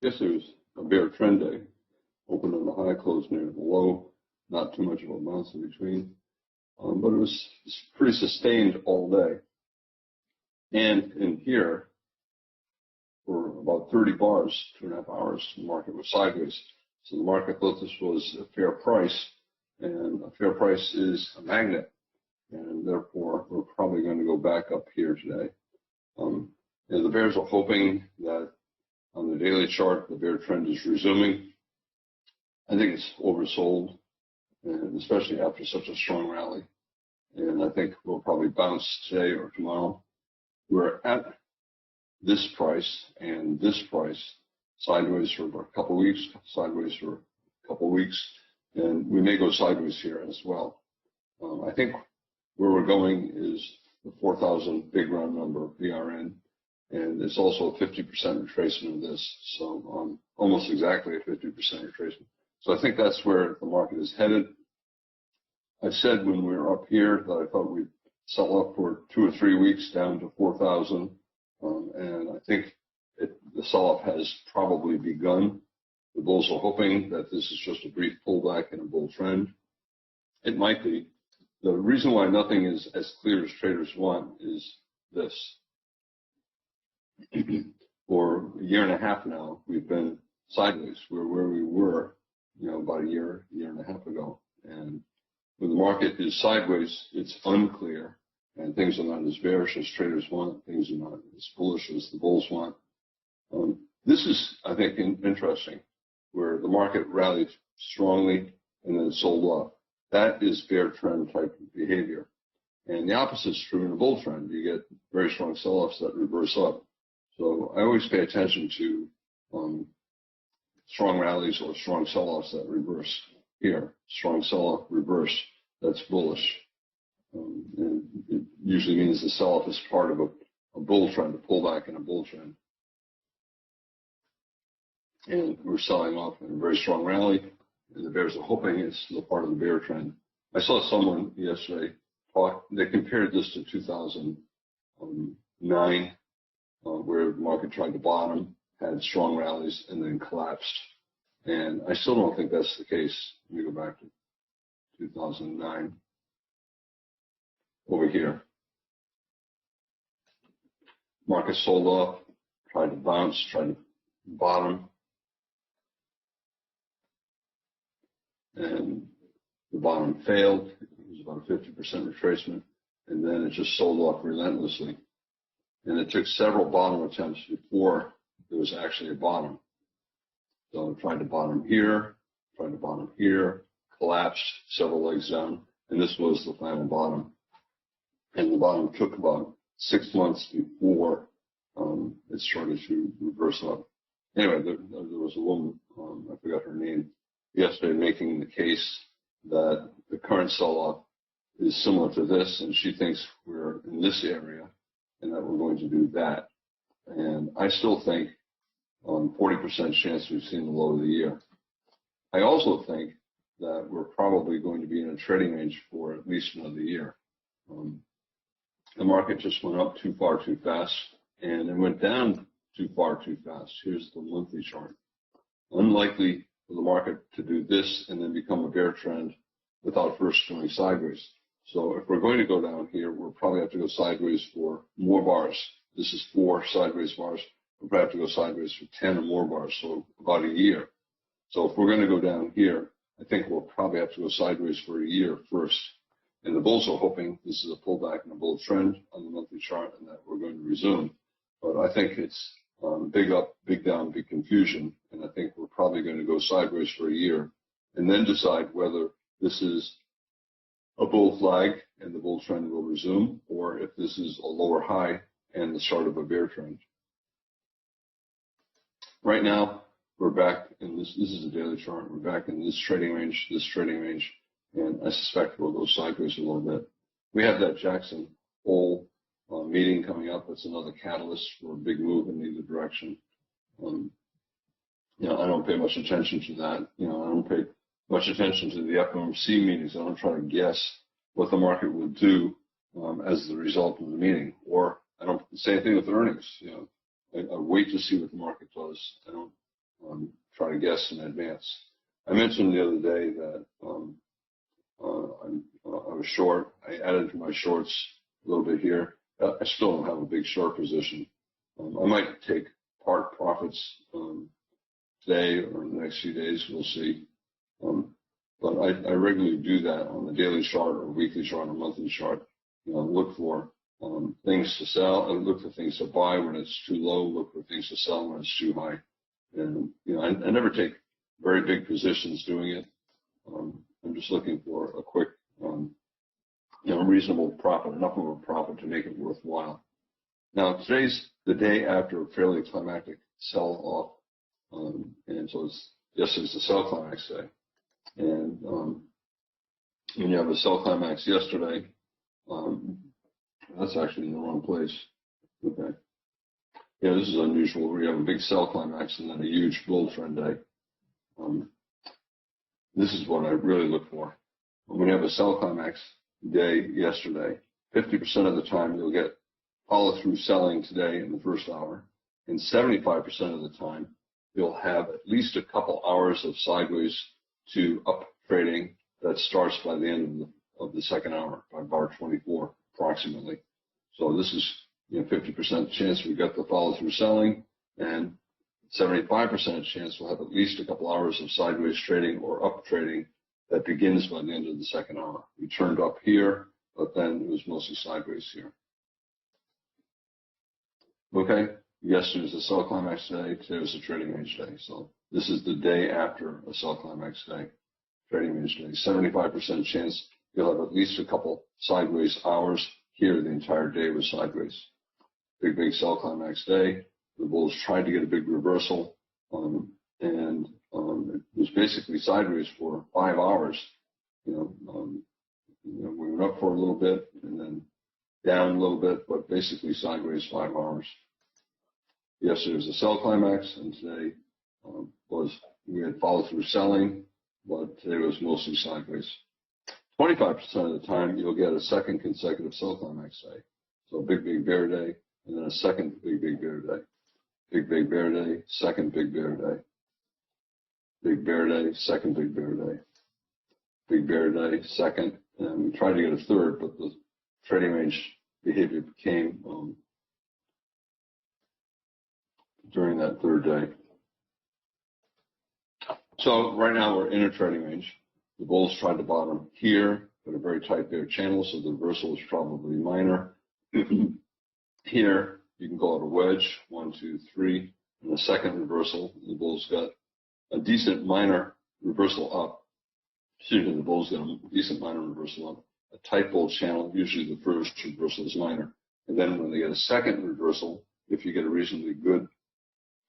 Yesterday was a bear trend day. Opened on the high, closed near the low. Not too much of a bounce in between. But it was pretty sustained all day. And in here, for about 30 bars, 2.5 hours, the market was sideways. So the market thought this was a fair price, and a fair price is a magnet. And therefore, we're probably going to go back up here today. The bears are hoping that on the daily chart, the bear trend is resuming. I think it's oversold, and especially after such a strong rally. And I think we'll probably bounce today or tomorrow. We're at this price and this price sideways for a couple of weeks, sideways for a couple of weeks, and we may go sideways here as well. I think where we're going is the 4,000 big round number, BRN, and it's also a 50% retracement of this, so almost exactly a 50% retracement. So I think that's where the market is headed. I said when we were up here that I thought we'd sell up for 2 or 3 weeks down to 4,000, and I think the sell-off has probably begun. The bulls are hoping that this is just a brief pullback in a bull trend. It might be. The reason why nothing is as clear as traders want is this. For a year and a half now, we've been sideways. We're where we were, about a year and a half ago. And when the market is sideways, it's unclear, and things are not as bearish as traders want. Things are not as bullish as the bulls want. This is, I think, interesting, where the market rallied strongly and then sold off. That is bear trend type of behavior. And the opposite is true in a bull trend. You get very strong sell-offs that reverse up. So I always pay attention to strong rallies or strong sell-offs that reverse here. Strong sell-off, reverse, that's bullish. And it usually means the sell-off is part of a bull trend, a pullback in a bull trend. And we're selling off in a very strong rally, and the bears are hoping it's still part of the bear trend. I saw someone yesterday they compared this to 2009, where the market tried to bottom, had strong rallies, and then collapsed. And I still don't think that's the case. Let me go back to 2009. Over here. Market sold off, tried to bounce, tried to bottom. And the bottom failed. It was about a 50% retracement. And then it just sold off relentlessly. And it took several bottom attempts before there was actually a bottom. So it tried to bottom here, collapsed several legs down, and this was the final bottom. And the bottom took about 6 months before it started to reverse up. Anyway, there was a woman, I forgot her name, yesterday making the case that the current sell-off is similar to this, and she thinks we're in this area and that we're going to do that. And I still think 40% chance we've seen the low of the year. I also think that we're probably going to be in a trading range for at least another year. The market just went up too far too fast, and it went down too far too fast. Here's the monthly chart. Unlikely for the market to do this and then become a bear trend without first going sideways. So if we're going to go down here, we'll probably have to go sideways for more bars. This is 4 sideways bars. We'll probably have to go sideways for 10 or more bars, so about a year. So if we're going to go down here, I think we'll probably have to go sideways for a year first. And the bulls are hoping this is a pullback in a bull trend on the monthly chart and that we're going to resume. But I think it's big up, big down, big confusion. And I think we're probably going to go sideways for a year and then decide whether this is a bull flag and the bull trend will resume, or if this is a lower high and the start of a bear trend. Right now, we're back in this is a daily chart. We're back in this trading range, and I suspect we'll go sideways a little bit. We have that Jackson Hole meeting coming up. That's another catalyst for a big move in either direction. I don't pay much attention to that. I don't pay much attention to the FOMC meetings. I don't try to guess what the market will do as the result of the meeting. Or I don't say anything with earnings. I wait to see what the market does. I don't try to guess in advance. I mentioned the other day that I was short. I added to my shorts a little bit here. I still don't have a big short position. I might take part profits today or in the next few days. We'll see. But I regularly do that on the daily chart or weekly chart or monthly chart. Look for things to sell and look for things to buy when it's too low. Look for things to sell when it's too high. And I never take very big positions doing it. I'm just looking for a quick, reasonable profit, enough of a profit to make it worthwhile. Now, today's the day after a fairly climactic sell-off, and so yesterday's the sell climax day. And when you have a sell climax yesterday, that's actually in the wrong place. Okay. Yeah, this is unusual. We have a big sell climax and then a huge bull trend day. This is what I really look for. When you have a sell climax day yesterday, 50% of the time you'll get follow-through selling today in the first hour, and 75% of the time you'll have at least a couple hours of sideways to up trading that starts by the end of the second hour, by bar 24 approximately. So this is 50% chance we get the follow-through selling, and 75% chance we'll have at least a couple hours of sideways trading or up trading that begins by the end of the second hour. We turned up here, but then it was mostly sideways here. Okay, yesterday was a sell climax day, today was a trading range day. So this is the day after a sell climax day, trading range day. 75% chance you'll have at least a couple sideways hours. Here the entire day was sideways. Big sell climax day. The bulls tried to get a big reversal, and it was basically sideways for 5 hours. We went up for a little bit and then down a little bit, but basically sideways 5 hours. Yesterday was a sell climax, and today we had follow through selling, but today was mostly sideways. 25% of the time you'll get a second consecutive sell climax day. So big bear day, and then a second big bear day. Big bear day, second big bear day. Big bear day, second big bear day. Big bear day, second, and we tried to get a third, but the trading range behavior came during that third day. So right now we're in a trading range. The bulls tried to bottom here, but a very tight bear channel, so the reversal is probably minor. Here, you can call it a wedge, 1, 2, 3, and the second reversal, the bulls got a decent minor reversal up. Excuse me, the bulls got a decent minor reversal up. A tight bull channel, usually the first reversal is minor. And then when they get a second reversal, if you get a reasonably good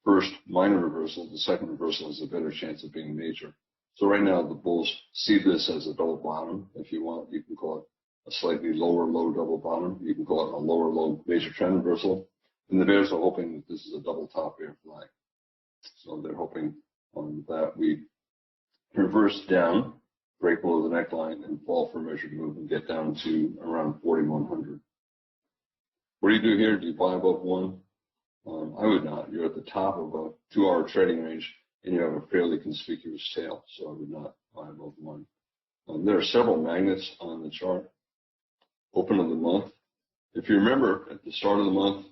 first minor reversal, the second reversal has a better chance of being major. So right now the bulls see this as a double bottom. If you want, you can call it a slightly lower low double bottom. You can call it a lower low major trend reversal. And the bears are hoping that this is a double top bear flag. So they're hoping that we reverse down, break below the neckline, and fall for a measured move and get down to around 4,100. What do you do here? Do you buy above 1? I would not. You're at the top of a 2-hour trading range, and you have a fairly conspicuous tail, so I would not buy above 1. There are several magnets on the chart. Open of the month. If you remember, at the start of the month,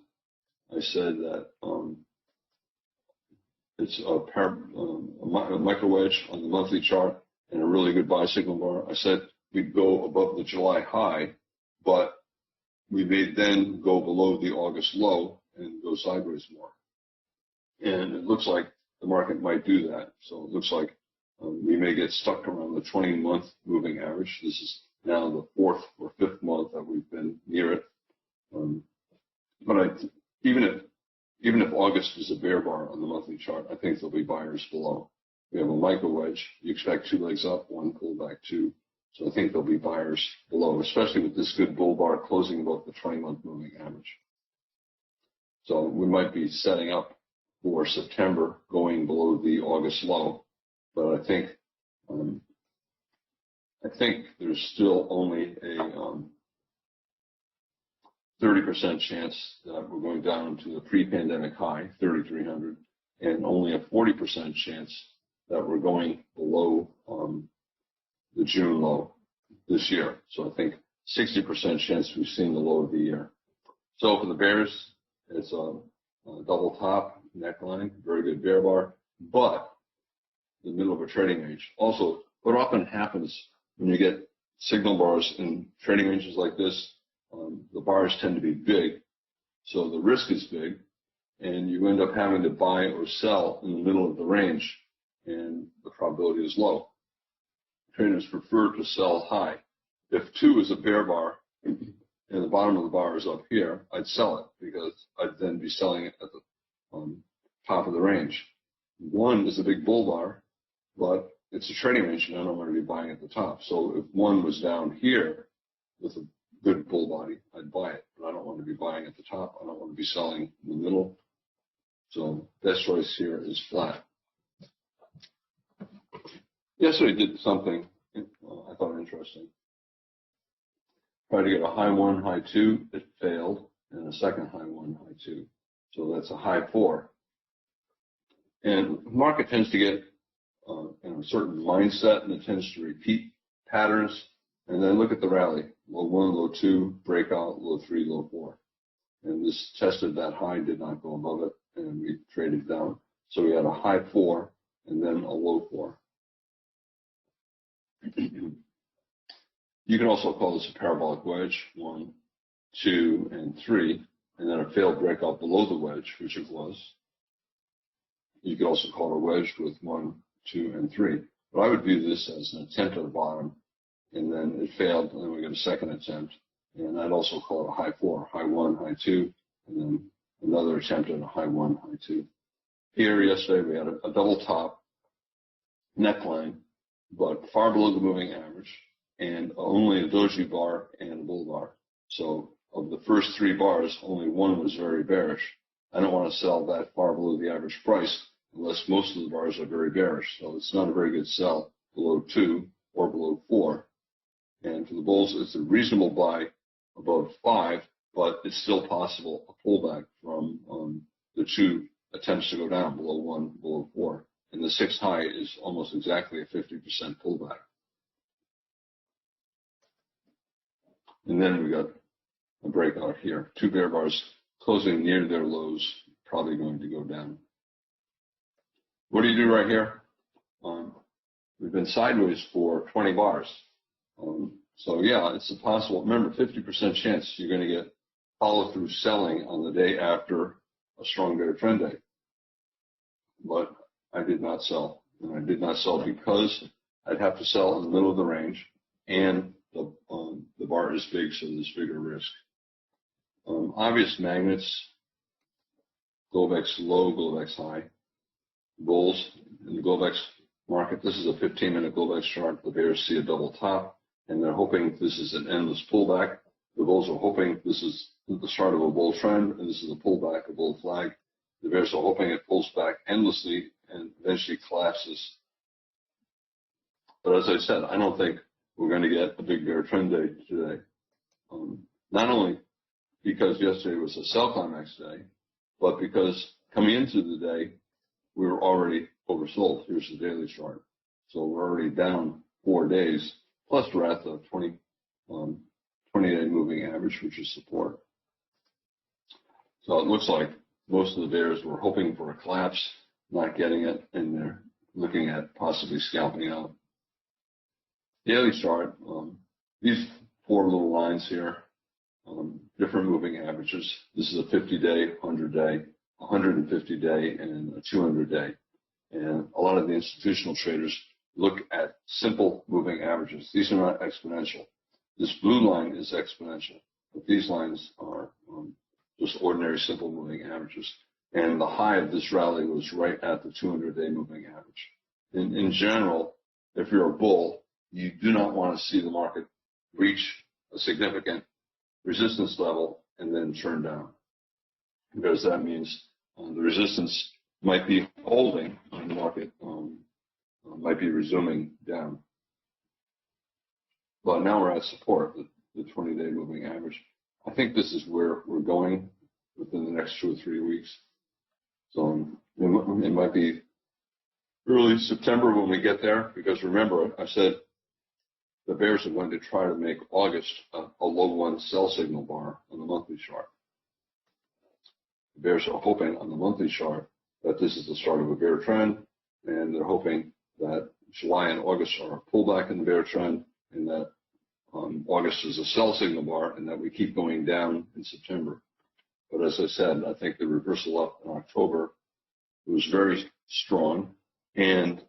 I said that it's a micro wedge on the monthly chart and a really good buy signal bar. I said we'd go above the July high, but we may then go below the August low and go sideways more. And it looks like the market might do that. So it looks like we may get stuck around the 20-month moving average. This is now the 4th or 5th month that we've been near it. But even if August is a bear bar on the monthly chart, I think there'll be buyers below. We have a micro wedge. You expect 2 legs up, 1 pullback, 2. So I think there'll be buyers below, especially with this good bull bar closing above the 20-month moving average. So we might be setting up for September going below the August low, but I think there's still only a 30% chance that we're going down to the pre-pandemic high, 3,300, and only a 40% chance that we're going below the June low this year. So I think 60% chance we've seen the low of the year. So for the bears, it's a double top neckline, very good bear bar, but the middle of a trading range. Also, what often happens when you get signal bars in trading ranges like this, the bars tend to be big, so the risk is big, and you end up having to buy or sell in the middle of the range, and the probability is low. Traders prefer to sell high. If 2 is a bear bar and the bottom of the bar is up here, I'd sell it because I'd then be selling it at the top of the range. 1 is a big bull bar, but it's a trading range and I don't want to be buying at the top. So if 1 was down here with a good bull body, I'd buy it, but I don't want to be buying at the top. I don't want to be selling in the middle. So best choice here is flat. Yesterday did something I thought interesting. Tried to get a high 1, high 2. It failed, and a second high 1, high 2. So that's a high 4. And the market tends to get in a certain mindset, and it tends to repeat patterns. And then look at the rally: low 1, low 2, breakout, low 3, low 4. And this tested that high, did not go above it, and we traded down. So we had a high 4 and then a low 4. You can also call this a parabolic wedge, 1, 2, and 3, and then a failed breakout below the wedge, which it was. You could also call it a wedge with 1, 2, and 3. But I would view this as an attempt at the bottom, and then it failed, and then we got a second attempt. And I'd also call it a high 4, high 1, high 2, and then another attempt at a high 1, high 2. Here yesterday we had a double top neckline, but far below the moving average, and only a doji bar and a bull bar. So of the first 3 bars, only 1 was very bearish. I don't want to sell that far below the average price unless most of the bars are very bearish. So it's not a very good sell below 2 or below 4. And for the bulls, it's a reasonable buy above 5, but it's still possible a pullback from the 2 attempts to go down below 1, below 4. And the 6 high is almost exactly a 50% pullback. And then we got a breakout here. 2 bear bars closing near their lows, probably going to go down. What do you do right here? We've been sideways for 20 bars. So yeah, it's a possible, remember, 50% chance you're going to get follow through selling on the day after a strong bear trend day. But I did not sell. And I did not sell because I'd have to sell in the middle of the range, and the bar is big, so there's bigger risk. Obvious magnets: Globex low, Globex high. Bulls in the Globex market. This is a 15-minute Globex chart. The bears see a double top, and they're hoping this is an endless pullback. The bulls are hoping this is the start of a bull trend, and this is a pullback, a bull flag. The bears are hoping it pulls back endlessly and eventually collapses. But as I said, I don't think we're going to get a big bear trend day today. Not only because yesterday was a sell climax day, but because coming into the day, we were already oversold. Here's the daily chart. So we're already down 4 days, plus we're at the 20-day moving average, which is support. So it looks like most of the bears were hoping for a collapse, not getting it, and they're looking at possibly scalping out. Daily chart, these 4 little lines here, different moving averages. This is a 50-day, 100-day, 150-day, and a 200-day. And a lot of the institutional traders look at simple moving averages. These are not exponential. This blue line is exponential, but these lines are just ordinary simple moving averages. And the high of this rally was right at the 200-day moving average. In general, if you're a bull, you do not want to see the market reach a significant resistance level and then turn down, because that means the resistance might be holding and the market might be resuming down. But now we're at support, the 20-day moving average. I think this is where we're going within the next 2 or 3 weeks. So It might be early September when we get there, because remember, I said the bears are going to try to make August a low one sell signal bar on the monthly chart. The bears are hoping on the monthly chart that this is the start of a bear trend, and they're hoping that July and August are a pullback in the bear trend, and that August is a sell signal bar, and that we keep going down in September. But as I said, I think the reversal up in October was very strong, and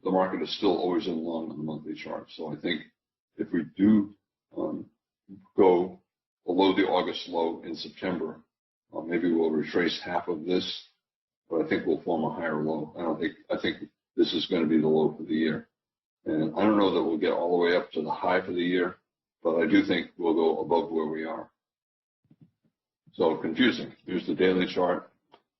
the market is still always in long on the monthly chart. So I think if we do go below the August low in September, maybe we'll retrace half of this, but I think we'll form a higher low. I think this is going to be the low for the year. And I don't know that we'll get all the way up to the high for the year, but I do think we'll go above where we are. So confusing. Here's the daily chart.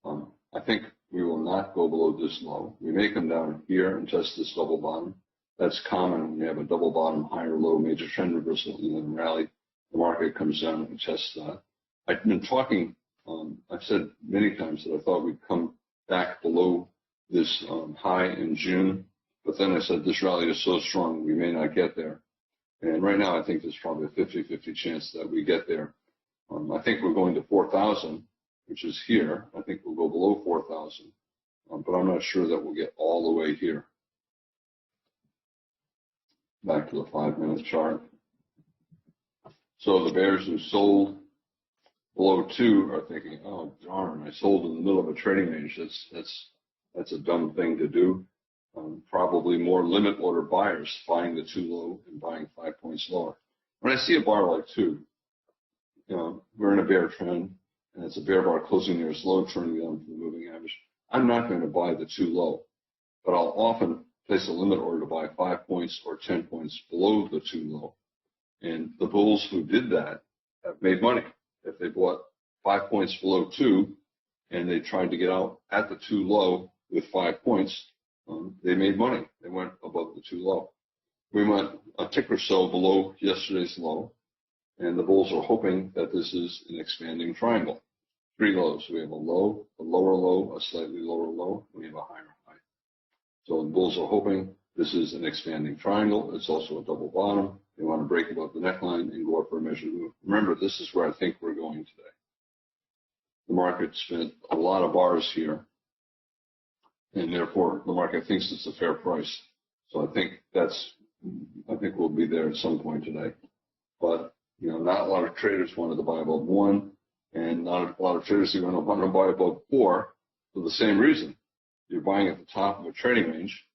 I think we will not go below this low. We may come down here and test this double bottom. That's common when you have a double bottom, higher low, major trend reversal, and then rally. The market comes down and tests that. I've been talking, I've said many times that I thought we'd come back below this high in June, but then I said this rally is so strong we may not get there. And right now I think there's probably a 50-50 chance that we get there. I think we're going to 4,000, which is here. I think we'll go below 4,000, but I'm not sure that we'll get all the way here. Back to the 5-minute chart. So the bears who sold below 2 are thinking, oh darn, I sold in the middle of a trading range. That's a dumb thing to do. Probably more limit order buyers buying the 2 low and buying 5 points lower. When I see a bar like 2, we're in a bear trend, and it's a bear bar closing near its low, turning down from the moving average. I'm not going to buy the 2 low, but I'll often place a limit order to buy 5 points or 10 points below the 2 low. And the bulls who did that have made money. If they bought 5 points below 2 and they tried to get out at the 2 low with 5 points, they made money. They went above the 2 low. We went a tick or so below yesterday's low, and the bulls are hoping that this is an expanding triangle. 3 lows. We have a low, a lower low, a slightly lower low, and we have a higher high. So the bulls are hoping this is an expanding triangle. It's also a double bottom. They want to break above the neckline and go up for a measured move. Remember, this is where I think we're going today. The market spent a lot of bars here, and therefore the market thinks it's a fair price. So I think we'll be there at some point today. But not a lot of traders wanted to buy above 1, and not a lot of traders are going to want to buy above 4 for the same reason. You're buying at the top of a trading range,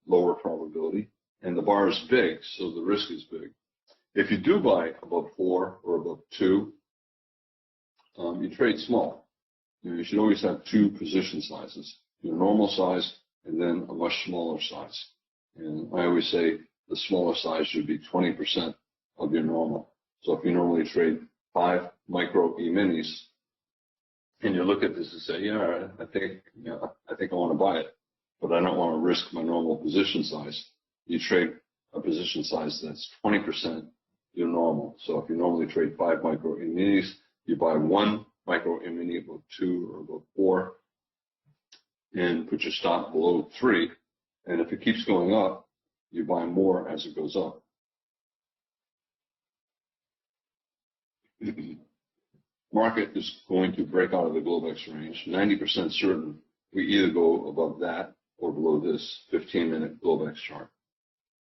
lower probability, and the bar is big, so the risk is big. If you do buy above 4 or above 2, you trade small. You should always have 2 position sizes, your normal size and then a much smaller size. And I always say the smaller size should be 20% of your normal. So if you normally trade 5 micro E-minis, and you look at this and say, yeah, I think I want to buy it, but I don't want to risk my normal position size. You trade a position size that's 20% your normal. So if you normally trade 5 micro E-minis, you buy 1 micro E-mini above 2 or above 4, and put your stop below 3. And if it keeps going up, you buy more as it goes up. Market is going to break out of the Globex range. 90% certain we either go above that or below this 15-minute Globex chart.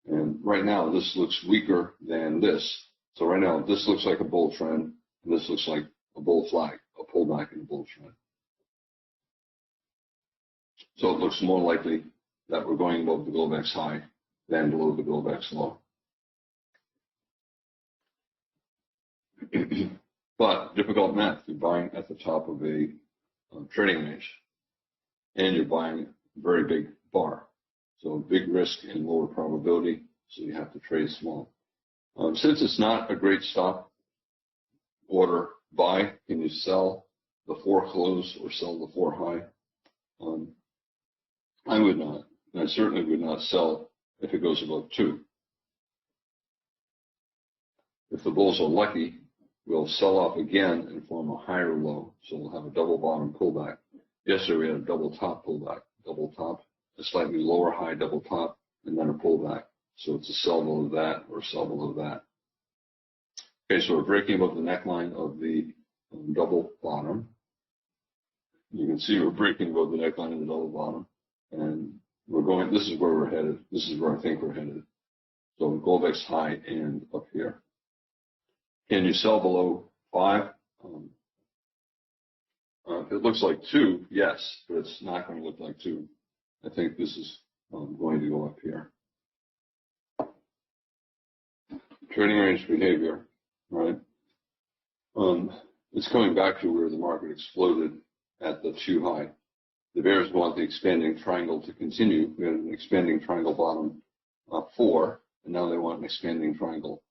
And right now, this looks weaker than this. So right now, this looks like a bull trend, and this looks like a bull flag, a pullback in a bull trend. So it looks more likely that we're going above the Globex high than below the Globex low. But difficult math. You're buying at the top of a trading range, and you're buying a very big bar. So big risk and lower probability, so you have to trade small. Since it's not a great stop order buy, can you sell the 4 close or sell the 4 high? I would not. And I certainly would not sell if it goes above 2. If the bulls are lucky, we'll sell off again and form a higher low. So we'll have a double bottom pullback. Yesterday we had a double top pullback, double top, a slightly lower high double top, and then a pullback. So it's a sell below that or sell below that. Okay, so we're breaking above the neckline of the double bottom. You can see we're breaking above the neckline of the double bottom, and we're going. This is where we're headed. This is where I think we're headed. So Goldbeck's high and up here. Can you sell below 5? It looks like 2, yes, but it's not going to look like 2. I think this is going to go up here. Trading range behavior, right? It's coming back to where the market exploded at the 2 high. The bears want the expanding triangle to continue. We had an expanding triangle bottom 4, and now they want an expanding triangle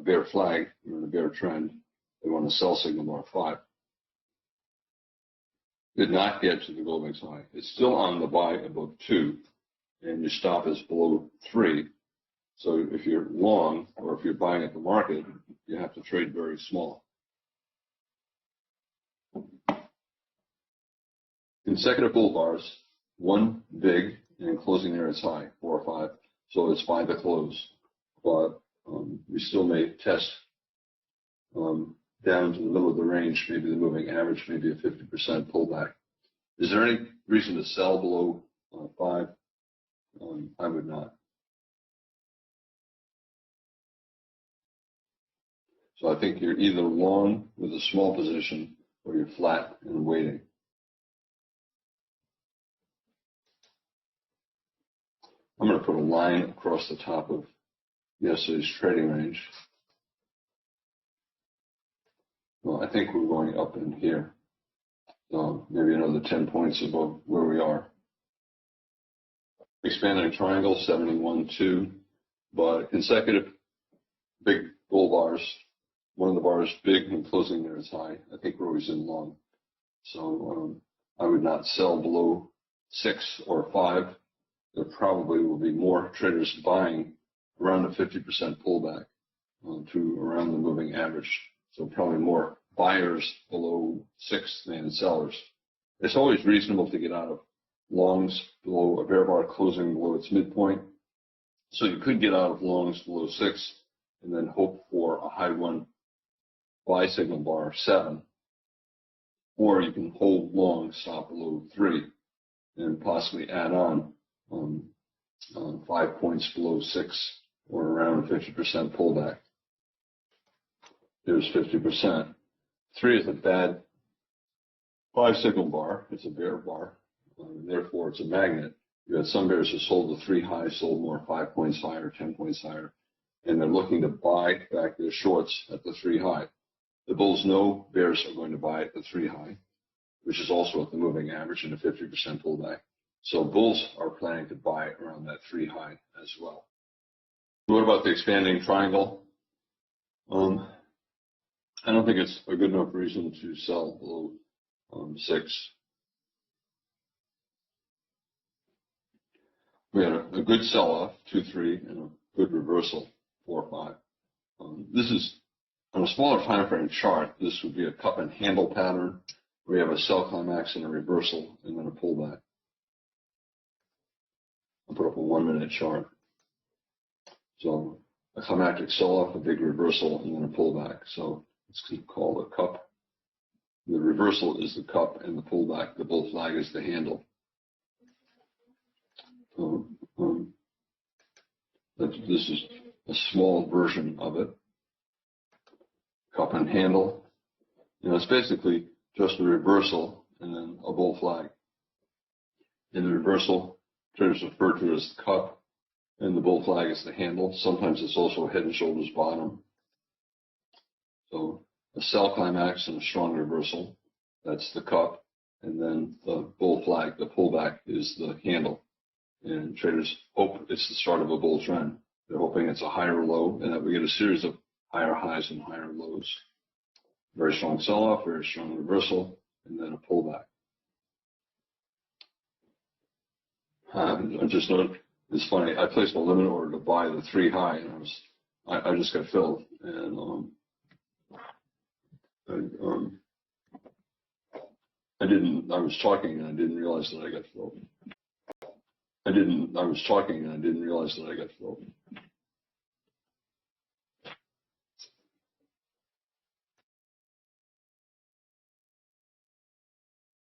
bear flag, and the bear trend. They want a sell signal bar 5. Did not get to the Goldbeck's high. It's still on the buy above 2, and your stop is below 3. So if you're long or if you're buying at the market, you have to trade very small. Consecutive bull bars, one big and closing there it's high, 4 or 5. So it's by the close. But we still may test down to the middle of the range, maybe the moving average, maybe a 50% pullback. Is there any reason to sell below 5? I would not. So I think you're either long with a small position or you're flat and waiting. I'm going to put a line across the top of yesterday's trading range. Well, I think we're going up in here. So maybe another 10 points above where we are. Expanding triangle, 71.2, but consecutive big bull bars. One of the bars big and closing there is high. I think we're always in long. So I would not sell below 6 or 5. There probably will be more traders buying around a 50% pullback to around the moving average. So probably more buyers below 6 than sellers. It's always reasonable to get out of longs below a bear bar closing below its midpoint. So you could get out of longs below 6 and then hope for a high one buy signal bar 7. Or you can hold long, stop below 3 and possibly add on 5 points below 6 or around 50% pullback. There's 50%. 3 is a bad buy signal bar. It's a bear bar. Therefore, it's a magnet. You had some bears who sold the 3 high, sold more 5 points higher, 10 points higher, and they're looking to buy back their shorts at the 3 high. The bulls know bears are going to buy at the 3 high, which is also at the moving average and a 50% pullback. So bulls are planning to buy around that 3 high as well. What about the expanding triangle? I don't think it's a good enough reason to sell below 6. We had a good sell-off, 2-3, and a good reversal, 4-5. This is on a smaller time frame chart. This would be a cup and handle pattern where you have a sell climax and a reversal and then a pullback. I'll put up a 1-minute chart. So a climactic sell-off, a big reversal, and then a pullback. So it's called a cup. The reversal is the cup and the pullback. The bull flag is the handle. This is a small version of it. Cup and handle. It's basically just a reversal and then a bull flag. In the reversal, traders refer to it as the cup, and the bull flag is the handle. Sometimes it's also head and shoulders bottom. So a sell climax and a strong reversal, that's the cup, and then the bull flag, the pullback, is the handle. And traders hope it's the start of a bull trend. They're hoping it's a higher low and that we get a series of higher highs and higher lows. Very strong sell-off, very strong reversal, and then a pullback. I just noted, it's funny, I placed a limit order to buy the 3 high, and I just got filled. And I was talking and I didn't realize that I got filled. I was talking and I didn't realize that I got filled.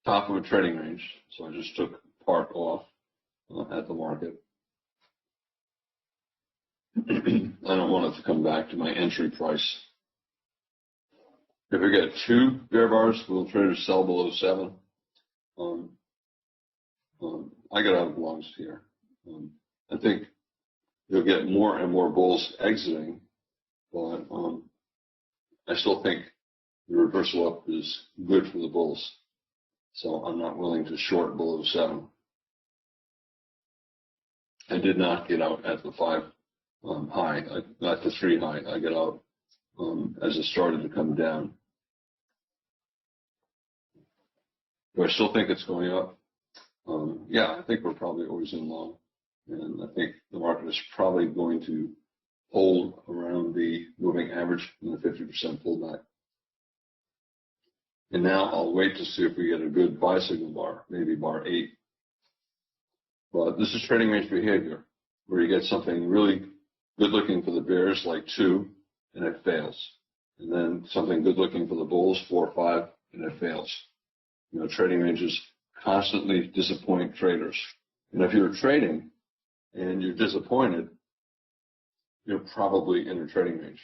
Top of a trading range, so I just took part off at the market. I don't want it to come back to my entry price. If we get two bear bars, we'll try to sell below 7. I got out of longs here. I think you'll get more and more bulls exiting, but I still think the reversal up is good for the bulls. So I'm not willing to short below 7. I did not get out at the 5 high, at the 3 high. I got out as it started to come down. Do I still think it's going up? Yeah, I think we're probably always in long. And I think the market is probably going to hold around the moving average in the 50% pullback. And now I'll wait to see if we get a good buy signal bar, maybe bar 8. But this is trading range behavior, where you get something really good looking for the bears, like 2, and it fails. And then something good looking for the bulls, 4 or 5, and it fails. You know, trading ranges constantly disappoint traders. And if you're trading and you're disappointed, you're probably in a trading range.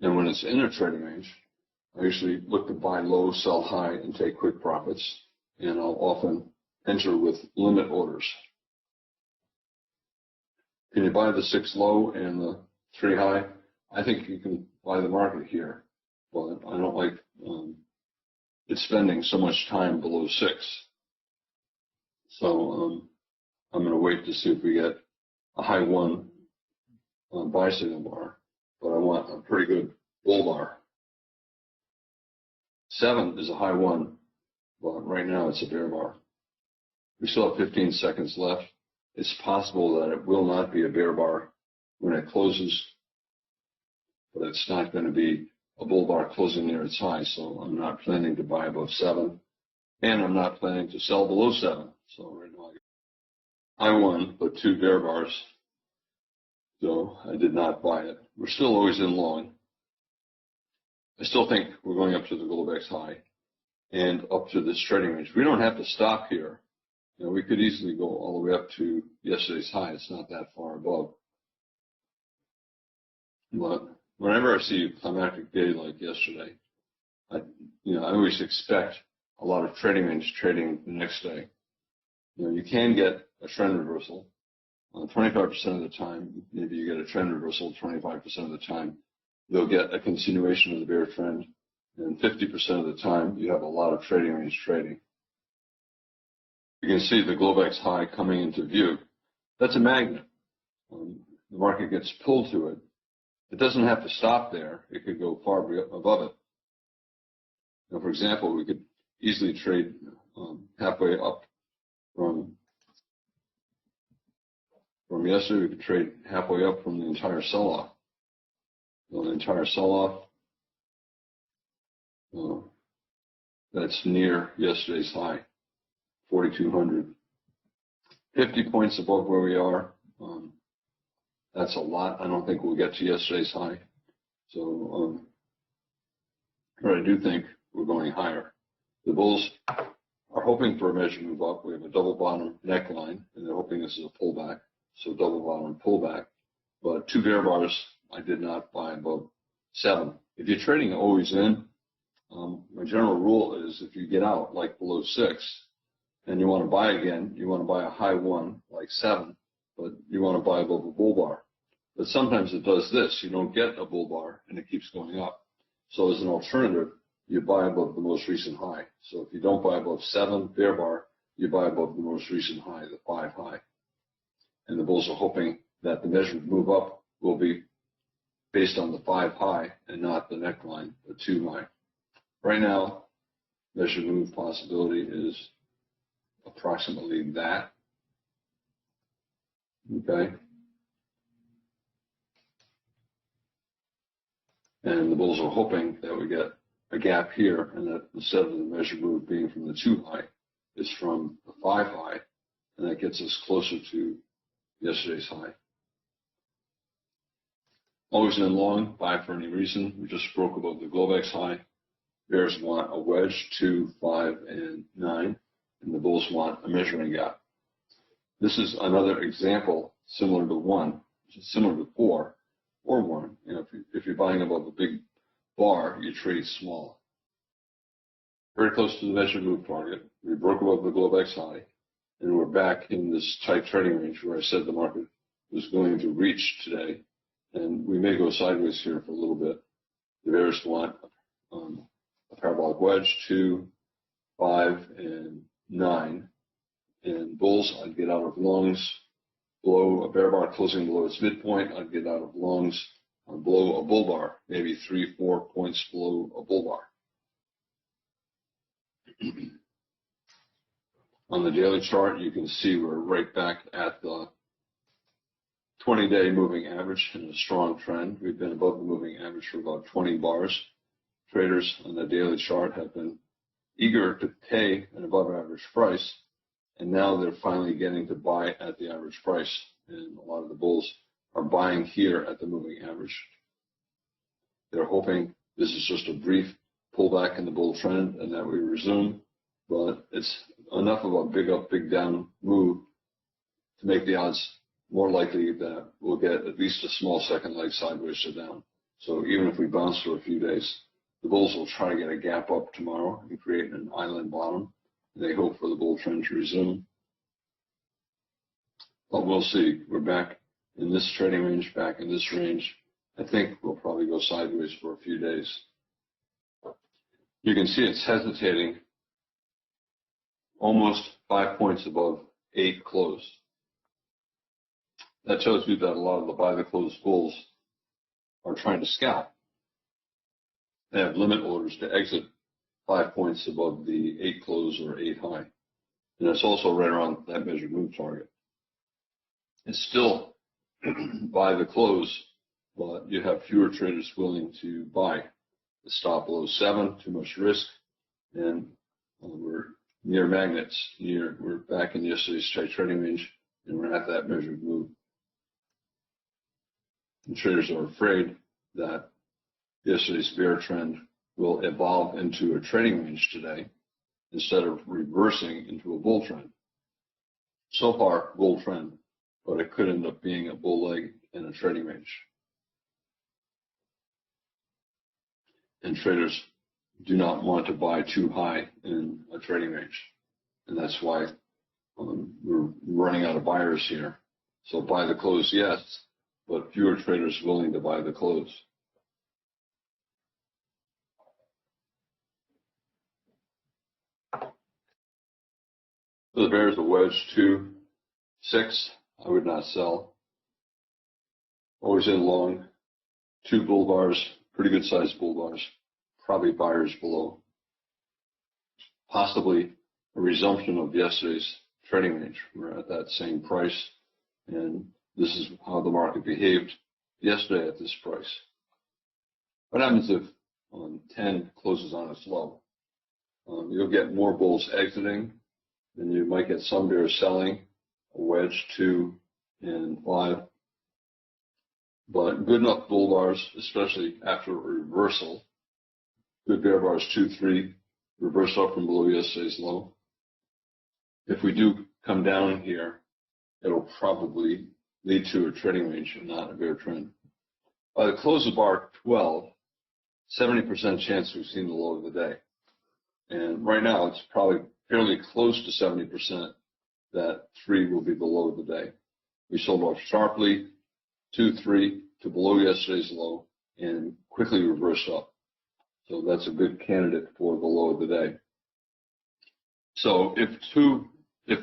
And when it's in a trading range, I usually look to buy low, sell high, and take quick profits. And I'll often enter with limit orders. Can you buy the 6 low and the 3 high? I think you can buy the market here, but I don't like it spending so much time below 6. So I'm going to wait to see if we get a high 1 buy signal bar, but I want a pretty good bull bar. 7 is a high 1, but right now it's a bear bar. We still have 15 seconds left. It's possible that it will not be a bear bar when it closes, but it's not going to be a bull bar closing near its high, so I'm not planning to buy above 7, and I'm not planning to sell below 7. So right now I won, but 2 bear bars, so I did not buy it. We're still always in long. I still think we're going up to the Globex high and up to this trading range. We don't have to stop here. You know, we could easily go all the way up to yesterday's high. It's not that far above. But whenever I see a climactic day like yesterday, I always expect a lot of trading range trading the next day. You know, you can get a trend reversal. 25% of the time, maybe you get a trend reversal. 25% of the time, you'll get a continuation of the bear trend. And 50% of the time, you have a lot of trading range trading. You can see the Globex high coming into view. That's a magnet. The market gets pulled to it. It doesn't have to stop there. It could go far above it. Now, for example, we could easily trade halfway up from yesterday. We could trade halfway up from the entire sell-off. The entire sell-off, that's near yesterday's high, 4,200. 50 points above where we are. That's a lot. I don't think we'll get to yesterday's high. So, but I do think we're going higher. The bulls are hoping for a measure move up. We have a double bottom neckline, and they're hoping this is a pullback. So double bottom pullback. But 2 bear bars, I did not buy above 7. If you're trading always in, my general rule is if you get out like below 6 and you want to buy again, you want to buy a high 1 like 7, but you want to buy above a bull bar. But sometimes it does this. You don't get a bull bar and it keeps going up. So as an alternative, you buy above the most recent high. So if you don't buy above 7 bear bar, you buy above the most recent high, the 5 high. And the bulls are hoping that the measured move up will be based on the 5 high and not the neckline, the 2 high. Right now, measured move possibility is approximately that. Okay. And the bulls are hoping that we get a gap here, and that instead of the measured move being from the 2 high, it's from the 5 high, and that gets us closer to yesterday's high. Always in long, buy for any reason. We just broke above the Globex high. Bears want a wedge, 2, 5, and 9, and the bulls want a measuring gap. This is another example similar to 1, which is similar to 4 or 1. You know, if you're buying above a big bar, you trade small. Very close to the measured move target. We broke above the Globex high, and we're back in this tight trading range where I said the market was going to reach today, and we may go sideways here for a little bit. The bears want a parabolic wedge, 2, 5, and 9. And bulls, I'd get out of longs below a bear bar closing below its midpoint. I'd get out of longs below a bull bar, maybe 3, 4 points below a bull bar. On the daily chart, you can see we're right back at the 20-day moving average in a strong trend. We've been above the moving average for about 20 bars. Traders on the daily chart have been eager to pay an above average price, and now they're finally getting to buy at the average price. And a lot of the bulls are buying here at the moving average. They're hoping this is just a brief pullback in the bull trend and that we resume, but it's enough of a big up, big down move to make the odds more likely that we'll get at least a small second leg sideways or down. So even if we bounce for a few days, the bulls will try to get a gap up tomorrow and create an island bottom. They hope for the bull trend to resume. But we'll see. We're back in this trading range, back in this range. I think we'll probably go sideways for a few days. You can see it's hesitating almost 5 points above 8 close. That tells you that a lot of the buy the close bulls are trying to scalp. They have limit orders to exit 5 points above the 8 close or 8 high. And it's also right around that measured move target. It's still buy the close, but you have fewer traders willing to buy. The stop below 7, too much risk, and we're near magnets. We're back in yesterday's tight trading range, and we're at that measured move. And traders are afraid that yesterday's bear trend will evolve into a trading range today instead of reversing into a bull trend. So far, bull trend, but it could end up being a bull leg in a trading range. And traders do not want to buy too high in a trading range. And that's why we're running out of buyers here. So buy the close, yes, but fewer traders willing to buy the close. So the bears a wedge 2, 6. I would not sell. Always in long. 2 bull bars, pretty good sized bull bars. Probably buyers below. Possibly a resumption of yesterday's trading range. We're at that same price, and this is how the market behaved yesterday at this price. What happens if 10 closes on its low? You'll get more bulls exiting, and you might get some bears selling, a wedge 2 and 5. But good enough bull bars, especially after a reversal. Good bear bars 2, 3, reverse up from below yesterday's low. If we do come down here, it'll probably lead to a trading range and not a bear trend. By the close of bar 12, 70% chance we've seen the low of the day. And right now, it's probably fairly close to 70% that 3 will be the low of the day. We sold off sharply, 2, 3 to below yesterday's low and quickly reversed up. So that's a good candidate for the low of the day. So if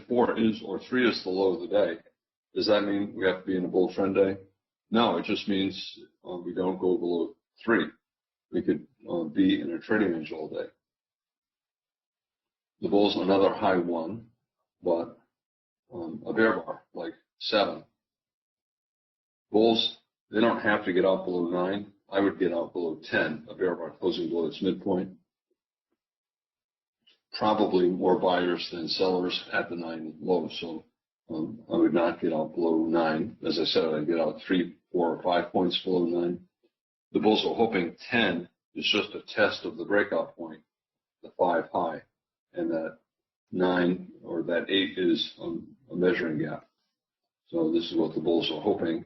4 is or 3 is the low of the day, does that mean we have to be in a bull trend day? No, it just means we don't go below 3. We could be in a trading range all day. The bull's another high 1, but a bear bar like 7. Bulls, they don't have to get out below 9. I would get out below 10, a bear bar closing below its midpoint. Probably more buyers than sellers at the 9 low, so I would not get out below 9. As I said, I'd get out 3, 4, or 5 points below 9. The bulls are hoping 10 is just a test of the breakout point, the 5 high, and that 9 or that 8 is a measuring gap. So this is what the bulls are hoping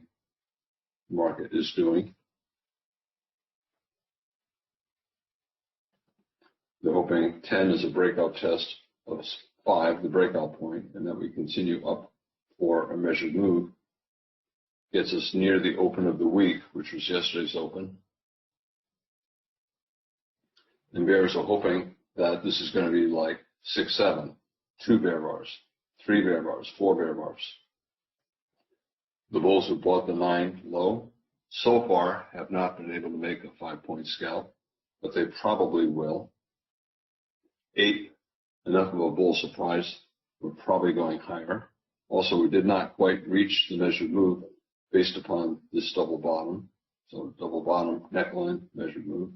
the market is doing. They're hoping 10 is a breakout test of 5, the breakout point, and that we continue up for a measured move. Gets us near the open of the week, which was yesterday's open. And bears are hoping that this is going to be like 6, 7, 2 bear bars, 3 bear bars, 4 bear bars. The bulls have bought the 9 low. So far, have not been able to make a 5-point scalp, but they probably will. 8, enough of a bull surprise. We're probably going higher. Also, we did not quite reach the measured move based upon this double bottom. So double bottom neckline, measured move.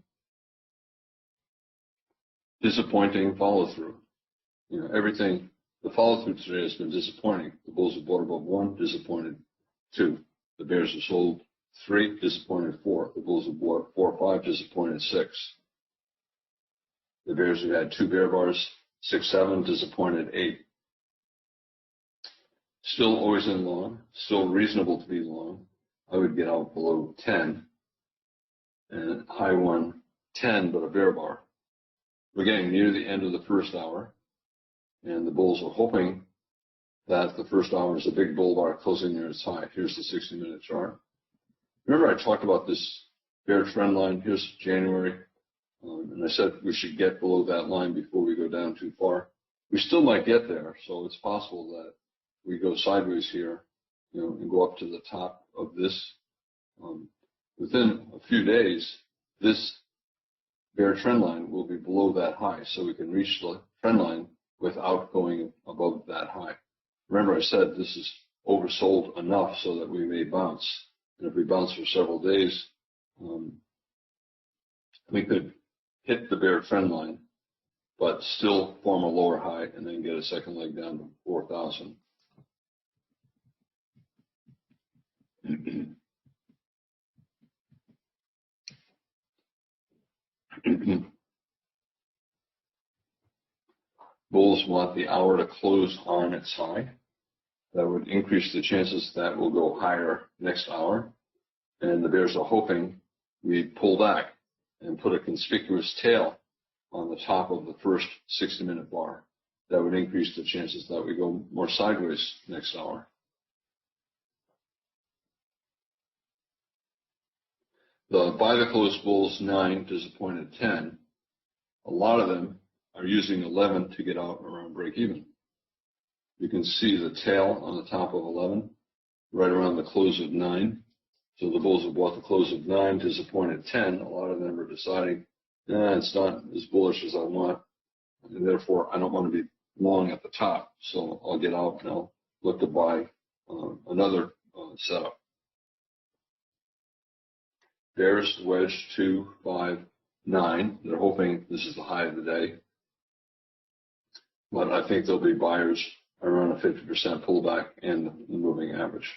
Disappointing follow through. Everything, the follow through today has been disappointing. The bulls have bought above 1, disappointed 2. The bears have sold 3, disappointed 4. The bulls have bought 4 or 5, disappointed 6. The bears have had 2 bear bars, 6, 7, disappointed 8. Still always in long, still reasonable to be long. I would get out below 10, and high one 10, but a bear bar. We're getting near the end of the first hour, and the bulls are hoping that the first hour is a big bull bar closing near its high. Here's the 60-minute chart. Remember I talked about this bear trend line. Here's January, and I said we should get below that line before we go down too far. We still might get there, so it's possible that we go sideways here, and go up to the top of this. Within a few days, this bear trend line will be below that high, so we can reach the trend line without going above that high. Remember I said this is oversold enough so that we may bounce. And if we bounce for several days, we could hit the bear trend line, but still form a lower high and then get a second leg down to 4,000. Bulls want the hour to close on its high. That would increase the chances that we'll go higher next hour. And the bears are hoping we pull back and put a conspicuous tail on the top of the first 60-minute bar. That would increase the chances that we go more sideways next hour. The buy the close bulls 9, disappointed 10. A lot of them are using 11 to get out around break even. You can see the tail on the top of 11, right around the close of 9. So the bulls have bought the close of 9, disappointed 10. A lot of them are deciding, it's not as bullish as I want, and therefore I don't want to be long at the top. So I'll get out and I'll look to buy another setup. Bears wedge 2, 5, 9. They're hoping this is the high of the day. But I think there'll be buyers around a 50% pullback in the moving average.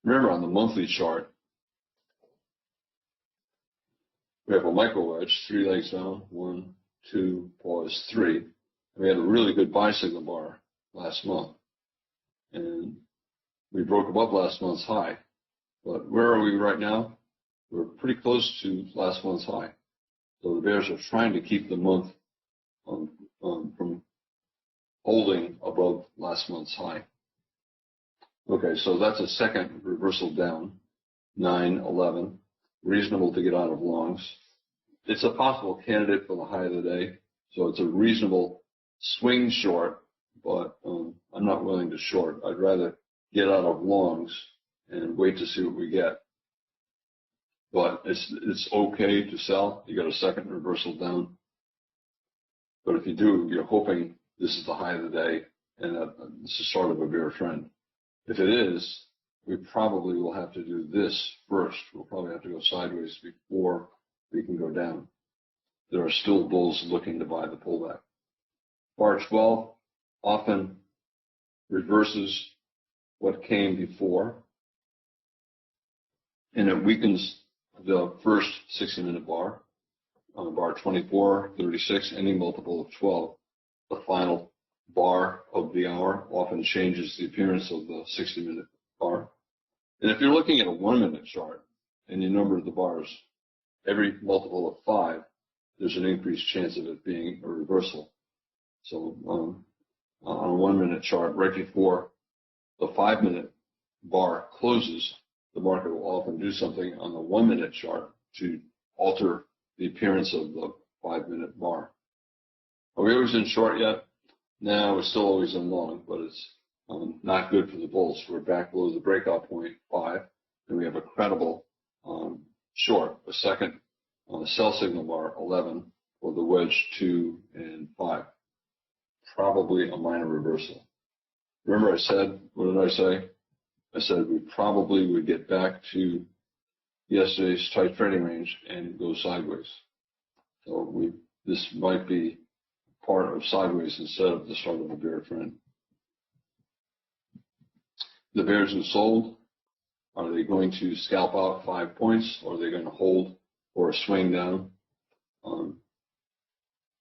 Remember on the monthly chart, we have a micro wedge, 3 legs down, 1, 2, pause, 3. And we had a really good buy signal bar last month. And we broke above last month's high. But where are we right now? We're pretty close to last month's high. So the bears are trying to keep the month from holding above last month's high. Okay, so that's a second reversal down, 9, 11. Reasonable to get out of longs. It's a possible candidate for the high of the day, so it's a reasonable swing short, but I'm not willing to short. I'd rather get out of longs and wait to see what we get. But it's okay to sell. You got a second reversal down. But if you do, you're hoping this is the high of the day and that this is sort of a bear trend. If it is, we probably will have to do this first. We'll probably have to go sideways before we can go down. There are still bulls looking to buy the pullback. Bar 12 often reverses what came before, and it weakens the first 60-minute bar. On bar 24, 36, any multiple of 12, the final bar of the hour often changes the appearance of the 60-minute bar. And if you're looking at a 1-minute chart and you number the bars, every multiple of 5, there's an increased chance of it being a reversal. So on a 1-minute chart, right before the 5-minute bar closes, the market will often do something on the 1-minute chart to alter the appearance of the 5-minute bar. Are we always in short yet? No, we're still always in long, but it's not good for the bulls. We're back below the breakout point 5, and we have a credible short, a second sell signal bar 11 for the wedge 2 and 5. Probably a minor reversal. Remember I said, what did I say? I said we probably would get back to yesterday's tight trading range and go sideways. So this might be part of sideways instead of the start of a bear trend. The bears who sold, are they going to scalp out 5 points, or are they going to hold for a swing down?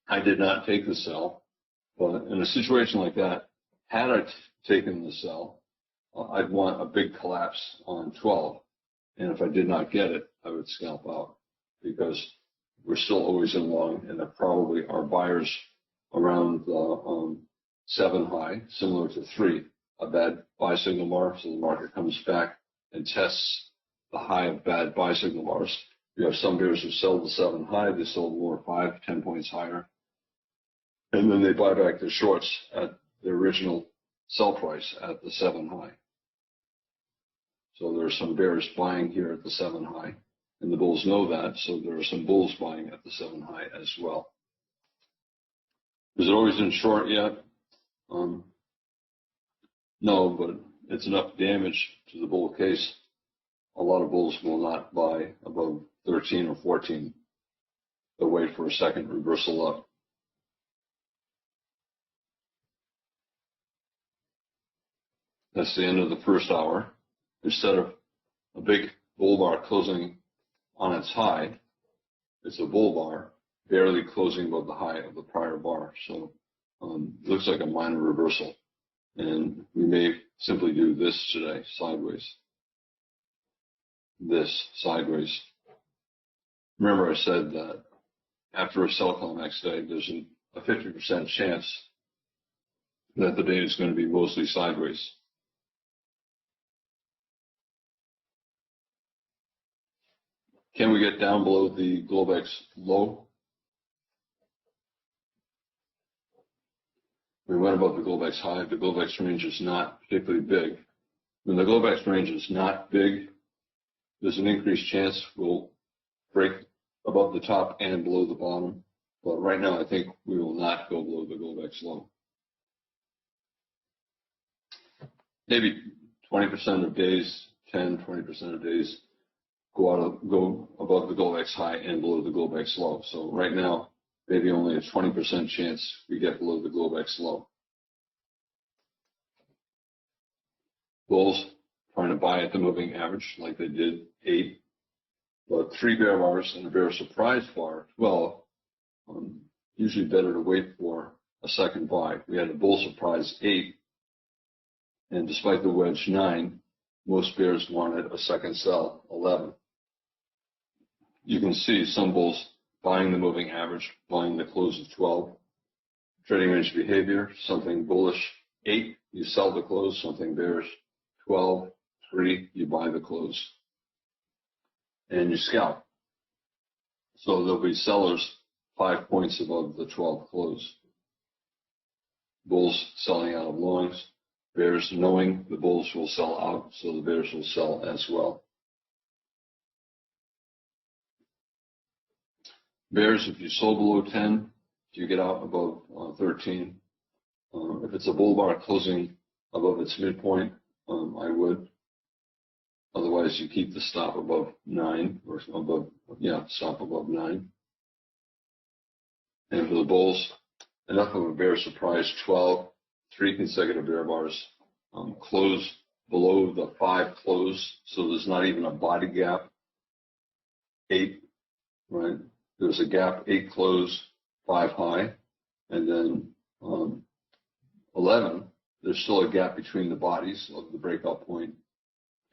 I did not take the sell, but in a situation like that, had I taken the sell, I'd want a big collapse on 12. And if I did not get it, I would scalp out, because we're still always in long, and there probably are buyers around the 7 high, similar to 3, a bad buy signal bar, so the market comes back and tests the high of bad buy signal bars. You have some bears who sell the 7 high, they sold more 5, 10 points higher, and then they buy back their shorts at the original sell price at the 7 high. So there are some bears buying here at the 7 high, and the bulls know that, so there are some bulls buying at the 7 high as well. Is it always in short yet? No, but it's enough damage to the bull case. A lot of bulls will not buy above 13 or 14. They'll wait for a second reversal up. That's the end of the first hour. Instead of a big bull bar closing on its high, it's a bull bar barely closing above the high of the prior bar. So it looks like a minor reversal. And we may simply do this today, sideways. This, sideways. Remember I said that after a sell call next day, there's a 50% chance that the day is going to be mostly sideways. Can we get down below the Globex low? We went above the Globex high. The Globex range is not particularly big. When the Globex range is not big, there's an increased chance we'll break above the top and below the bottom. But right now, I think we will not go below the Globex low. Maybe 20% of days, 10-20% of days go above the Globex high and below the Globex low. So right now, maybe only a 20% chance we get below the Globex low. Bulls trying to buy at the moving average like they did 8, but 3 bear bars and a bear surprise bar 12. Usually better to wait for a second buy. We had a bull surprise 8, and despite the wedge 9, most bears wanted a second sell 11. You can see some bulls buying the moving average, buying the close of 12. Trading range behavior, something bullish 8, you sell the close, something bearish 12, 3, you buy the close. And you scalp. So there'll be sellers 5 points above the 12 close. Bulls selling out of longs, bears knowing the bulls will sell out, so the bears will sell as well. Bears, if you sold below 10, you get out above 13. If it's a bull bar closing above its midpoint, I would. Otherwise, you keep the stop above 9 or above, stop above 9. And for the bulls, enough of a bear surprise. 12, 3 consecutive bear bars. Close below the 5 close, so there's not even a body gap. 8, right? There's a gap, 8 close, 5 high, and then 11. There's still a gap between the bodies of the breakout point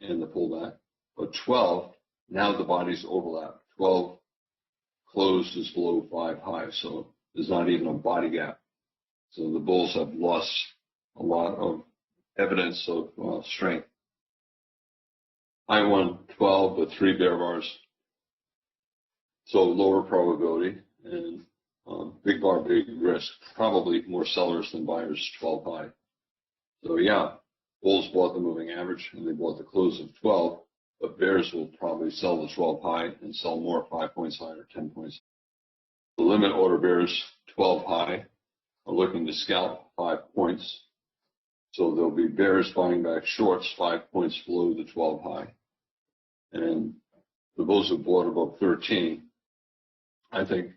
and the pullback. But 12, now the bodies overlap. 12 closed is below 5 high, so there's not even a body gap. So the bulls have lost a lot of evidence of strength. I won 12 with 3 bear bars, so lower probability and big bar, big risk. Probably more sellers than buyers, 12 high. So yeah, bulls bought the moving average and they bought the close of 12, but bears will probably sell the 12 high and sell more 5 points high or 10 points. The limit order bears 12 high are looking to scalp 5 points. So there'll be bears buying back shorts 5 points below the 12 high. And the bulls who bought above 13, I think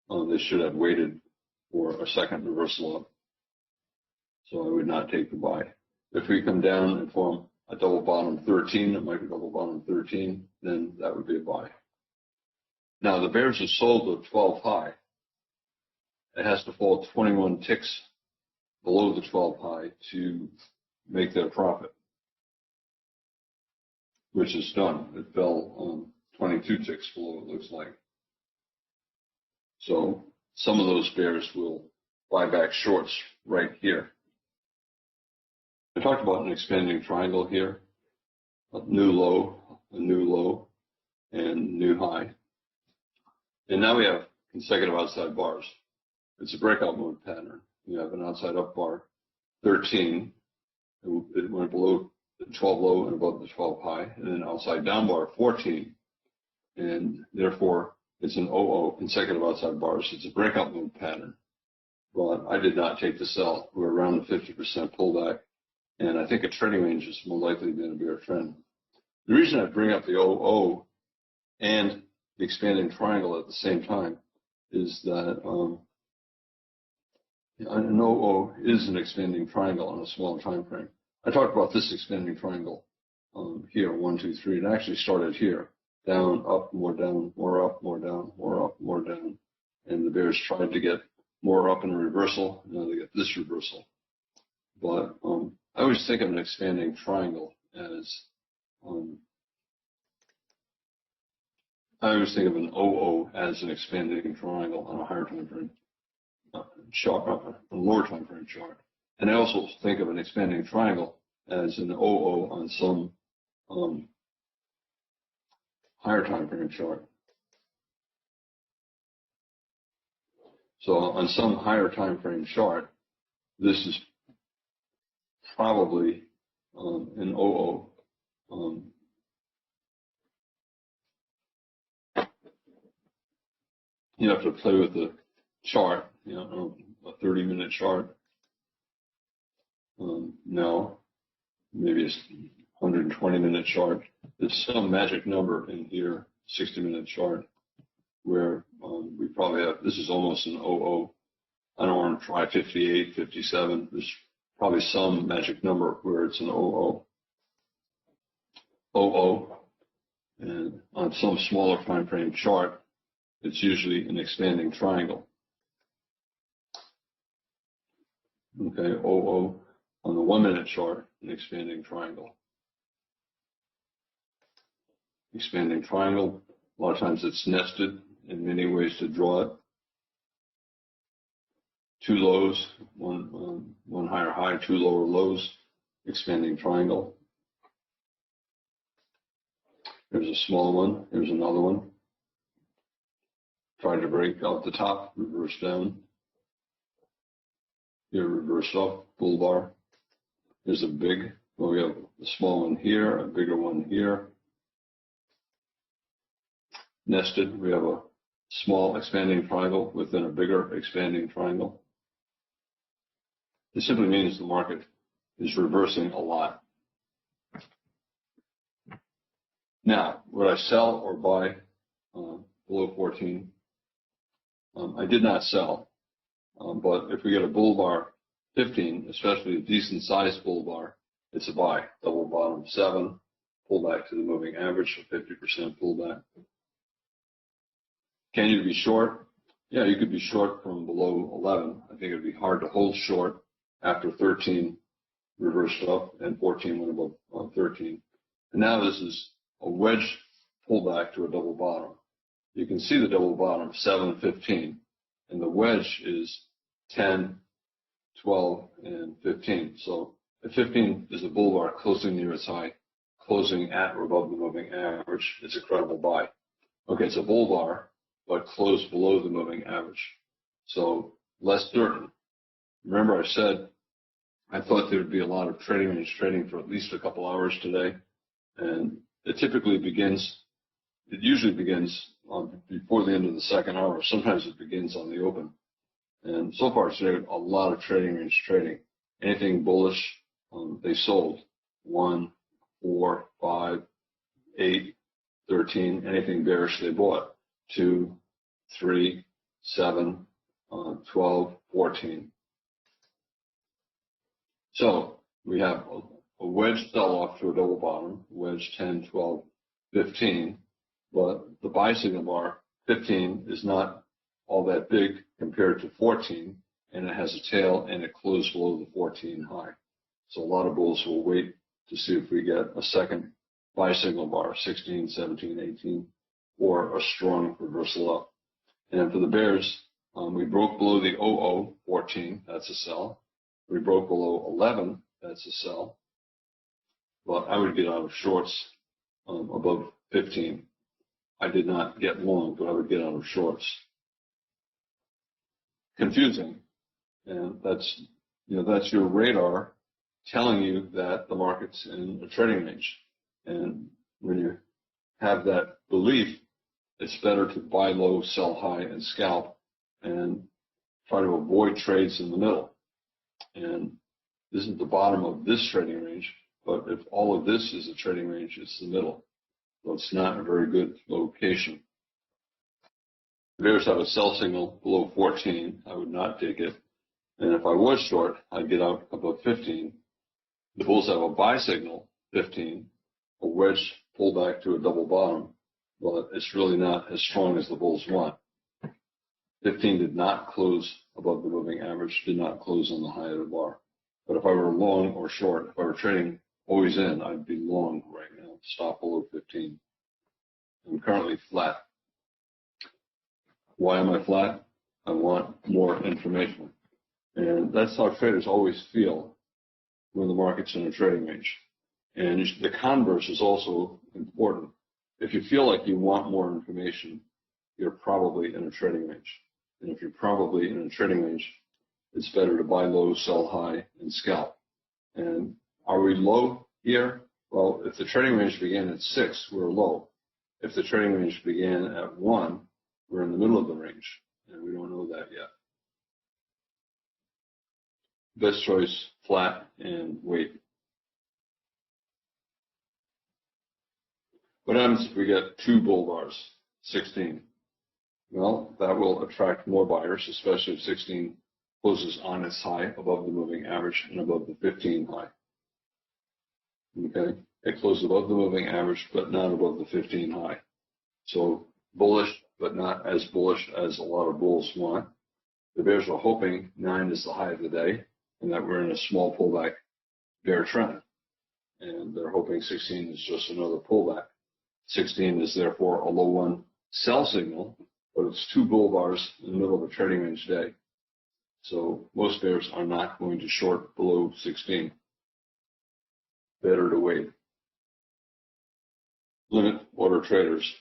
they should have waited for a second reversal up. So I would not take the buy. If we come down and form a double bottom 13, it might be double bottom 13, then that would be a buy. Now the bears have sold the 12 high. It has to fall 21 ticks below the 12 high to make their profit, which is done. It fell 22 ticks below, it looks like. So some of those bears will buy back shorts right here. I talked about an expanding triangle here, a new low, and new high. And now we have consecutive outside bars. It's a breakout mode pattern. You have an outside up bar, 13. It went below the 12 low and above the 12 high, and then outside down bar, 14. And therefore, it's an 0-0 consecutive outside bars. It's a breakout mode pattern. But I did not take the sell. We're around the 50% pullback. And I think a trading range is more likely than a bear trend. The reason I bring up the 0-0 and the expanding triangle at the same time is that an 0-0 is an expanding triangle on a smaller time frame. I talked about this expanding triangle here, 1, 2, 3. It actually started here, down, up, more down, more up, more down, more up, more down. And the bears tried to get more up in a reversal. Now they get this reversal. But I always think of an expanding triangle as I always think of an 0-0 as an expanding triangle on a higher time frame chart, a lower time frame chart. And I also think of an expanding triangle as an 0-0 on some higher time frame chart. So on some higher time frame chart, this is probably an 0-0. You have to play with the chart, a 30-minute chart. No, maybe a 120-minute chart. There's some magic number in here, 60-minute chart, where we probably have, this is almost an 0-0. I don't want to try 58, 57. There's probably some magic number where it's an 0-0. 0-0. And on some smaller time frame chart, it's usually an expanding triangle. Okay, 0-0 on the 1-minute chart, an expanding triangle. Expanding triangle, a lot of times it's nested in many ways to draw it. 2 lows, one higher high, 2 lower lows, expanding triangle. There's a small one, here's another one. Tried to break out the top, reverse down. Here, reverse up, bull bar. There's a big, well, we have a small one here, a bigger one here. Nested, we have a small expanding triangle within a bigger expanding triangle. It simply means the market is reversing a lot. Now, would I sell or buy below 14? I did not sell, but if we get a bull bar 15, especially a decent sized bull bar, it's a buy. Double bottom 7, pull back to the moving average, so 50% pullback. Can you be short? Yeah, you could be short from below 11. I think it would be hard to hold short after 13 reversed up and 14 went above 13. And now this is a wedge pullback to a double bottom. You can see the double bottom 7, 15, and the wedge is 10, 12, and 15. So if 15 is a bull bar closing near its high, closing at or above the moving average, it's a credible buy. Okay, it's a bull bar, but closed below the moving average. So less certain. Remember I said I thought there would be a lot of trading range trading for at least a couple hours today. And it usually begins before the end of the second hour. Sometimes it begins on the open. And so far today, a lot of trading range trading. Anything bullish, they sold. 1, 4, 5, 8, 13. Anything bearish, they bought. 2, 3, 7, 12, 14. So we have a wedge sell-off to a double bottom, wedge 10, 12, 15, but the buy signal bar 15 is not all that big compared to 14, and it has a tail and it closed below the 14 high. So a lot of bulls will wait to see if we get a second buy signal bar, 16, 17, 18, or a strong reversal up. And for the bears, we broke below the 00, 14, that's a sell. We broke below 11, that's a sell. But I would get out of shorts above 15. I did not get long, but I would get out of shorts. Confusing. And that's your radar telling you that the market's in a trading range. And when you have that belief, it's better to buy low, sell high, and scalp, and try to avoid trades in the middle. And this is the bottom of this trading range, but if all of this is a trading range, it's the middle. So it's not a very good location. Bears have a sell signal below 14. I would not take it. And if I was short, I'd get out above 15. The bulls have a buy signal, 15, a wedge pullback to a double bottom, but it's really not as strong as the bulls want. 15 did not close above the moving average, did not close on the high of the bar. But if I were long or short, if I were trading always in, I'd be long right now, stop below 15. I'm currently flat. Why am I flat? I want more information. And that's how traders always feel when the market's in a trading range. And the converse is also important. If you feel like you want more information, you're probably in a trading range. And if you're probably in a trading range, it's better to buy low, sell high, and scalp. And are we low here? Well, if the trading range began at 6, we're low. If the trading range began at 1, we're in the middle of the range, and we don't know that yet. Best choice, flat, and wait. What happens if we get 2 bull bars, 16? Well, that will attract more buyers, especially if 16 closes on its high above the moving average and above the 15 high. Okay, it closed above the moving average, but not above the 15 high. So bullish, but not as bullish as a lot of bulls want. The bears are hoping 9 is the high of the day and that we're in a small pullback bear trend. And they're hoping 16 is just another pullback. 16 is therefore a low one sell signal, but it's 2 bull bars in the middle of a trading range day. So most bears are not going to short below 16. Better to wait. Limit order traders.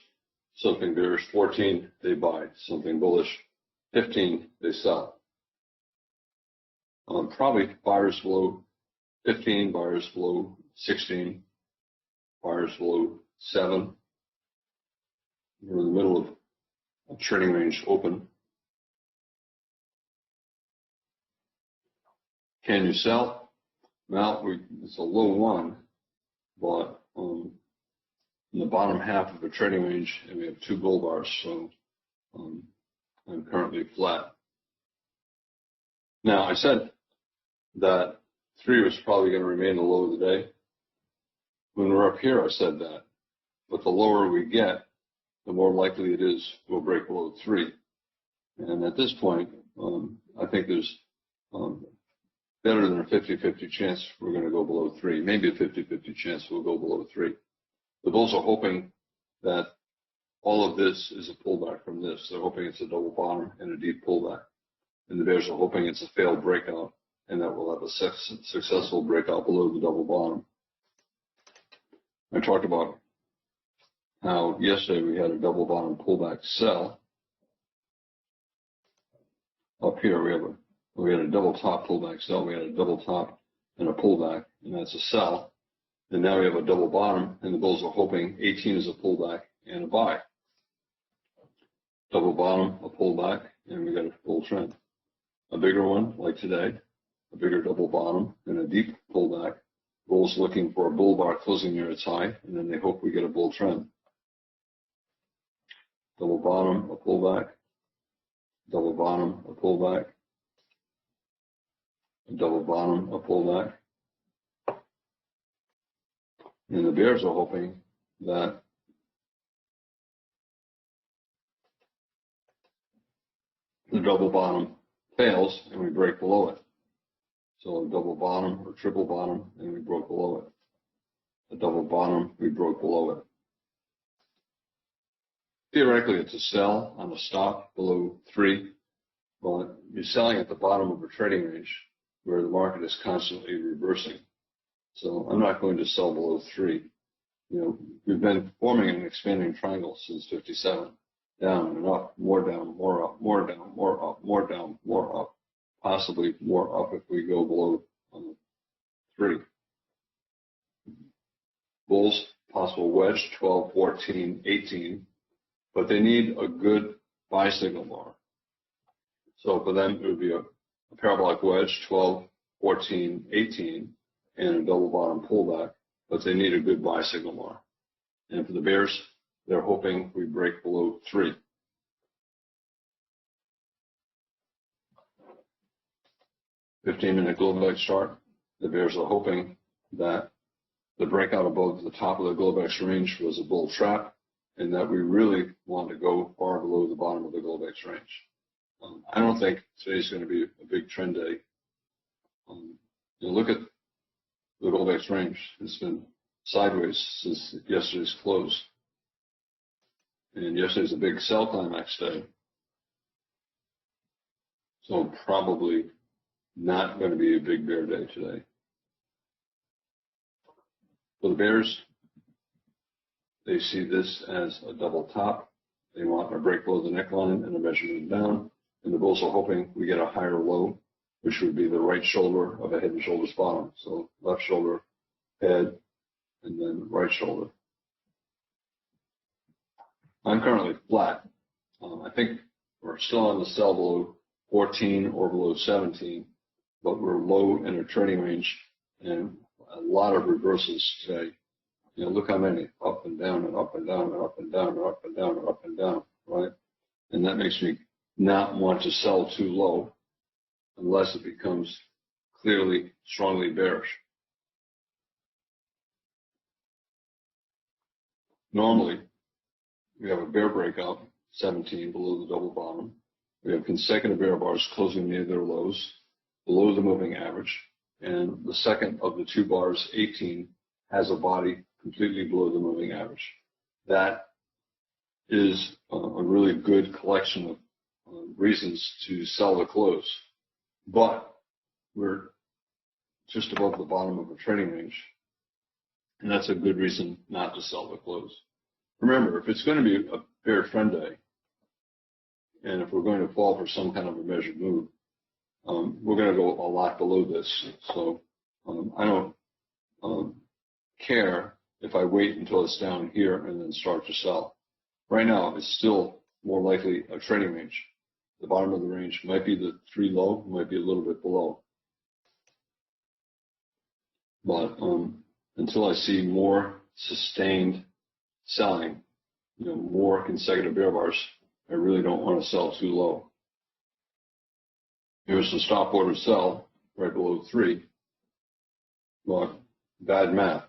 Something bearish 14, they buy. Something bullish 15, they sell. Probably buyers below 15, buyers below 16, buyers below 7. We're in the middle of a trading range open. Can you sell? Well, it's a low one, but in the bottom half of a trading range, and we have two bull bars, so I'm currently flat. Now, I said that 3 was probably going to remain the low of the day. When we're up here, I said that. But the lower we get, the more likely it is we'll break below 3. And at this point, I think there's better than a 50-50 chance we're going to go below 3. Maybe a 50-50 chance we'll go below 3. The bulls are hoping that all of this is a pullback from this. They're hoping it's a double bottom and a deep pullback. And the bears are hoping it's a failed breakout and that we'll have a successful breakout below the double bottom. I talked about how yesterday we had a double bottom pullback sell. Up here we had a double top pullback sell. We had a double top and a pullback, and that's a sell. And now we have a double bottom, and the bulls are hoping 18 is a pullback and a buy. Double bottom, a pullback, and we got a bull trend. A bigger one, like today, a bigger double bottom and a deep pullback. Bulls looking for a bull bar closing near its high, and then they hope we get a bull trend. Double bottom, a pullback. Double bottom, a pullback. Double bottom, a pullback. And the bears are hoping that the double bottom fails and we break below it. So a double bottom or triple bottom and we broke below it. A double bottom, we broke below it. Theoretically, it's a sell on a stop below 3. Well, you're selling at the bottom of a trading range where the market is constantly reversing. So I'm not going to sell below 3. You know, we've been forming an expanding triangle since 57. Down and up, more down, more up, more down, more up, more down, more up. Possibly more up if we go below 3. Bulls, possible wedge, 12, 14, 18. But they need a good buy signal bar. So for them, it would be a parabolic wedge, 12, 14, 18, and a double bottom pullback. But they need a good buy signal bar. And for the bears, they're hoping we break below 3. (15-minute Globex chart). The bears are hoping that the breakout above the top of the Globex range was a bull trap, and that we really want to go far below the bottom of the Globex range. I don't think today's going to be a big trend day. Look at the Globex range. It's been sideways since yesterday's close. And yesterday's a big sell climax day. So probably not going to be a big bear day today. For the bears, they see this as a double top. They want a break below the neckline and a measurement down. And the bulls are hoping we get a higher low, which would be the right shoulder of a head and shoulders bottom. So left shoulder, head, and then right shoulder. I'm currently flat. I think we're still on the sell below 14 or below 17, but we're low in a trading range and a lot of reversals today. You know, look how many, up and down and up and down and up and down and up and down and up and down, right? And that makes me not want to sell too low unless it becomes clearly, strongly bearish. Normally, we have a bear breakout, 17 below the double bottom. We have consecutive bear bars closing near their lows, below the moving average. And the second of the 2 bars, 18, has a body completely below the moving average. That is a really good collection of reasons to sell the close. But we're just above the bottom of a trading range. And that's a good reason not to sell the close. Remember, if it's going to be a bear trend day, and if we're going to fall for some kind of a measured move, we're going to go a lot below this. So I don't care if I wait until it's down here and then start to sell. Right now, it's still more likely a trading range. The bottom of the range might be the 3 low, might be a little bit below. But until I see more sustained selling, more consecutive bear bars, I really don't want to sell too low. Here's the stop order sell right below 3. Well, bad math,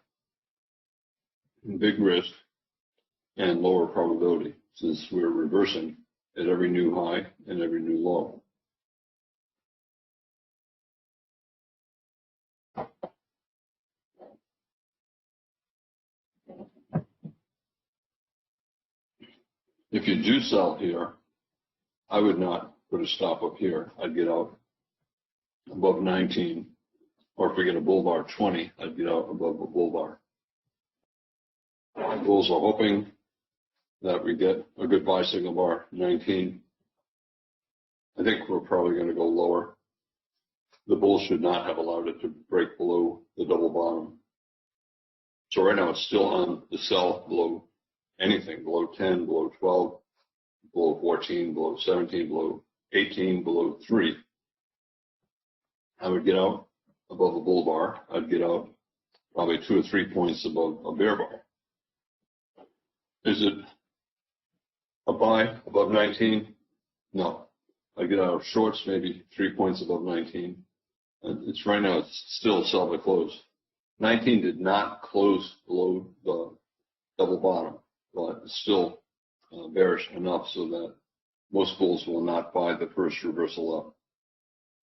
big risk, and lower probability since we're reversing at every new high and every new low. If you do sell here, I would not put a stop up here. I'd get out above 19, or if we get a bull bar 20, I'd get out above a bull bar. Bulls are hoping that we get a good buy signal bar 19. I think we're probably going to go lower. The bulls should not have allowed it to break below the double bottom. So right now it's still on the sell below anything, below 10, below 12, below 14, below 17, below 18, below 3. I would get out above a bull bar. I'd get out probably 2 or 3 points above a bear bar. Is it a buy above 19? No. I get out of shorts maybe 3 points above 19. And it's right now, it's still sell by close. 19 did not close below the double bottom, but it's still bearish enough so that most bulls will not buy the first reversal up.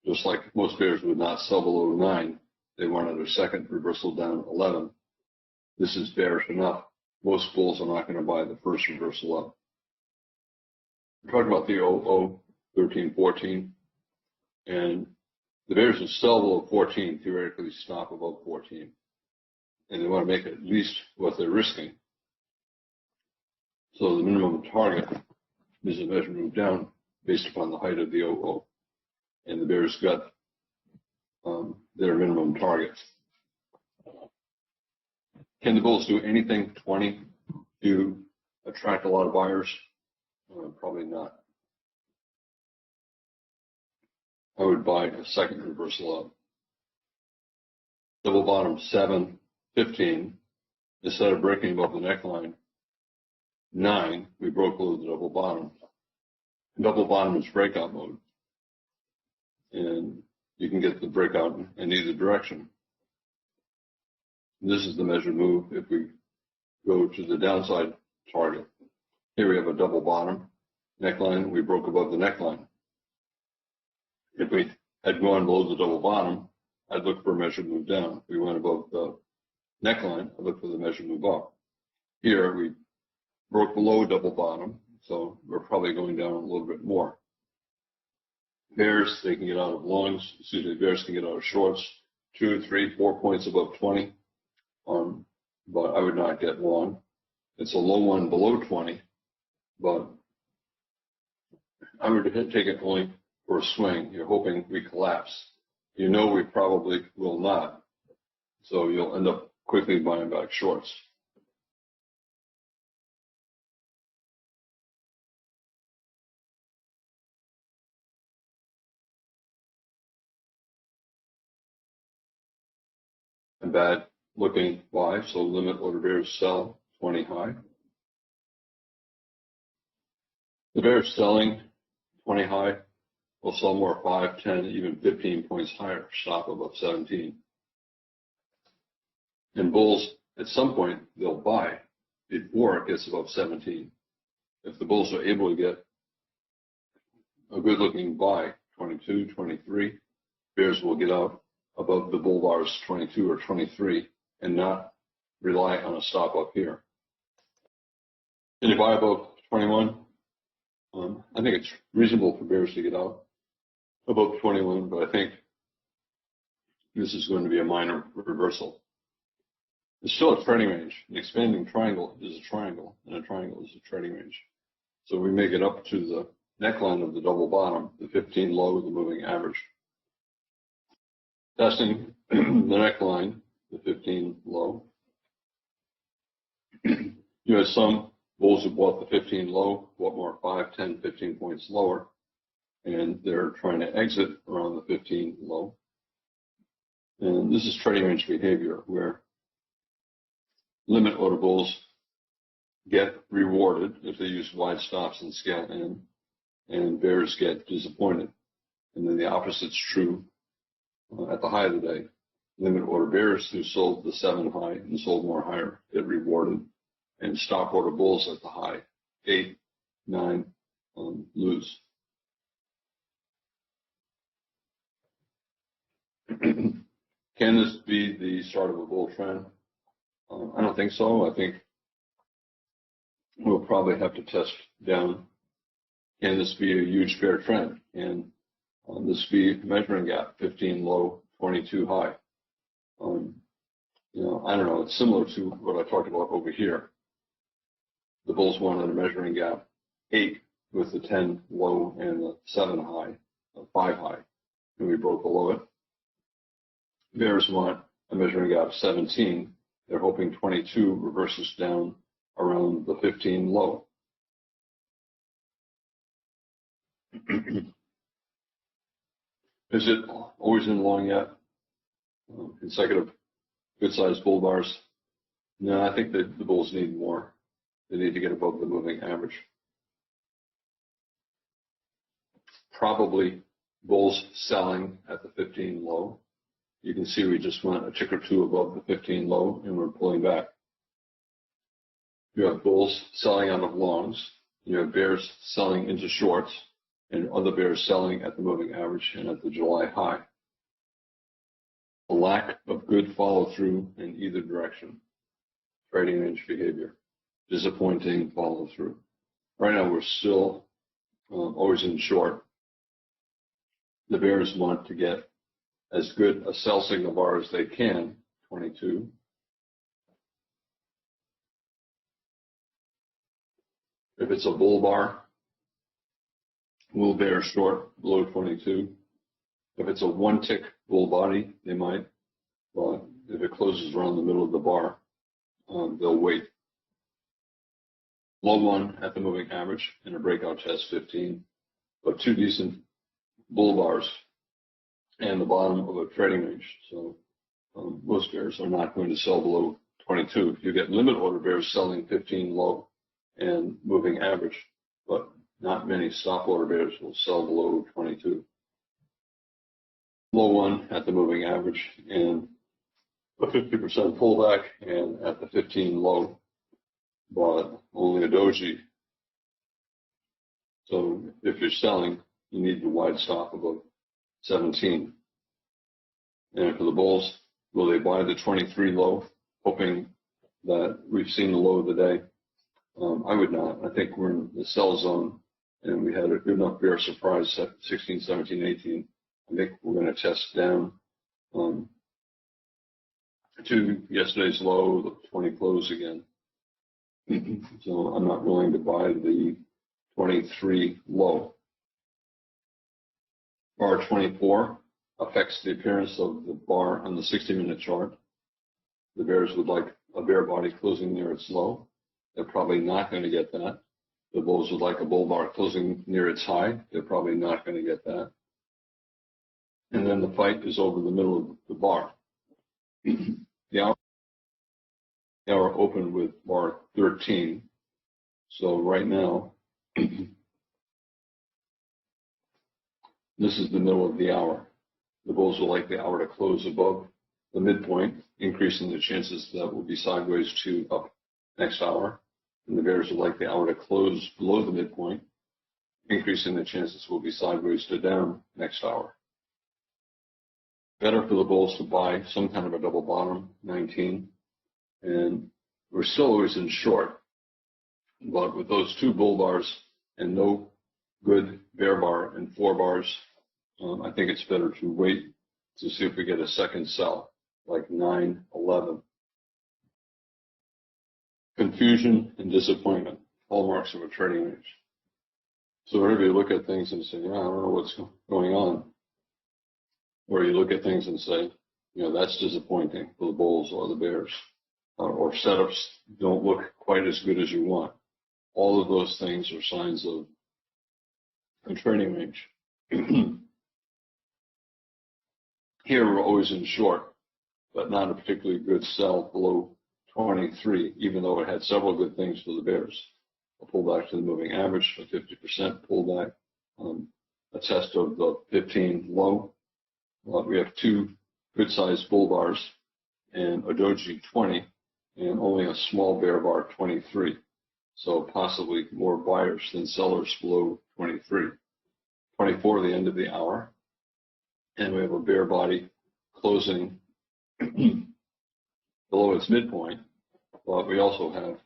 Just like most bears would not sell below 9, they wanted their second reversal down 11. This is bearish enough. Most bulls are not going to buy the first reversal up. We're talking about the 001314, and the bears will sell below 14, theoretically stop above 14, and they want to make at least what they're risking. So the minimum target is a measure move down based upon the height of the 00, and the bears got their minimum target. Can the bulls do anything 20 to attract a lot of buyers? Probably not. I would buy a second reversal up. Double bottom 7, 15. Instead of breaking above the neckline 9, we broke below the double bottom. Double bottom is breakout mode, and you can get the breakout in either direction. This is the measured move if we go to the downside target. Here we have a double bottom neckline. We broke above the neckline. If we had gone below the double bottom, I'd look for a measured move down. If we went above the neckline, I'd look for the measured move up. Here we broke below double bottom, so we're probably going down a little bit more. Bears, they can get out of longs. Bears can get out of shorts 2, 3, 4 points above 20. But I would not get long. It's a low one below 20, but I would take it only for a swing. You're hoping we collapse. You know we probably will not, so you'll end up quickly buying back shorts. A bad looking buy, so limit order bears sell 20 high. The bears selling 20 high will sell more 5, 10, even 15 points higher, stop above 17. And bulls, at some point, they'll buy before it gets above 17. If the bulls are able to get a good looking buy, 22, 23, bears will get out above the bull bars 22 or 23 and not rely on a stop up here. Can you buy above 21? I think it's reasonable for bears to get out above 21, but I think this is going to be a minor reversal. It's still a trading range. An expanding triangle is a triangle, and a triangle is a trading range. So we may get up to the neckline of the double bottom, the 15 low, the moving average. Testing the neckline, the 15 low. You have some bulls who bought the 15 low, bought more 5, 10, 15 points lower, and they're trying to exit around the 15 low. And this is trading range behavior where limit order bulls get rewarded if they use wide stops and scale in, and bears get disappointed. And then the opposite's true at the high of the day. Limit order bears who sold the 7 high and sold more higher get rewarded, and stop order bulls at the high, 8, 9, lose. Can this be the start of a bull trend? I don't think so. I think we'll probably have to test down. Can this be a huge bear trend? And this be measuring gap, 15 low, 22 high. I don't know. It's similar to what I talked about over here. The bulls wanted a measuring gap 8 with the 10 low and the 7 high, 5 high, and we broke below it. Bears want a measuring gap 17. They're hoping 22 reverses down around the 15 low. Is it always in long yet? Consecutive good-sized bull bars? No, I think that the bulls need more. They need to get above the moving average. Probably bulls selling at the 15 low. You can see we just went a tick or two above the 15 low, and we're pulling back. You have bulls selling out of longs. You have bears selling into shorts, and other bears selling at the moving average and at the July high. A lack of good follow-through in either direction. Trading range behavior. Disappointing follow-through. Right now we're still always in short. The bears want to get as good a sell signal bar as they can, 22. If it's a bull bar, will bear short below 22. If it's a one-tick bull body, they might. But if it closes around the middle of the bar, they'll wait. Low one at the moving average and a breakout test 15, but 2 decent bull bars and the bottom of a trading range. So most bears are not going to sell below 22. You get limit order bears selling 15 low and moving average, but not many stop order bears will sell below 22. Low one at the moving average and a 50% pullback, and at the 15 low, but only a doji. So if you're selling, you need the wide stop above 17. And for the bulls, will they buy the 23 low, hoping that we've seen the low of the day? I would not. I think we're in the sell zone, and we had a good enough bear surprise at 16, 17, 18. I think we're going to test down to yesterday's low, the 20 close again. So I'm not willing to buy the 23 low. Bar 24 affects the appearance of the bar on the 60-minute chart. The bears would like a bear body closing near its low. They're probably not going to get that. The bulls would like a bull bar closing near its high. They're probably not going to get that. And then the fight is over the middle of the bar. The hour opened with bar 13. So right now, this is the middle of the hour. The bulls will like the hour to close above the midpoint, increasing the chances that will be sideways to up next hour. And the bears will like the hour to close below the midpoint, increasing the chances will be sideways to down next hour. Better for the bulls to buy some kind of a double bottom, 19. And we're still always in short. But with those 2 bull bars and no good bear bar and 4 bars, I think it's better to wait to see if we get a second sell, like 9, 11. Confusion and disappointment, hallmarks of a trading range. So whenever you look at things and say, yeah, I don't know what's going on, or you look at things and say, that's disappointing for the bulls or the bears, or setups don't look quite as good as you want. All of those things are signs of a trading range. Here we're always in short, but not a particularly good sell below 23, even though it had several good things for the bears. A pullback to the moving average, a 50% pullback, a test of the 15 low. We have two good-sized bull bars and a doji 20 and only a small bear bar 23. So possibly more buyers than sellers below 23. 24, the end of the hour. And we have a bear body closing below its midpoint. But we also have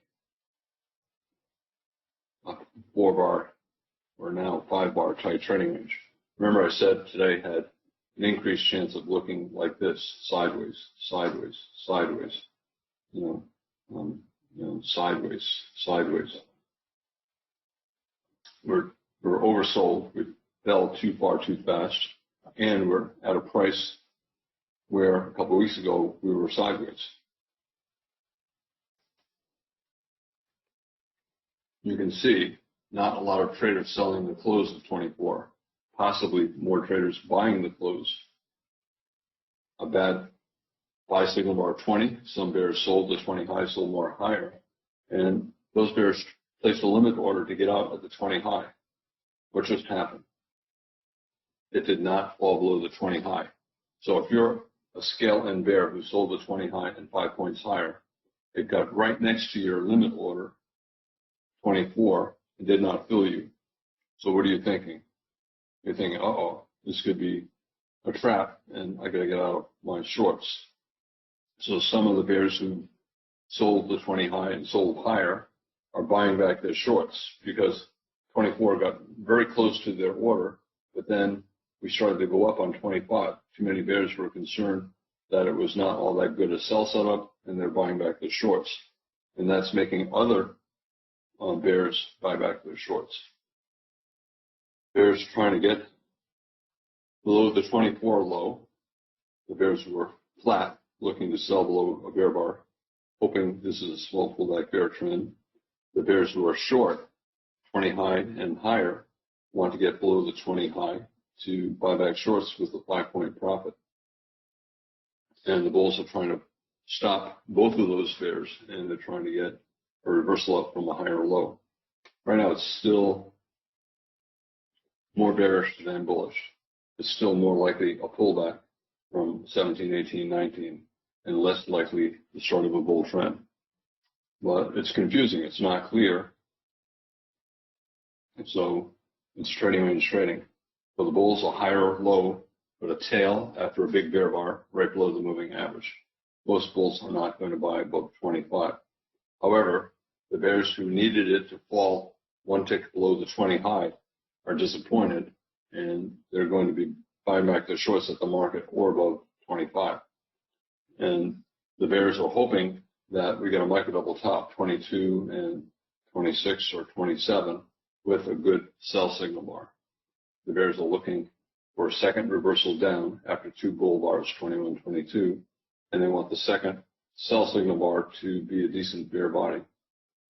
a 4-bar or now 5-bar tight trading range. Remember I said today had an increased chance of looking like this, sideways, sideways, sideways, sideways, sideways. We're oversold. We fell too far too fast, and we're at a price where a couple of weeks ago we were sideways. You can see not a lot of traders selling the close of 24, possibly more traders buying the close. A bad buy signal bar 20, some bears sold the 20 high, sold more higher, and those bears placed a limit order to get out at the 20 high. What just happened? It did not fall below the 20 high. So if you're a scale end bear who sold the 20 high and 5 points higher, it got right next to your limit order, 24, and did not fill you. So what are you thinking? You're thinking, uh-oh, this could be a trap, and I got to get out of my shorts. So some of the bears who sold the 20 high and sold higher are buying back their shorts because 24 got very close to their order, but then we started to go up on 25. Too many bears were concerned that it was not all that good a sell setup, and they're buying back their shorts. And that's making other bears buy back their shorts. Bears trying to get below the 24 low. The bears who were flat, looking to sell below a bear bar, hoping this is a small pullback bear trend. The bears who are short, 20 high and higher, want to get below the 20 high to buy back shorts with a 5-point profit. And the bulls are trying to stop both of those bears, and they're trying to get a reversal up from a higher low. Right now, it's still more bearish than bullish. It's still more likely a pullback from 17, 18, 19, and less likely the start of a bull trend. But it's confusing. It's not clear. And so it's trading range trading. So the bulls a higher low, but a tail after a big bear bar right below the moving average. Most bulls are not going to buy above 25. However, the bears who needed it to fall one tick below the 20 high are disappointed, and they're going to be buying back their shorts at the market or above 25. And the bears are hoping that we get a micro double top, 22 and 26 or 27, with a good sell signal bar. The bears are looking for a second reversal down after two bull bars, 21, 22, and they want the second sell signal bar to be a decent bear body.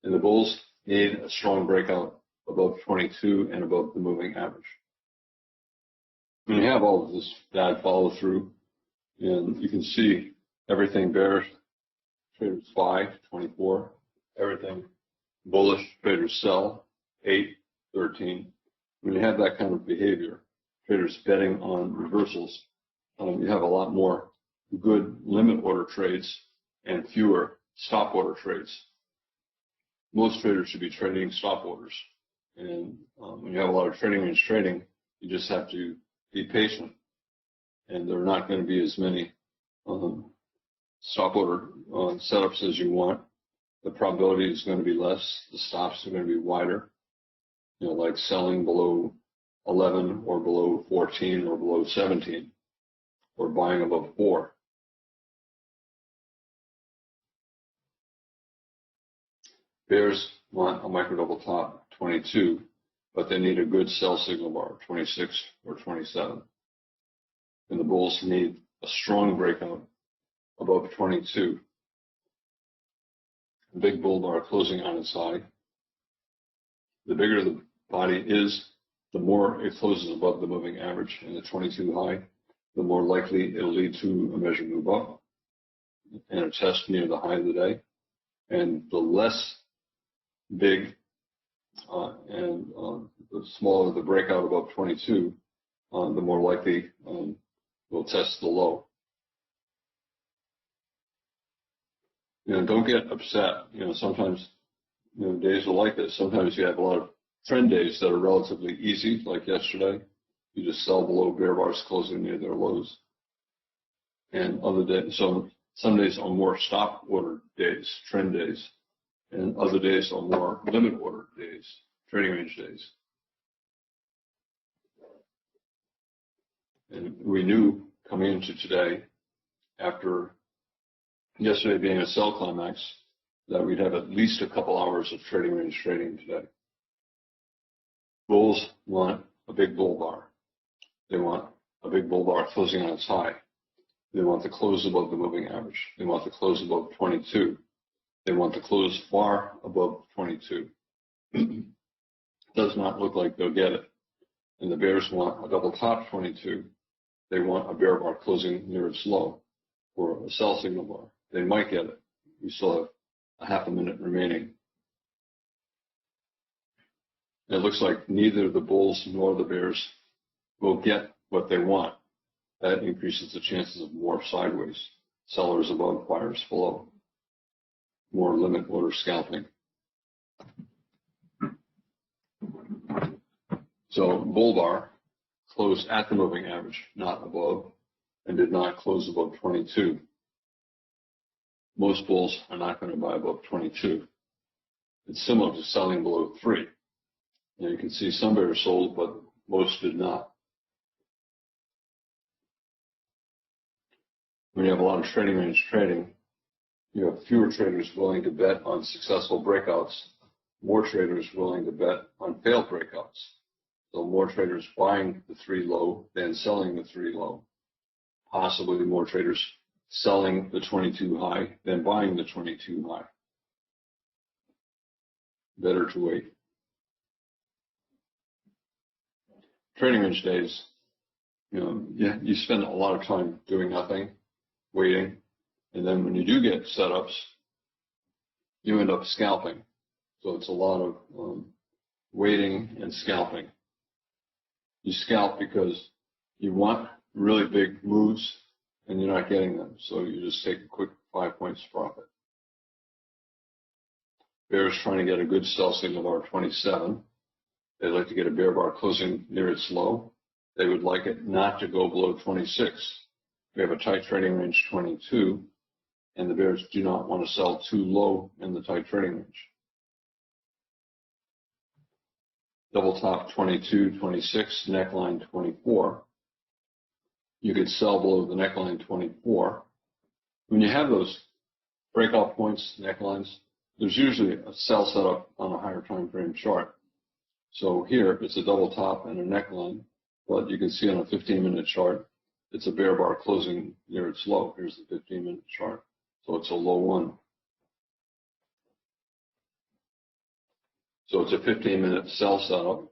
And the bulls need a strong breakout above 22 and above the moving average. When you have all of this bad follow through, and you can see everything bearish, traders buy, 24, everything bullish, traders sell, 8, 13. When you have that kind of behavior, traders betting on reversals, you have a lot more good limit order trades and fewer stop order trades. Most traders should be trading stop orders. And when you have a lot of trading range trading, you just have to be patient. And there are not going to be as many stop order setups as you want. The probability is going to be less. The stops are going to be wider. Like selling below 11 or below 14 or below 17 or buying above 4. Bears want a micro double top 22, but they need a good sell signal bar, 26 or 27. And the bulls need a strong breakout above 22. A big bull bar closing on its high. The bigger the body is, the more it closes above the moving average and the 22 high, the more likely it'll lead to a measured move up and a test near the high of the day. And the less big and the smaller the breakout above 22, the more likely we'll test the low. Don't get upset. Sometimes days are like this. Sometimes you have a lot of trend days that are relatively easy, like yesterday. You just sell below bear bars closing near their lows. And other days, so some days are more stop order days, trend days, and other days are more limit order days, trading range days. And we knew coming into today, after yesterday being a sell climax, that we'd have at least a couple hours of trading range trading today. Bulls want a big bull bar. They want a big bull bar closing on its high. They want to close above the moving average. They want to close above 22. They want to close far above 22. Does not look like they'll get it. And the bears want a double top 22. They want a bear bar closing near its low, or a sell signal bar. They might get it. We still have a half a minute remaining. It looks like neither the bulls nor the bears will get what they want. That increases the chances of more sideways, sellers above, buyers below, more limit order scalping. So bull bar closed at the moving average, not above, and did not close above 22. Most bulls are not going to buy above 22. It's similar to selling below 3. And you can see some bears sold, but most did not. When you have a lot of trading range trading, you have fewer traders willing to bet on successful breakouts, more traders willing to bet on failed breakouts. So more traders buying the 3 low than selling the 3 low. Possibly more traders selling the 22 high than buying the 22 high. Better to wait. Trading range days, you spend a lot of time doing nothing, waiting, and then when you do get setups, you end up scalping. So it's a lot of waiting and scalping. You scalp because you want really big moves and you're not getting them, so you just take a quick 5 points profit. Bears trying to get a good sell signal bar 27. They'd like to get a bear bar closing near its low. They would like it not to go below 26. We have a tight trading range 22, and the bears do not want to sell too low in the tight trading range. Double top 22, 26, neckline 24. You could sell below the neckline 24. When you have those breakout points, necklines, there's usually a sell setup on a higher time frame chart. So here it's a double top and a neckline, but you can see on a 15-minute chart, it's a bear bar closing near its low. Here's the 15-minute chart. So it's a low 1. So it's a 15-minute sell setup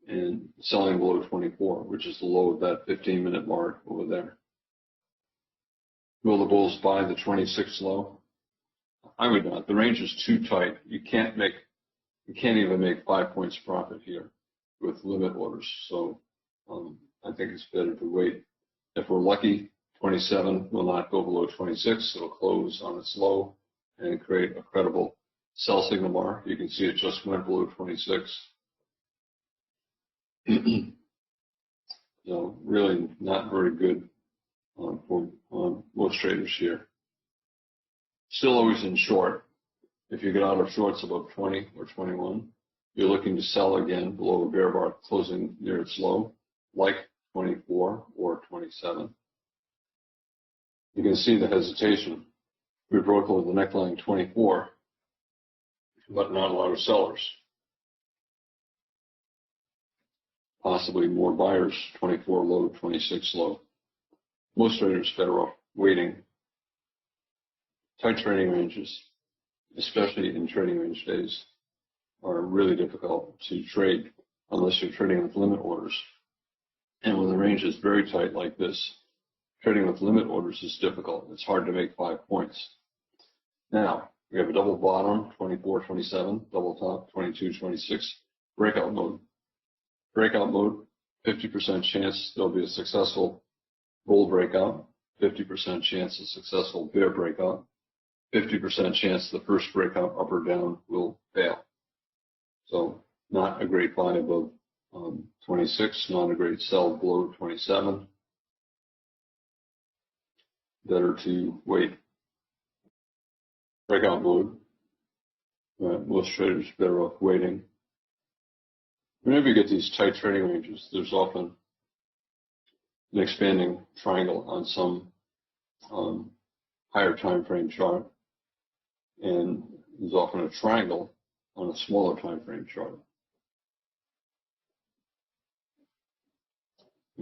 and selling below 24, which is the low of that 15-minute mark over there. Will the bulls buy the 26 low? I would not. The range is too tight. You can't even make 5 points profit here with limit orders. So I think it's better to wait. If we're lucky, 27 will not go below 26. It'll close on its low and create a credible sell signal bar. You can see it just went below 26. So really not very good for most traders here. Still always in short. If you get out of shorts above 20 or 21, you're looking to sell again below a bear bar closing near its low, like 24 or 27. You can see the hesitation. We broke over the neckline 24, but not a lot of sellers. Possibly more buyers, 24 low, 26 low. Most traders better off waiting. Tight trading ranges, especially in trading range days, are really difficult to trade unless you're trading with limit orders. And when the range is very tight like this, trading with limit orders is difficult. It's hard to make 5 points. Now, We have a double bottom, 24-27, double top, 22-26, breakout mode. Breakout mode, 50% chance there'll be a successful bull breakout, 50% chance a successful bear breakout, 50% chance the first breakout up or down will fail. So not a great buy above 26, not a great sell below 27. Better to wait. Breakout mode. Most traders are better off waiting. Whenever you get these tight trading ranges, there's often an expanding triangle on some higher time frame chart, and there's often a triangle on a smaller time frame chart.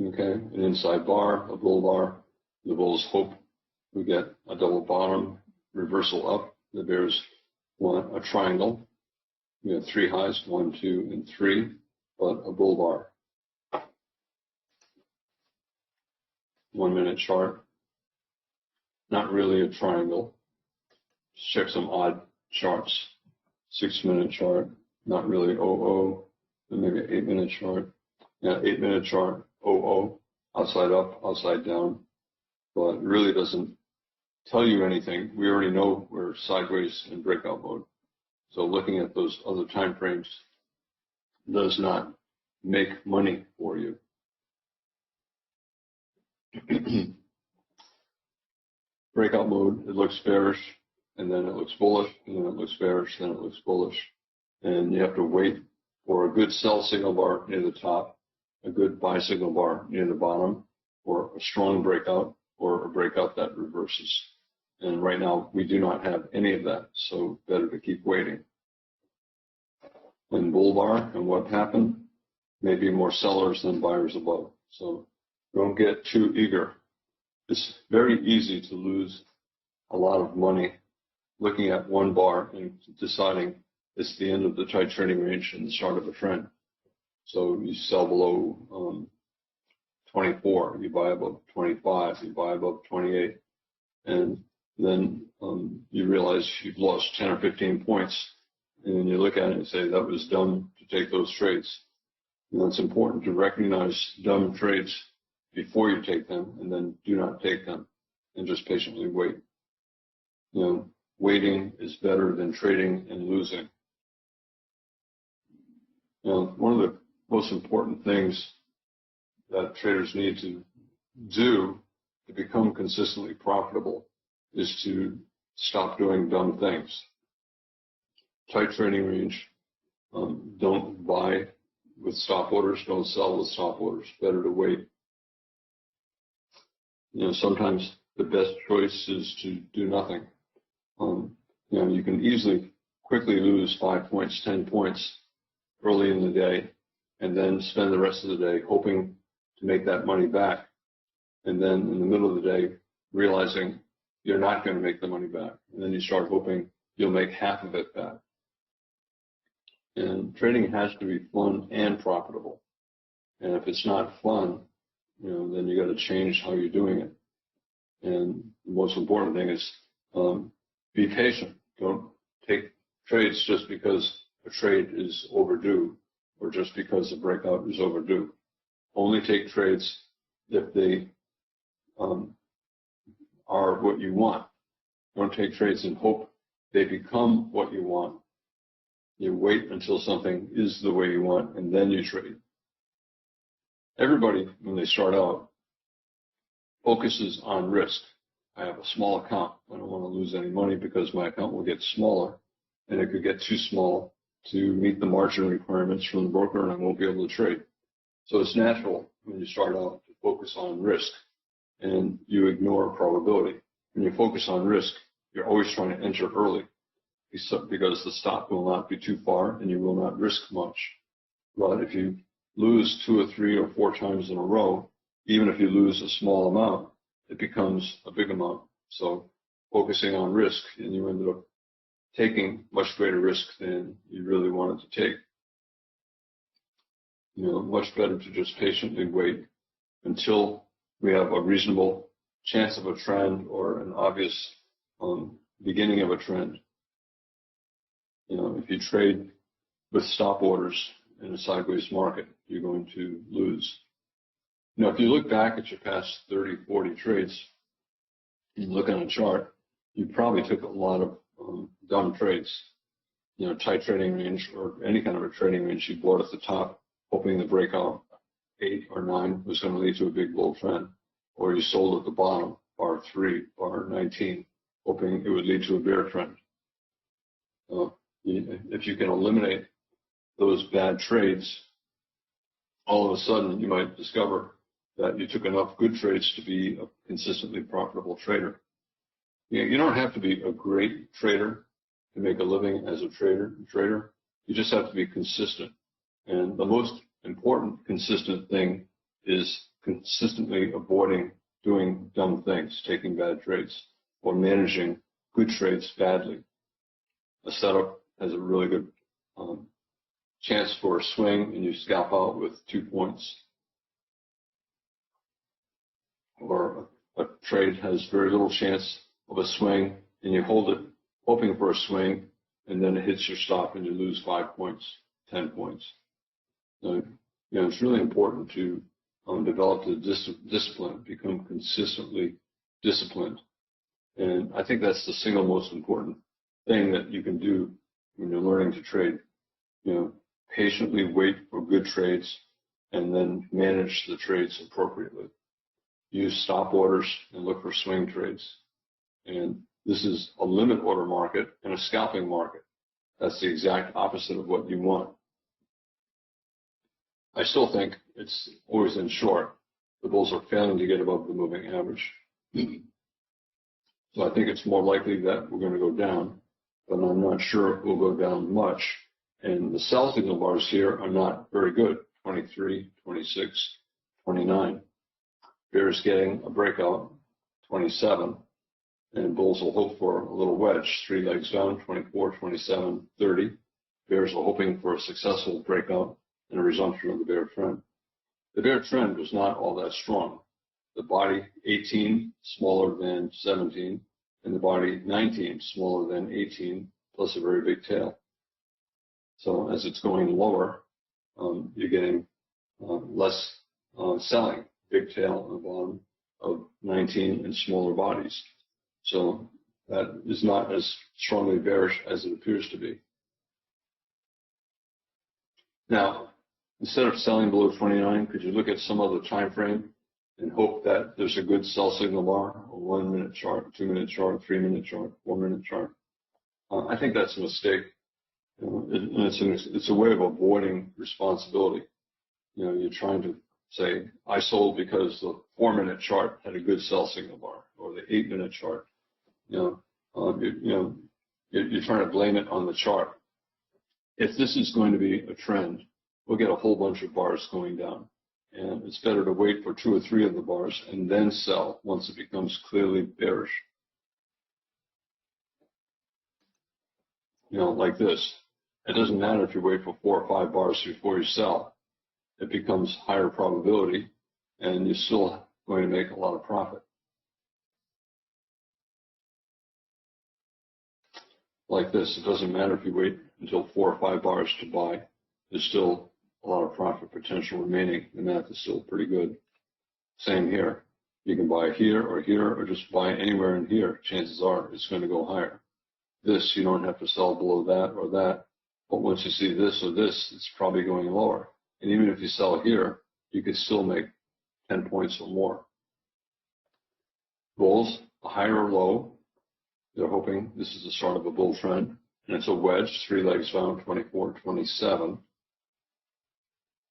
Okay, an inside bar, a bull bar. The bulls hope we get a double bottom, reversal up. The bears want a triangle. We have three highs, 1, 2, and 3, but a bull bar. 1 minute chart, not really a triangle. Let's check some odd charts. 6 minute chart, not really OO, and maybe an 8 minute chart. Yeah, 8 minute chart, OO, outside up, outside down, but it really doesn't tell you anything. We already know we're sideways in breakout mode. So looking at those other time frames does not make money for you. Breakout mode, it looks bearish, and then it looks bullish, and then it looks bearish, then it looks bullish. And you have to wait for a good sell signal bar near the top, a good buy signal bar near the bottom, or a strong breakout, or a breakout that reverses. And right now, we do not have any of that, so better to keep waiting. And bull bar, and what happened? Maybe more sellers than buyers above. So don't get too eager. It's very easy to lose a lot of money looking at one bar and deciding it's the end of the tight trading range and the start of a trend. So you sell below 24, you buy above 25, you buy above 28, and then you realize you've lost 10 or 15 points, and then you look at it and say that was dumb to take those trades. And it's important to recognize dumb trades before you take them, and then do not take them, and just patiently wait. Waiting is better than trading and losing. One of the most important things that traders need to do to become consistently profitable is to stop doing dumb things. Tight trading range, don't buy with stop orders, don't sell with stop orders. Better to wait. Sometimes the best choice is to do nothing. You can easily quickly lose 5 points, 10 points early in the day, and then spend the rest of the day hoping to make that money back. And then in the middle of the day, realizing you're not going to make the money back. And then you start hoping you'll make half of it back. And trading has to be fun and profitable. And if it's not fun, then you got to change how you're doing it. And the most important thing is be patient. Don't take trades just because a trade is overdue or just because a breakout is overdue. Only take trades if they are what you want. Don't take trades and hope they become what you want. You wait until something is the way you want, and then you trade. Everybody, when they start out, focuses on risk. I have a small account. I don't want to lose any money because my account will get smaller, and it could get too small to meet the margin requirements from the broker, and I won't be able to trade. So it's natural when you start out to focus on risk, and you ignore probability. When you focus on risk, you're always trying to enter early because the stop will not be too far and you will not risk much. But if you lose 2 or 3 or 4 times in a row, even if you lose a small amount, it becomes a big amount. So focusing on risk, and you ended up taking much greater risk than you really wanted to take. Much better to just patiently wait until we have a reasonable chance of a trend or an obvious beginning of a trend. If you trade with stop orders in a sideways market, you're going to lose. If you look back at your past 30, 40 trades, and look on a chart, you probably took a lot of dumb trades. Tight trading range or any kind of a trading range, you bought at the top, hoping the breakout 8 or 9 was going to lead to a big bull trend, or you sold at the bottom, bar 3, bar 19, hoping it would lead to a bear trend. If you can eliminate those bad trades, all of a sudden you might discover that you took enough good trades to be a consistently profitable trader. You don't have to be a great trader to make a living as a trader. You just have to be consistent. And the most important consistent thing is consistently avoiding doing dumb things, taking bad trades, or managing good trades badly. A setup has a really good chance for a swing, and you scalp out with 2 points. Or a trade has very little chance of a swing, and you hold it hoping for a swing, and then it hits your stop and you lose 5 points, 10 points. It's really important to develop the discipline, become consistently disciplined. And I think that's the single most important thing that you can do when you're learning to trade. Patiently wait for good trades and then manage the trades appropriately. Use stop orders and look for swing trades. And this is a limit order market and a scalping market. That's the exact opposite of what you want. I still think it's always in short. The bulls are failing to get above the moving average. So I think it's more likely that we're going to go down, but I'm not sure we'll go down much. And the sell signal bars here are not very good, 23, 26, 29. Bears getting a breakout, 27. And bulls will hope for a little wedge, 3 legs down, 24, 27, 30. Bears are hoping for a successful breakout and a resumption of the bear trend. The bear trend was not all that strong. The body 18 smaller than 17, and the body 19 smaller than 18, plus a very big tail. So as it's going lower, you're getting less selling, big tail on the bottom of 19 and smaller bodies. So that is not as strongly bearish as it appears to be. Now, instead of selling below 29, could you look at some other time frame and hope that there's a good sell signal bar, a 1 minute chart, 2 minute chart, 3 minute chart, 4 minute chart? I think that's a mistake. It's a way of avoiding responsibility. You're trying to say, I sold because the 4 minute chart had a good sell signal bar, or the 8 minute chart. You're trying to blame it on the chart. If this is going to be a trend, we'll get a whole bunch of bars going down. And it's better to wait for 2 or 3 of the bars and then sell once it becomes clearly bearish. Like this. It doesn't matter if you wait for 4 or 5 bars before you sell. It becomes higher probability, and you're still going to make a lot of profit. Like this, it doesn't matter if you wait until 4 or 5 bars to buy. There's still a lot of profit potential remaining. The math is still pretty good. Same here. You can buy here, or just buy anywhere in here. Chances are it's going to go higher. This, you don't have to sell below that or that. But once you see this or this, it's probably going lower. And even if you sell here, you could still make 10 points or more. Bulls, a higher low. They're hoping this is the start of a bull trend. And it's a wedge, 3 legs down, 24, 27.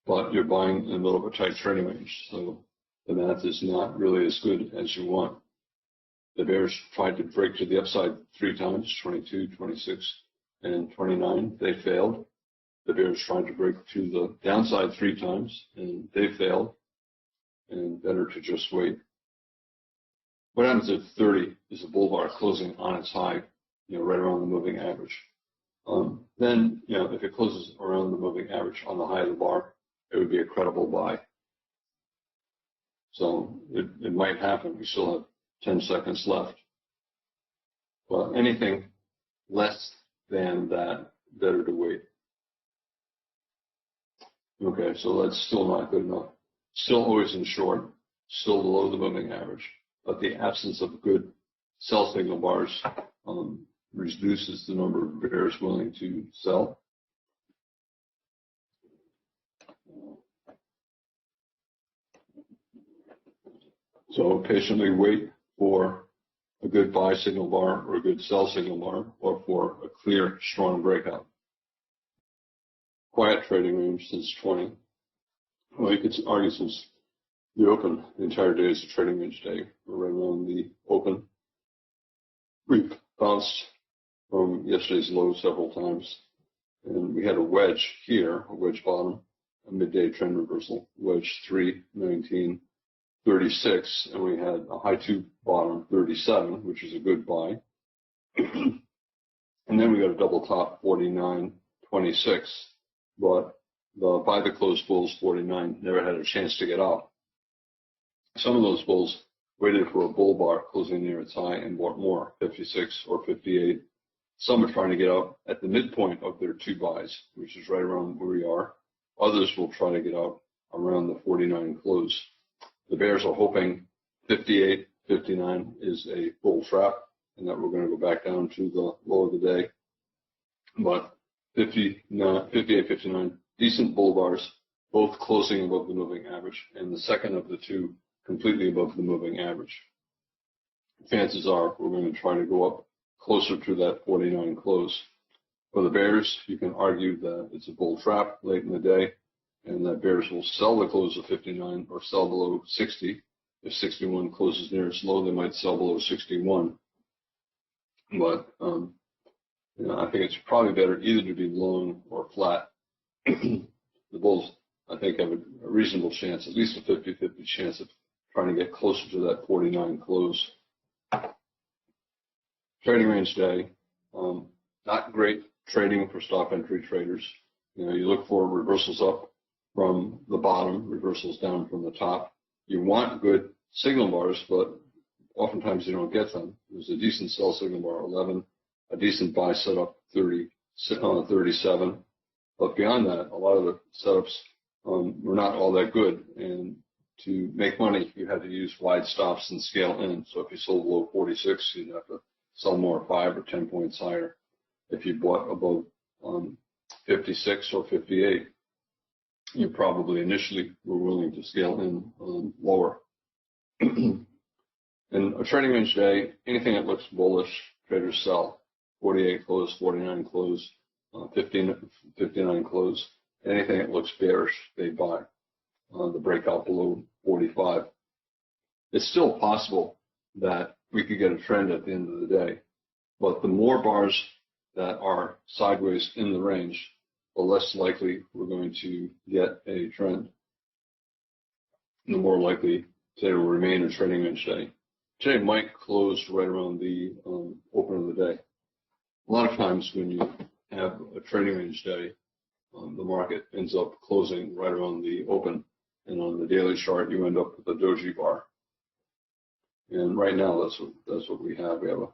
But you're buying in the middle of a tight trading range. So the math is not really as good as you want. The bears tried to break to the upside 3 times, 22, 26, and 29. They failed. The bears tried to break to the downside 3 times, and they failed. And better to just wait. What happens if 30 is a bull bar closing on its high, right around the moving average? Then, if it closes around the moving average on the high of the bar, it would be a credible buy. So it might happen. We still have 10 seconds left. Well, anything less than that better to wait. Okay, so that's still not good enough. Still always in short, still below the moving average, but the absence of good sell signal bars reduces the number of bears willing to sell. So patiently wait for a good buy signal bar or a good sell signal bar, or for a clear, strong breakout. Quiet trading range since 20. Well, you could argue since the open, the entire day is a trading range day. We're right around the open. We've bounced from yesterday's low several times, and we had a wedge here, a wedge bottom, a midday trend reversal, wedge 319. 36, and we had a high 2 bottom 37, which is a good buy. And then we got a double top 49.26, but the buy the close bulls 49 never had a chance to get out. Some of those bulls waited for a bull bar closing near its high and bought more, 56 or 58. Some are trying to get out at the midpoint of their two buys, which is right around where we are. Others will try to get out around the 49 close. The bears are hoping 58, 59 is a bull trap, and that we're going to go back down to the low of the day. But 58, 59, decent bull bars, both closing above the moving average, and the second of the two completely above the moving average. Chances are we're going to try to go up closer to that 49 close. For the bears, you can argue that it's a bull trap late in the day, and that bears will sell the close of 59 or sell below 60. If 61 closes near its low, they might sell below 61. But I think it's probably better either to be long or flat. The bulls, I think, have a reasonable chance, at least a 50-50 chance of trying to get closer to that 49 close. Trading range day, not great trading for stop entry traders. You look for reversals up from the bottom, reversals down from the top. You want good signal bars, but oftentimes you don't get them. There's a decent sell signal bar 11, a decent buy setup 37. But beyond that, a lot of the setups were not all that good. And to make money, you had to use wide stops and scale in. So if you sold below 46, you'd have to sell more 5 or 10 points higher. If you bought above 56 or 58, you probably initially were willing to scale in lower. In a trading range day, anything that looks bullish, traders sell. 48 close, 49 close, 59 close. Anything that looks bearish, they buy. The breakout below 45. It's still possible that we could get a trend at the end of the day, but the more bars that are sideways in the range, the less likely we're going to get a trend. The more likely today will remain a trading range day. Today might close right around the open of the day. A lot of times when you have a trading range day, the market ends up closing right around the open, and on the daily chart you end up with a doji bar. And right now that's what we have. We have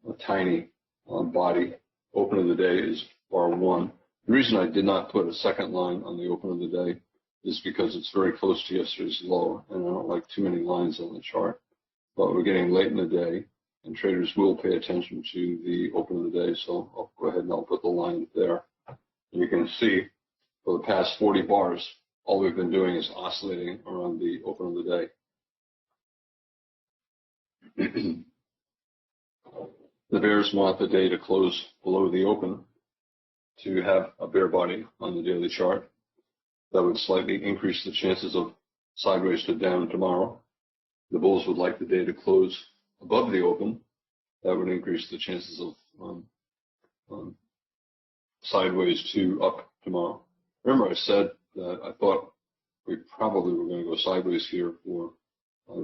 a tiny body. Open of the day is bar 1. The reason I did not put a second line on the open of the day is because it's very close to yesterday's low, and I don't like too many lines on the chart. But we're getting late in the day, and traders will pay attention to the open of the day, so I'll go ahead and I'll put the line there. And you can see for the past 40 bars, all we've been doing is oscillating around the open of the day. The bears want the day to close below the open to have a bear body on the daily chart. That would slightly increase the chances of sideways to down tomorrow. The bulls would like the day to close above the open. That would increase the chances of sideways to up tomorrow. Remember, I said that I thought we probably were going to go sideways here for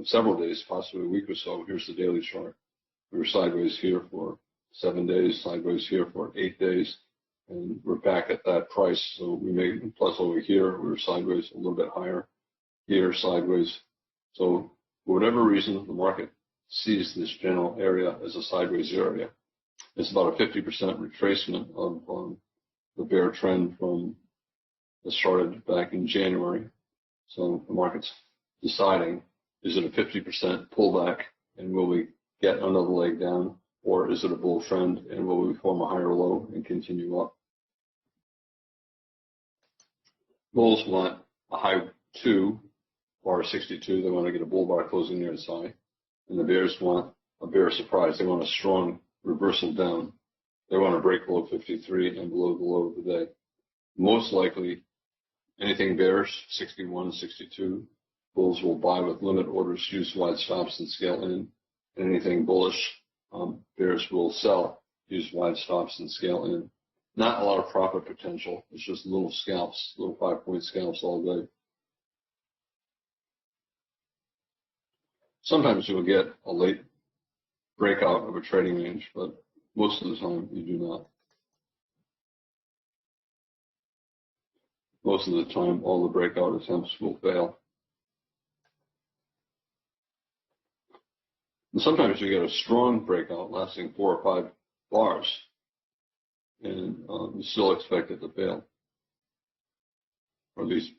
several days, possibly a week or so. Here's the daily chart. We were sideways here for 7 days, sideways here for 8 days, and we're back at that price. So we made plus over here, we were sideways a little bit higher, here sideways. So for whatever reason, the market sees this general area as a sideways area. It's about a 50% retracement of the bear trend from that started back in January. So the market's deciding, is it a 50% pullback and will we get another leg down, or is it a bull trend and will we form a higher low and continue up? Bulls want a high 2, bar 62. They want to get a bull bar closing near its high. And the bears want a bear surprise. They want a strong reversal down. They want to break below 53 and below the low of the day. Most likely, anything bearish, 61, 62, bulls will buy with limit orders, use wide stops, and scale in. And anything bullish, bears will sell, use wide stops, and scale in. Not a lot of profit potential. It's just little scalps, little 5-point scalps all day. Sometimes you'll get a late breakout of a trading range, but most of the time you do not. Most of the time, all the breakout attempts will fail. And sometimes you get a strong breakout lasting 4 or 5 bars, and you still expect it to fail. Or at least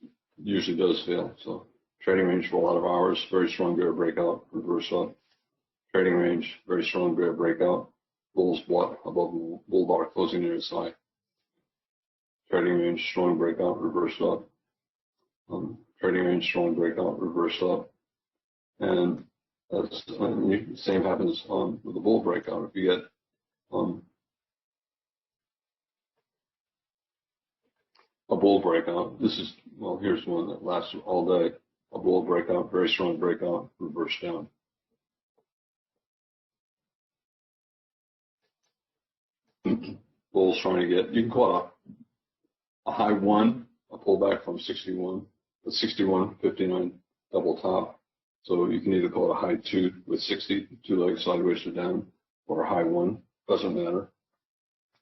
usually does fail. So trading range for a lot of hours, very strong bear breakout, reverse up. Trading range, very strong bear breakout, bulls bought above the bull bar closing near its high. Trading range, strong breakout, reverse up. Trading range, strong breakout, reverse up. And that's the same happens with the bull breakout. If you get a bull breakout, this is, well, here's one that lasts all day. A bull breakout, very strong breakout, reverse down. Bulls trying to get, you can call it a high 1, a pullback from 61, a 61, 59 double top. So you can either call it a high 2 with 60, 2 legs sideways or down, or a high 1, doesn't matter.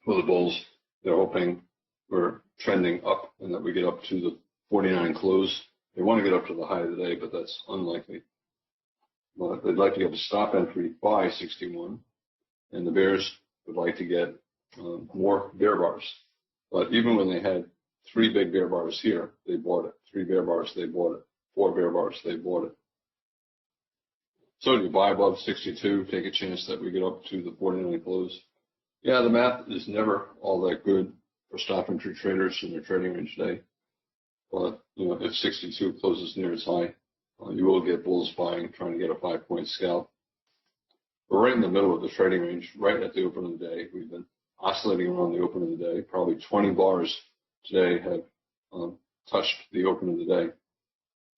For the bulls, they're hoping we're trending up and that we get up to the 49 close. They want to get up to the high of the day, but that's unlikely. But they'd like to get a stop entry by 61, and the bears would like to get more bear bars. But even when they had 3 big bear bars here, they bought it. 3 bear bars, they bought it. 4 bear bars, they bought it. So do you buy above 62, take a chance that we get up to the 49 close? Yeah, the math is never all that good for stop entry traders in their trading range day. But if 62 closes near its high, you will get bulls buying, trying to get a 5-point scalp. We're right in the middle of the trading range, right at the open of the day. We've been oscillating around the open of the day. Probably 20 bars today have touched the open of the day.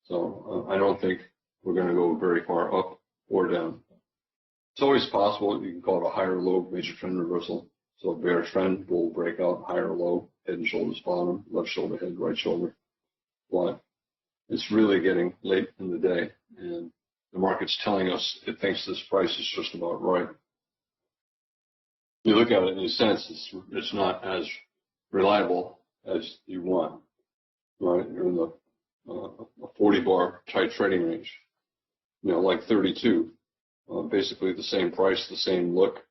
So I don't think we're going to go very far up or down. It's always possible. You can call it a higher low major trend reversal. So a bear trend, bull breakout, higher low, head and shoulders bottom, left shoulder head, right shoulder. But it's really getting late in the day, and the market's telling us it thinks this price is just about right. You look at it in a sense, it's not as reliable as you want, right? You're in the a 40 bar tight trading range, like 32, basically the same price, the same look,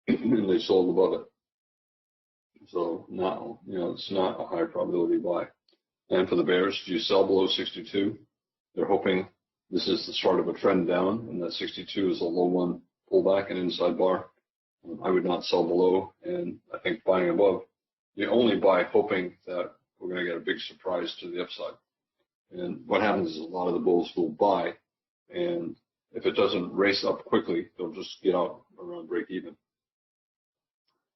and they sold above it. So now, it's not a high probability buy. And for the bears, do you sell below 62? They're hoping this is the start of a trend down, and that 62 is a low one pullback and inside bar. I would not sell below, and I think buying above, you only buy hoping that we're going to get a big surprise to the upside. And what happens is a lot of the bulls will buy, and if it doesn't race up quickly, they'll just get out around break even.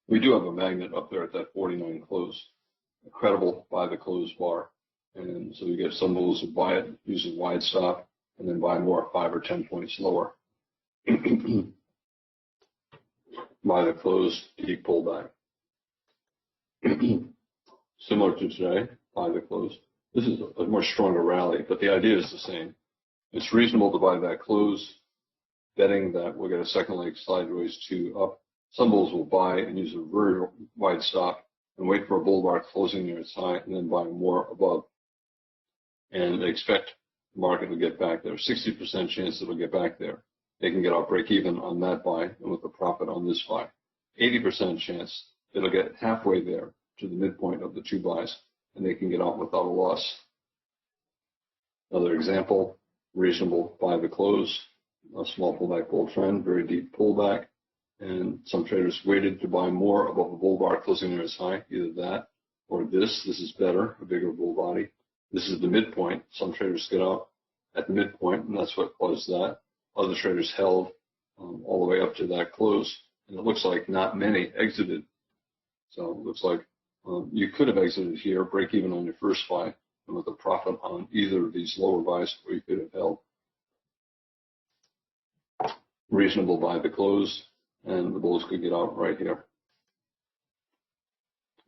We do have a magnet up there at that 49 close, a credible by the close bar. And so you get some bulls who buy it, use a wide stop, and then buy more 5 or 10 points lower. By the close, deep pullback. Similar to today, by the close. This is a much stronger rally, but the idea is the same. It's reasonable to buy that close, betting that we'll get a second leg sideways to up. Some bulls will buy and use a very wide stop and wait for a bull bar closing near its high and then buy more above. And they expect the market to get back there. 60% chance it'll get back there. They can get out break even on that buy and with a profit on this buy. 80% chance it'll get halfway there to the midpoint of the two buys, and they can get out without a loss. Another example, reasonable buy the close, a small pullback bull trend, very deep pullback, and some traders waited to buy more above a bull bar closing near its high, either that or this. This is better, a bigger bull body. This is the midpoint. Some traders get out at the midpoint, and that's what caused that. Other traders held all the way up to that close, and it looks like not many exited. So it looks like you could have exited here, break even on your first buy, and with a profit on either of these lower buys, or you could have held. Reasonable buy the close, and the bulls could get out right here.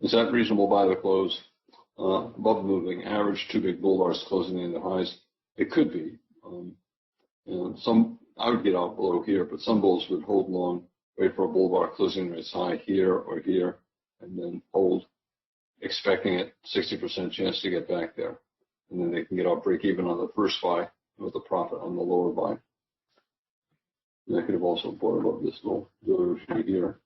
Is that reasonable buy the close? Above the moving average, two big bull bars closing in the highs. It could be. Some I would get out below here, but some bulls would hold long, wait for a bull bar closing near its high here or here, and then hold, expecting it 60% chance to get back there. And then they can get out break even on the first buy with a profit on the lower buy. And I could have also bought above this little doji here.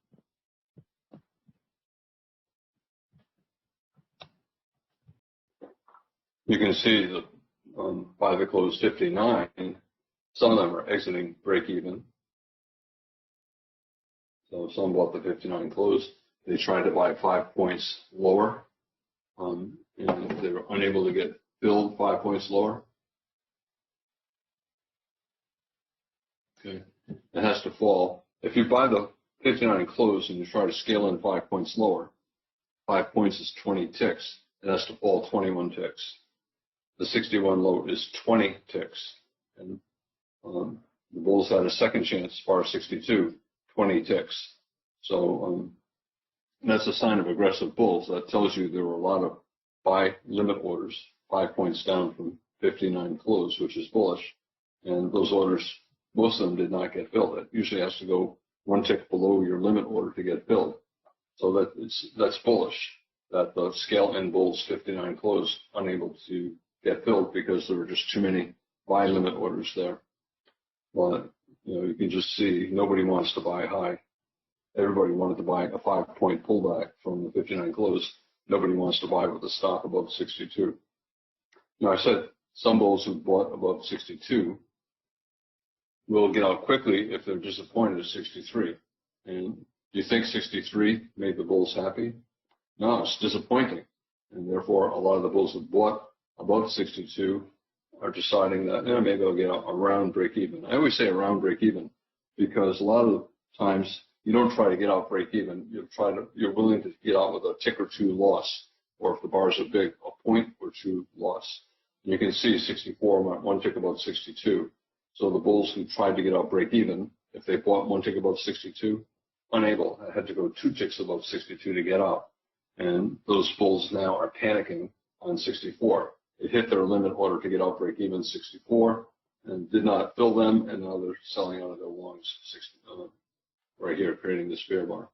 You can see that by the close 59, some of them are exiting break even. So some bought the 59 close. They tried to buy 5 points lower, and they were unable to get filled 5 points lower. Okay, it has to fall. If you buy the 59 close and you try to scale in 5 points lower, 5 points is 20 ticks. It has to fall 21 ticks. The 61 low is 20 ticks. And the bulls had a second chance, bar 62, 20 ticks. So that's a sign of aggressive bulls. That tells you there were a lot of buy limit orders, 5 points down from 59 close, which is bullish. And those orders, most of them did not get filled. It usually has to go one tick below your limit order to get filled. So that's bullish, that the scale in bulls 59 close unable to get filled because there were just too many buy limit orders there. But you can just see nobody wants to buy high. Everybody wanted to buy a 5 point pullback from the 59 close. Nobody wants to buy with a stop above 62. Now I said some bulls who bought above 62 will get out quickly if they're disappointed at 63. And do you think 63 made the bulls happy? No, it's disappointing. And therefore, a lot of the bulls who bought above 62 are deciding that maybe I'll get around break even. I always say around break even because a lot of times you don't try to get out break even. You're willing to get out with a tick or two loss, or if the bars are big, a point or two loss. And you can see 64 went one tick above 62. So the bulls who tried to get out break even, if they bought one tick above 62, unable. I had to go 2 ticks above 62 to get out. And those bulls now are panicking on 64. It hit their limit order to get out break even 64 and did not fill them, and now they're selling out of their longs right here, creating this bear bar.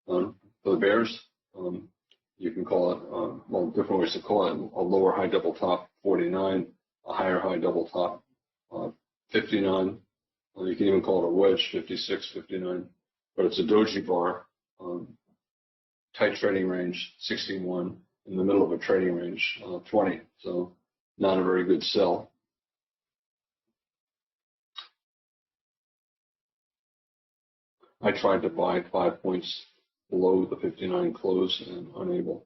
For the bears, you can call it, different ways to call it, a lower high double top 49, a higher high double top 59. You can even call it a wedge 56, 59, but it's a doji bar, tight trading range 61. In the middle of a trading range, 20, so not a very good sell. I tried to buy 5 points below the 59 close and unable.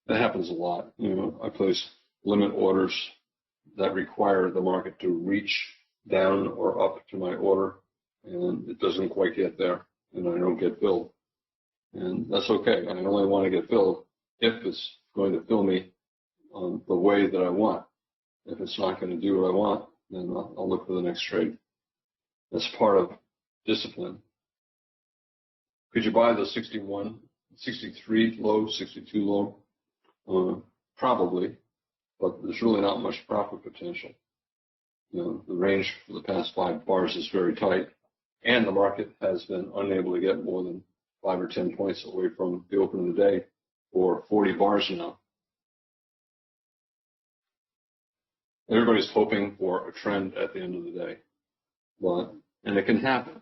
That happens a lot. I place limit orders that require the market to reach down or up to my order, and it doesn't quite get there, and I don't get filled. And that's okay. I only want to get filled if it's going to fill me the way that I want. If it's not going to do what I want, then I'll look for the next trade. That's part of discipline. Could you buy the 61, 63 low, 62 low? Probably, but there's really not much profit potential. The range for the past 5 bars is very tight, and the market has been unable to get more than 5 or 10 points away from the open of the day for 40 bars now. Everybody's hoping for a trend at the end of the day, and it can happen.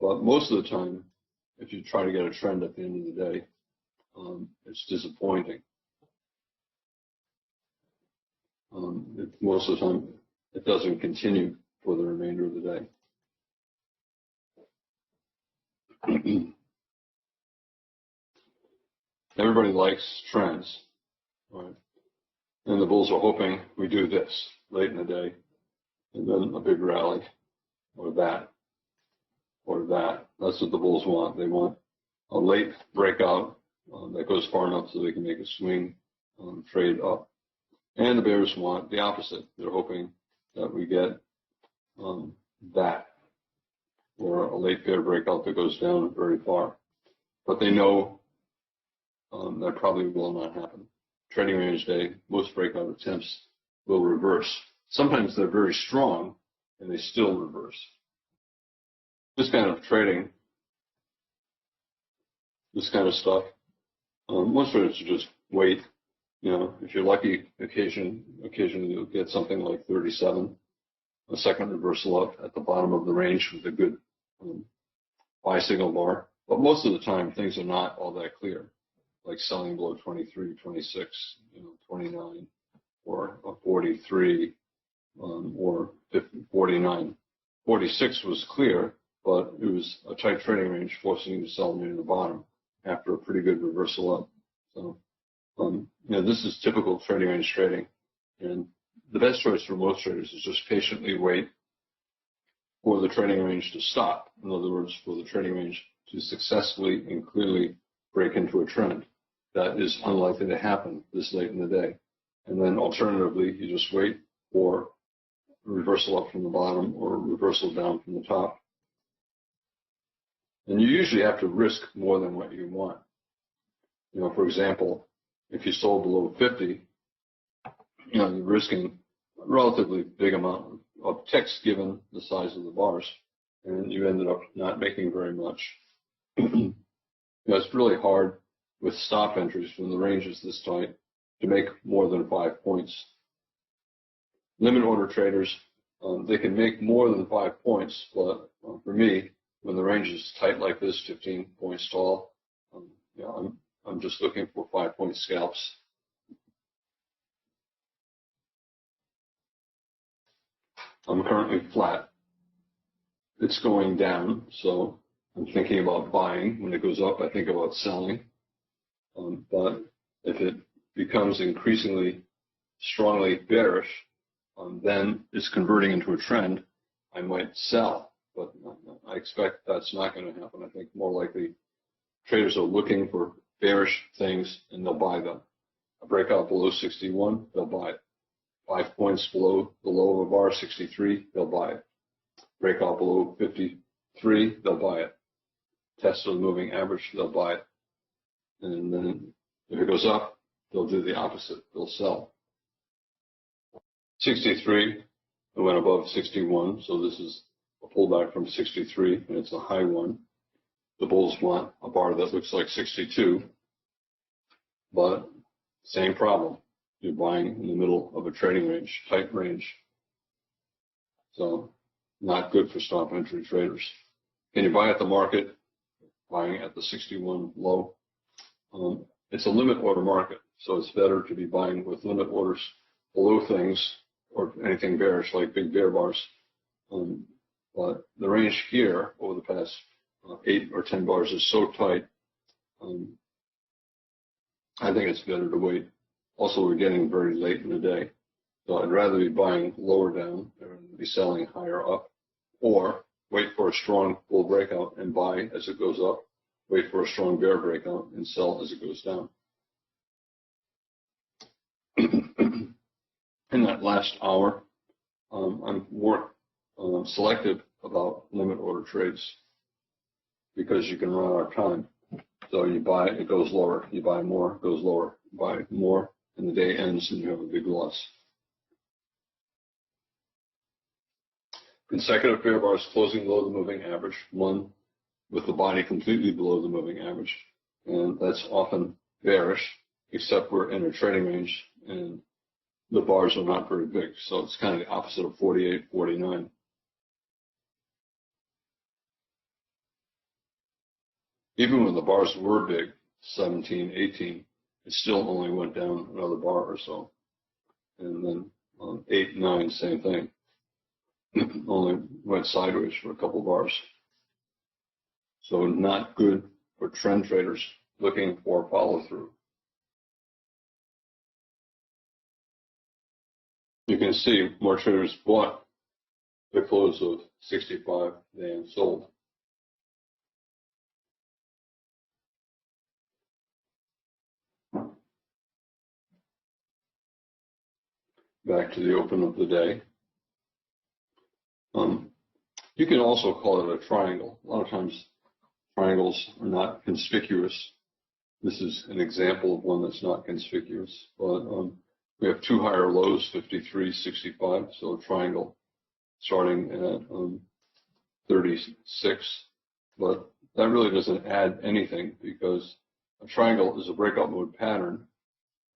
But most of the time, if you try to get a trend at the end of the day, it's disappointing. Most of the time, it doesn't continue for the remainder of the day. Everybody likes trends, right? And the bulls are hoping we do this late in the day, and then a big rally, or that, or that. That's what the bulls want. They want a late breakout that goes far enough so they can make a swing trade up. And the bears want the opposite. They're hoping that we get that, or a late bear breakout that goes down very far. But they know that probably will not happen. Trading range day, most breakout attempts will reverse. Sometimes they're very strong and they still reverse. This kind of trading, this kind of stuff, most traders just wait. You know, if you're lucky, occasionally you'll get something like 37, a second reversal up at the bottom of the range with a good buy signal bar. But most of the time, things are not all that clear, like selling below 23, 26, 29, or 43, or 50, 49. 46 was clear, but it was a tight trading range forcing you to sell near the bottom after a pretty good reversal up. So, this is typical trading range trading. And the best choice for most traders is just patiently wait for the trading range to stop. In other words, for the trading range to successfully and clearly break into a trend. That is unlikely to happen this late in the day. And then alternatively, you just wait for a reversal up from the bottom or a reversal down from the top. And you usually have to risk more than what you want. For example, if you sold below 50, you're risking a relatively big amount of ticks given the size of the bars, and you ended up not making very much. It's really hard with stop entries when the range is this tight to make more than 5 points. Limit order traders, they can make more than 5 points, but for me, when the range is tight like this, 15 points tall, I'm just looking for 5-point scalps. I'm currently flat. It's going down, so I'm thinking about buying. When it goes up, I think about selling. But if it becomes increasingly strongly bearish, then it's converting into a trend, I might sell. But I expect that's not going to happen. I think more likely traders are looking for bearish things and they'll buy them. A breakout below 61, they'll buy it. 5 points below the low of a bar, 63, they'll buy it. Breakout below 53, they'll buy it. Test of the moving average, they'll buy it. And then if it goes up, they'll do the opposite. They'll sell. 63, it went above 61, so this is a pullback from 63, and it's a high one. The bulls want a bar that looks like 62, but same problem. You're buying in the middle of a trading range, tight range. So not good for stop entry traders. Can you buy at the market? Buying at the 61 low. It's a limit order market, so it's better to be buying with limit orders below things or anything bearish like big bear bars. But the range here over the past 8 or 10 bars is so tight, I think it's better to wait. Also, we're getting very late in the day, so I'd rather be buying lower down and be selling higher up, or wait for a strong bull breakout and buy as it goes up, wait for a strong bear breakout and sell as it goes down. In that last hour, I'm more selective about limit order trades because you can run out of time. So you buy, it goes lower. You buy more, it goes lower. You buy more, and the day ends and you have a big loss. Consecutive bear bars closing below the moving average, one with the body completely below the moving average. And that's often bearish, except we're in a trading range and the bars are not very big. So it's kind of the opposite of 48, 49. even when the bars were big, 17, 18, it still only went down another bar or so. And then 8, 9, same thing. Only went sideways for a couple bars. So not good for trend traders looking for follow through. You can see more traders bought the close of 65 than sold. Back to the open of the day. You can also call it a triangle. A lot of times triangles are not conspicuous. This is an example of one that's not conspicuous. But we have two higher lows, 53, 65, so a triangle starting at 36. But that really doesn't add anything because a triangle is a breakout mode pattern,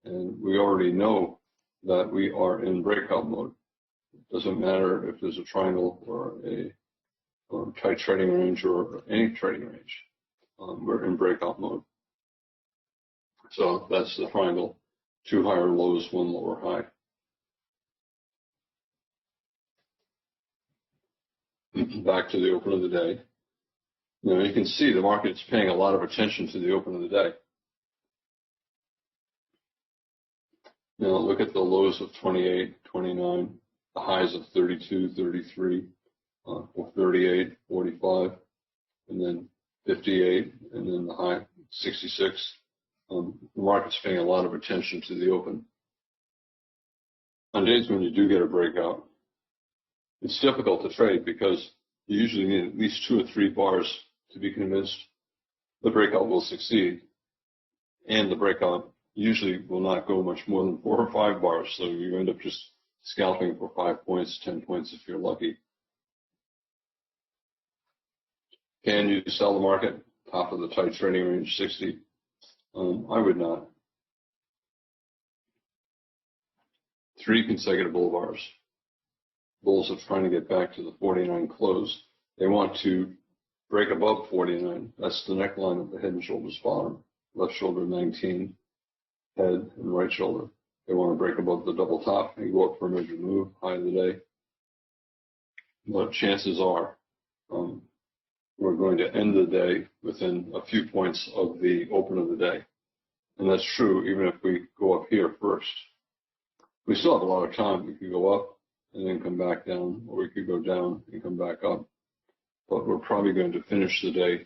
and we already know that we are in breakout mode. It doesn't matter if there's a triangle or a tight trading range or any trading range. We're in breakout mode. So that's the triangle. Two higher lows, one lower high. Back to the open of the day. Now you can see the market's paying a lot of attention to the open of the day. Now look at the lows of 28, 29, the highs of 32, 33, 38, 45, and then 58, and then the high 66. The market's paying a lot of attention to the open. On days when you do get a breakout, it's difficult to trade because you usually need at least 2 or 3 bars to be convinced the breakout will succeed. And the breakout usually will not go much more than 4 or 5 bars, so you end up just scalping for 5 points, 10 points if you're lucky. Can you sell the market top of the tight trading range 60? I would not. 3 consecutive bull bars. Bulls are trying to get back to the 49 close. They want to break above 49. That's the neckline of the head and shoulders bottom. Left shoulder 19, head and right shoulder. They want to break above the double top and go up for a major move, high of the day. But chances are we're going to end the day within a few points of the open of the day. And that's true even if we go up here first. We still have a lot of time. We could go up and then come back down, or we could go down and come back up. But we're probably going to finish the day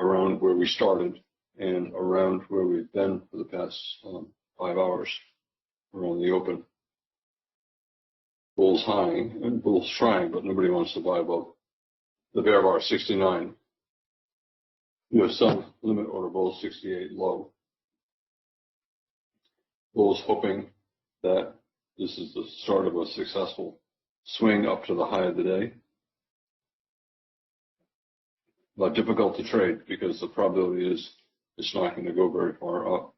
around where we started and around where we've been for the past 5 hours around the open. Bulls high and bulls trying, but nobody wants to buy above the bear bar 69. You have some limit order bulls 68 low. Bulls hoping that this is the start of a successful swing up to the high of the day. But difficult to trade because the probability is it's not going to go very far up.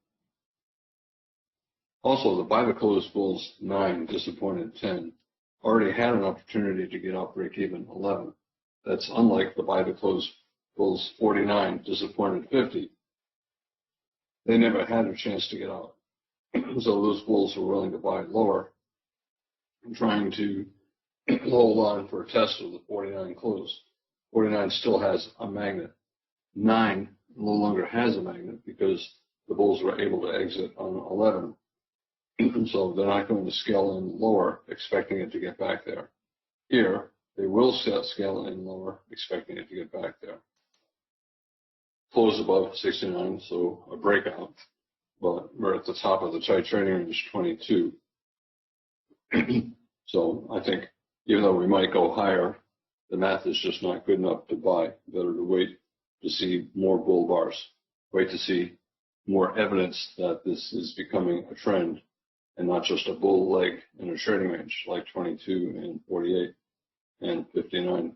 Also, the buy the close bulls 9, disappointed 10, already had an opportunity to get out break even 11. That's unlike the buy the close bulls 49, disappointed 50. They never had a chance to get out. So those bulls were willing to buy lower, trying to hold on for a test of the 49 close. 49 still has a magnet. 9 no longer has a magnet because the bulls were able to exit on 11. So they're not going to scale in lower, expecting it to get back there. Here, they will scale in lower, expecting it to get back there. Close above 69, so a breakout. But we're at the top of the tight trading range 22. So I think even though we might go higher, the math is just not good enough to buy. Better to wait to see more bull bars. Wait to see more evidence that this is becoming a trend and not just a bull leg in a trading range like 22 and 48 and 59.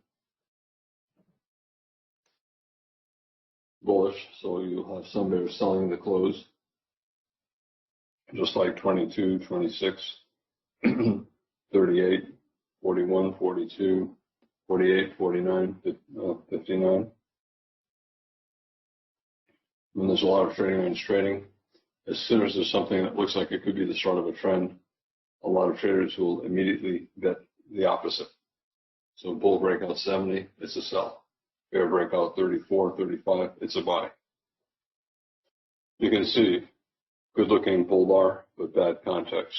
Bullish, so you'll have some bears selling the close, just like 22, 26, 38, 41, 42, 48, 49, 59. when there's a lot of trading range trading, as soon as there's something that looks like it could be the start of a trend, a lot of traders will immediately bet the opposite. So bull breakout 70, it's a sell. Bear breakout 34, 35, it's a buy. You can see good looking bull bar, but bad context.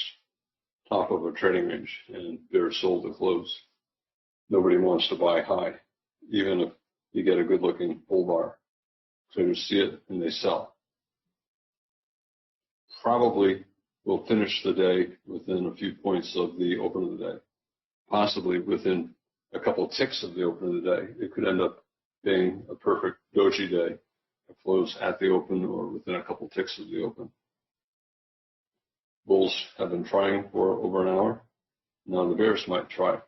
Top of a trading range and bear sold to close. Nobody wants to buy high, even if you get a good looking bull bar. Traders see it and they sell. Probably will finish the day within a few points of the open of the day. Possibly within a couple ticks of the open of the day. It could end up being a perfect doji day, a close at the open or within a couple ticks of the open. Bulls have been trying for over an hour. Now the bears might try.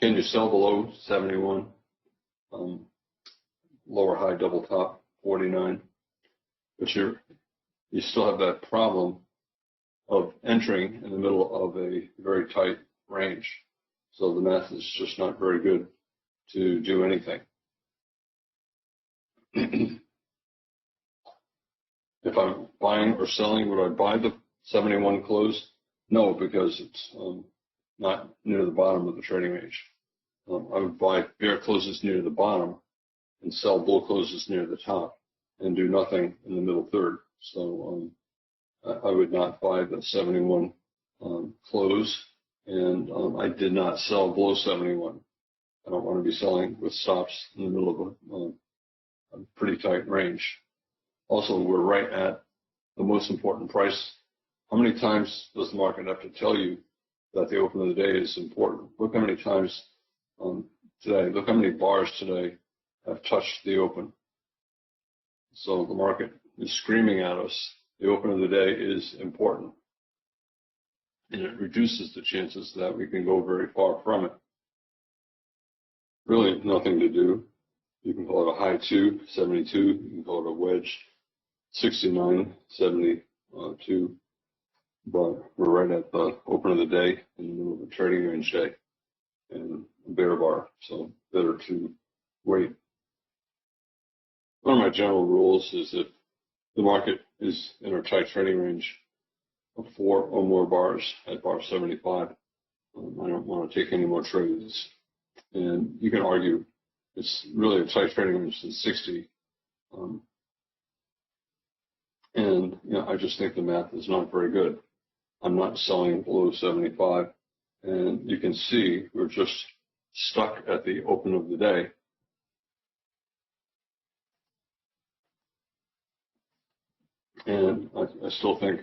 Can you sell below 71? Lower high double top 49, but you still have that problem of entering in the middle of a very tight range. So the math is just not very good to do anything. If I'm buying or selling, would I buy the 71 close? No, because it's not near the bottom of the trading range. I would buy bear closes near the bottom and sell bull closes near the top and do nothing in the middle third. So I would not buy the 71 close, and I did not sell below 71. I don't want to be selling with stops in the middle of a pretty tight range. Also, we're right at the most important price. How many times does the market have to tell you that the open of the day is important? Look how many times today, look how many bars today have touched the open. So the market is screaming at us, the open of the day is important. And it reduces the chances that we can go very far from it. Really nothing to do. You can call it a high 2, 72. You can call it a wedge, 69, 72. But we're right at the open of the day in the middle of a trading range day and a bear bar. So better to wait. One of my general rules is if the market is in a tight trading range of 4 or more bars at bar 75, I don't want to take any more trades. And you can argue it's really a tight trading range since 60. And I just think the math is not very good. I'm not selling below 75. And you can see we're just stuck at the open of the day. And I still think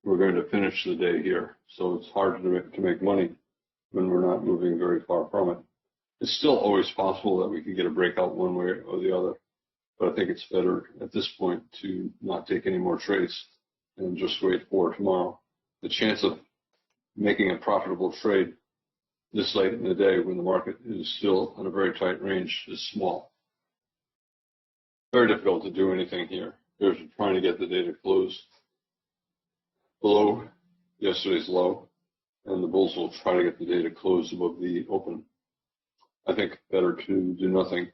we're going to finish the day here. So it's hard to make money when we're not moving very far from it. It's still always possible that we can get a breakout one way or the other, but I think it's better at this point to not take any more trades and just wait for tomorrow. The chance of making a profitable trade this late in the day when the market is still in a very tight range is small. Very difficult to do anything here. There's trying to get the day to close below yesterday's low, and the bulls will try to get the day to close above the open. I think better to do nothing.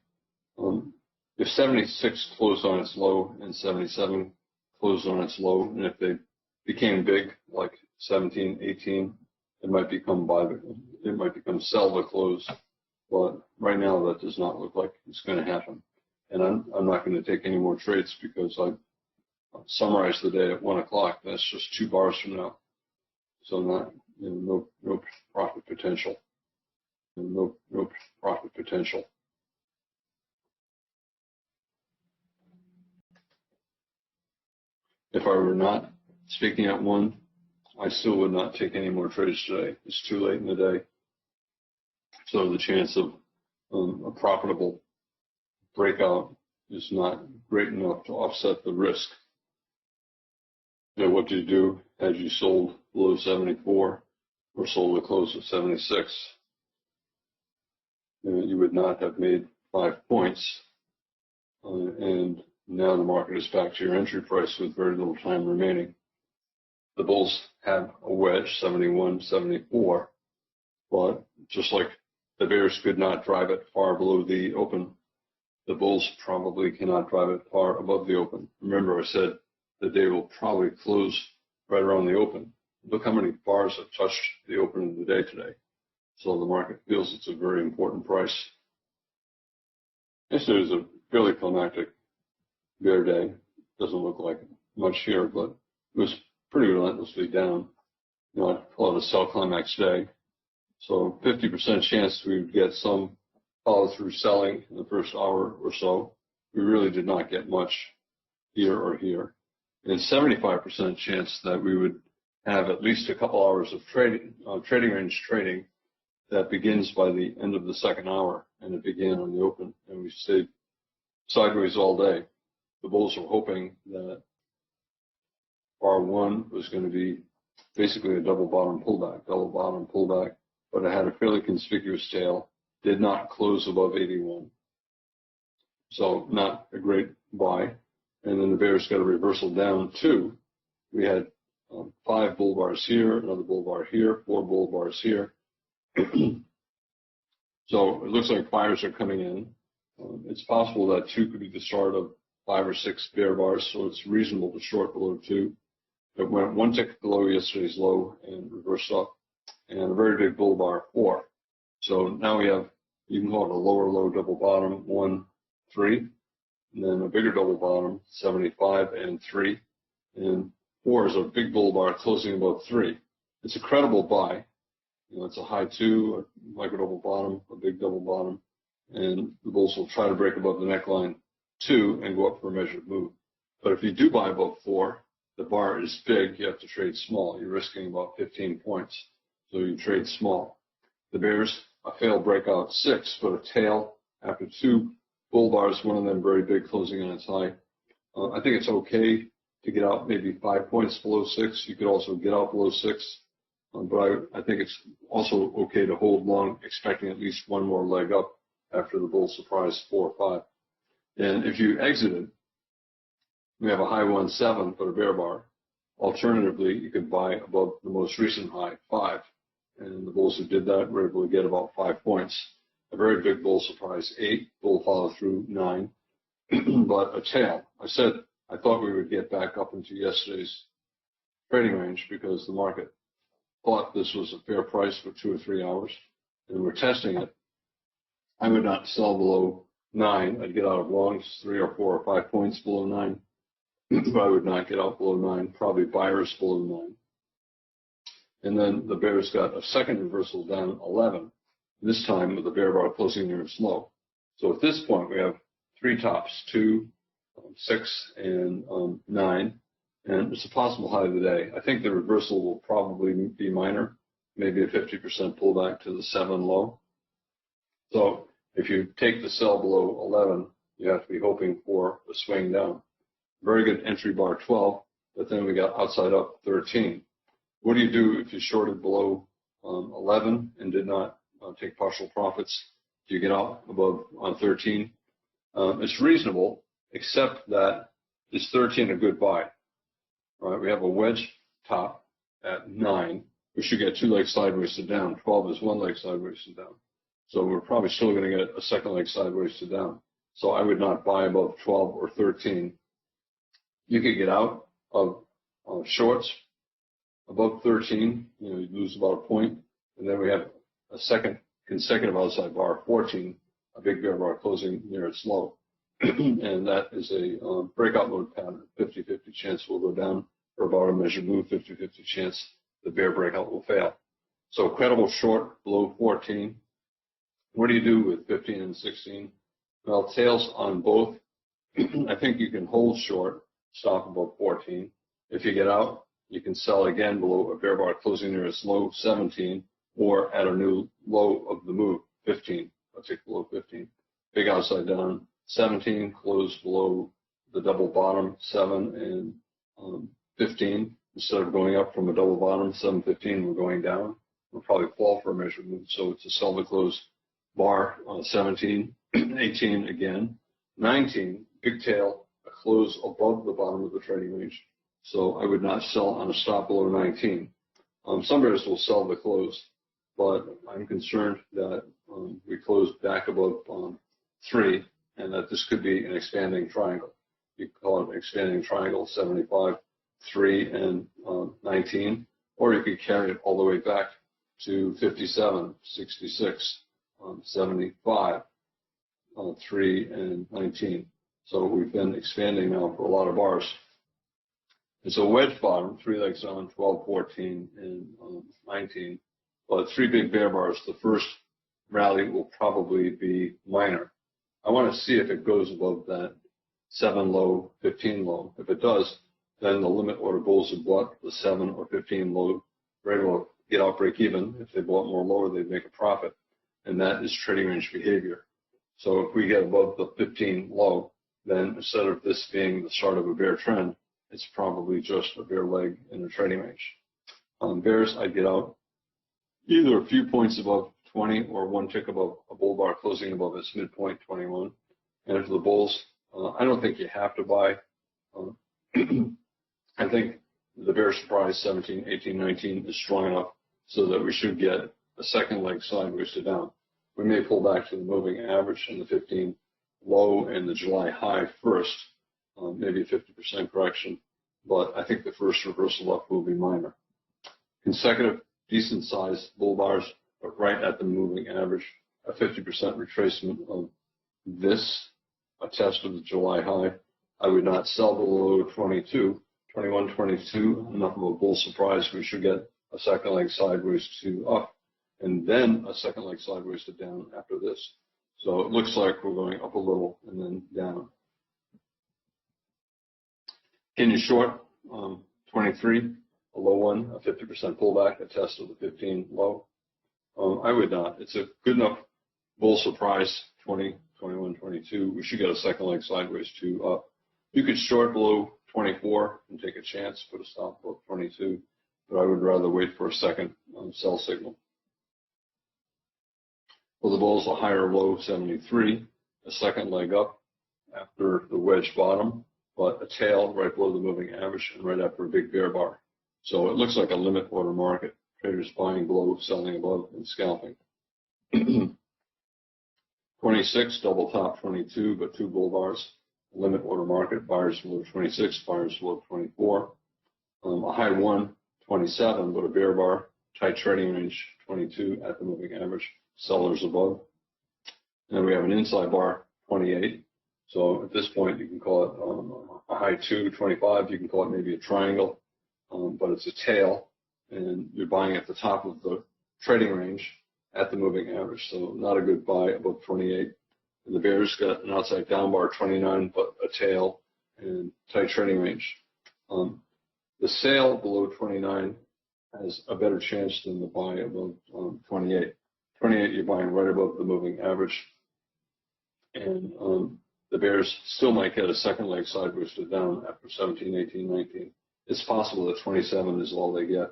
If 76 closed on its low and 77 closed on its low, and if they became big, like 17, 18, it might become sell the close. But right now, that does not look like it's going to happen. And I'm not going to take any more trades because I summarized the day at 1 o'clock. That's just 2 bars from now. So no profit potential. No profit potential. If I were not speaking at 1, I still would not take any more trades today. It's too late in the day. So the chance of a profitable breakout is not great enough to offset the risk. What do you do had you sold below 74 or sold a close of 76? You would not have made 5 points. And now the market is back to your entry price with very little time remaining. The bulls have a wedge, 71, 74, but just like The bears could not drive it far below the open. The bulls probably cannot drive it far above the open. Remember, I said the day will probably close right around the open. Look how many bars have touched the open of the day today. So the market feels it's a very important price. Yesterday was a fairly climactic bear day. Doesn't look like much here, but it was pretty relentlessly down. You know, I'd call it a sell climax day. So 50% chance we would get some follow-through selling in the first hour or so. We really did not get much here or here. And 75% chance that we would have at least a couple hours of trading range trading that begins by the end of the second hour, and it began on the open, and we stayed sideways all day. The bulls were hoping that bar one was going to be basically a double bottom pullback, but it had a fairly conspicuous tail, did not close above 81. So not a great buy. And then the bears got a reversal down too. We had 5 bull bars here, another bull bar here, 4 bull bars here. So it looks like buyers are coming in. It's possible that 2 could be the start of 5 or 6 bear bars, so it's reasonable to short below 2. It went 1 tick below yesterday's low and reversed up, and a very big bull bar 4. So now we have, you can call it a lower low double bottom 1, 3, and then a bigger double bottom 75 and 3, and 4 is a big bull bar closing above 3. It's a credible buy. You know, it's a high 2, a micro double bottom, a big double bottom, and the bulls will try to break above the neckline 2 and go up for a measured move. But if you do buy above 4, the bar is big, you have to trade small. You're risking about 15 points, so you trade small. The bears, a failed breakout 6, but a tail after 2 bull bars, one of them very big, closing on its high. I think it's okay to get out maybe 5 points below 6. You could also get out below 6. But I think it's also okay to hold long, expecting at least one more leg up after the bull surprise 4 or 5. And if you exited, we have a high 1.7, but a bear bar. Alternatively, you could buy above the most recent high 5. And the bulls who did that were able to get about 5 points. A very big bull surprise 8, bull follow through 9, but a tail. I said I thought we would get back up into yesterday's trading range because the market thought this was a fair price for 2 or 3 hours, and we're testing it. I would not sell below 9. I'd get out of longs 3 or 4 or 5 points below 9, but I would not get out below 9, probably buyers below 9. And then the bears got a second reversal down 11, this time with the bear bar closing near its low. So at this point, we have 3 tops, 2, 6, and 9. And it's a possible high of the day. I think the reversal will probably be minor, maybe a 50% pullback to the 7 low. So if you take the sell below 11, you have to be hoping for a swing down. Very good entry bar 12, but then we got outside up 13. What do you do if you shorted below 11 and did not take partial profits? Do you get out above 13? It's reasonable, except that is 13 a good buy? All right, we have a wedge top at 9. We should get 2 legs sideways to down. 12 is 1 leg sideways to down. So we're probably still going to get a second leg sideways to down. So I would not buy above 12 or 13. You could get out of shorts above 13. You know, you lose about a point. And then we have a second consecutive outside bar, 14, a big bear bar closing near its low. And that is a breakout mode pattern. 50-50 chance we'll go down for about a measured move, 50-50 chance the bear breakout will fail. So credible short below 14. What do you do with 15 and 16? Well, tails on both. I think you can hold short, stop above 14. If you get out, you can sell again below a bear bar closing near its low, 17, or at a new low of the move, 15. I'll take below 15. Big outside down. 17 closed below the double bottom 7 and 15. Instead of going up from a double bottom 7-15, we're going down. We'll probably fall for a measured move. So it's a sell to close bar on 17, 18 again, 19 big tail, a close above the bottom of the trading range. So I would not sell on a stop below 19. Some bears will sell the close, but I'm concerned that we closed back above 3, and that this could be an expanding triangle. You could call it an expanding triangle, 75, 3, and 19, or you could carry it all the way back to 57, 66, 75, 3, and 19. So we've been expanding now for a lot of bars. It's a wedge bottom, 3 legs on, 12, 14, and 19. But 3 big bear bars. The first rally will probably be minor. I want to see if it goes above that 7 low, 15 low. If it does, then the limit order bulls have bought the 7 or 15 low. They're able to get out break even. If they bought more lower, they'd make a profit. And that is trading range behavior. So if we get above the 15 low, then instead of this being the start of a bear trend, it's probably just a bear leg in the trading range. On bears, I'd get out either a few points above 20 or 1 tick above a bull bar closing above its midpoint, 21. And for the bulls, I don't think you have to buy. I think the bear surprise 17, 18, 19 is strong enough so that we should get a second leg sideways to down. We may pull back to the moving average and the 15 low and the July high first, maybe a 50% correction, but I think the first reversal up will be minor. Consecutive, decent sized bull bars, but right at the moving average, a 50% retracement of this, a test of the July high. I would not sell below 22, 21, 22, enough of a bull surprise. We should get a second leg sideways to up, and then a second leg sideways to down after this. So it looks like we're going up a little and then down. Can you short 23, a low one, a 50% pullback, a test of the 15 low? I would not. It's a good enough bull surprise, 20, 21, 22. We should get a second leg sideways to up. You could short below 24 and take a chance, put a stop below 22, but I would rather wait for a second sell signal. For the bulls, a higher low, 73, a second leg up after the wedge bottom, but a tail right below the moving average and right after a big bear bar. So it looks like a limit order market. Traders buying below, selling above, and scalping. 26, double top 22, but 2 bull bars. Limit order market, buyers below 26, buyers below 24. A high 1, 27, but a bear bar. Tight trading range, 22 at the moving average. Sellers above. And we have an inside bar, 28. So at this point, you can call it a high 2, 25. You can call it maybe a triangle, but it's a tail, and you're buying at the top of the trading range at the moving average. So not a good buy above 28. And the bears got an outside down bar, 29, but a tail and tight trading range. The sale below 29 has a better chance than the buy above 28. 28, you're buying right above the moving average. And the bears still might get a second leg sideways to down after 17, 18, 19. It's possible that 27 is all they get.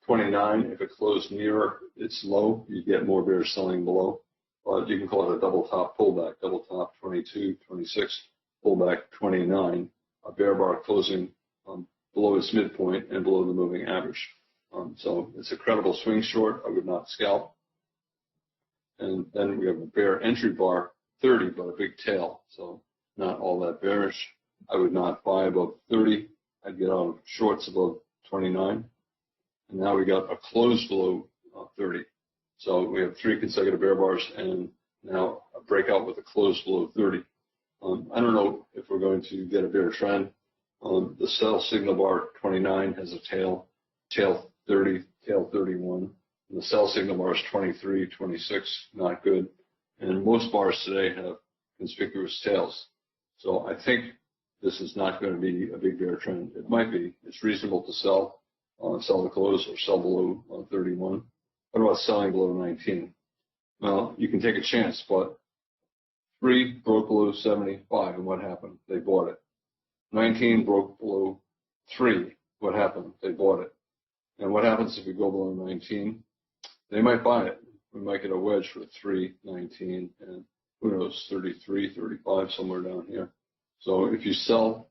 29, if it closed nearer its low, you get more bears selling below. But you can call it a double top pullback, double top 22, 26, pullback 29, a bear bar closing below its midpoint and below the moving average. So it's a credible swing short. I would not scalp. And then we have a bear entry bar, 30, but a big tail. So not all that bearish. I would not buy above 30. I'd get out of shorts above 29. And now we got a close below 30. So we have 3 consecutive bear bars and now a breakout with a close below 30. I don't know if we're going to get a bear trend. The sell signal bar 29 has a tail 30, tail 31. And the sell signal bar is 23, 26, not good. And most bars today have conspicuous tails. So I think this is not going to be a big bear trend. It might be. It's reasonable to sell the close or sell below 31. What about selling below 19? Well, you can take a chance, but 3 broke below 75, and what happened? They bought it. 19 broke below 3. What happened? They bought it. And what happens if we go below 19? They might buy it. We might get a wedge for 3, 19, and who knows, 33, 35, somewhere down here. So if you sell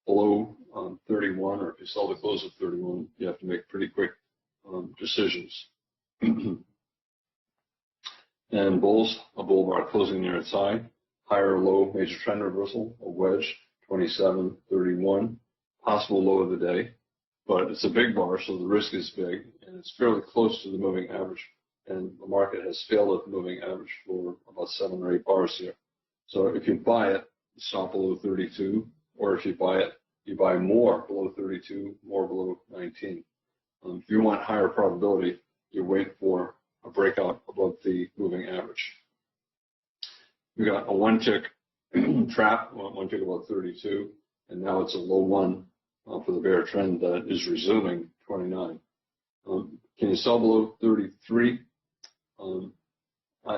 below 31, or if you sell the close of 31, you have to make pretty quick decisions. And bulls, a bull bar closing near its high, higher or low major trend reversal, a wedge, 27.31, possible low of the day, but it's a big bar, so the risk is big, and it's fairly close to the moving average, and the market has failed at the moving average for about 7 or 8 bars here. So if you buy it, stop below 32, or if you buy it, you buy more below 32, more below 19. If you want higher probability, you wait for a breakout above the moving average. We got a 1 tick trap, 1 tick above 32, and now it's a low 1 for the bear trend that is resuming 29. Can you sell below 33?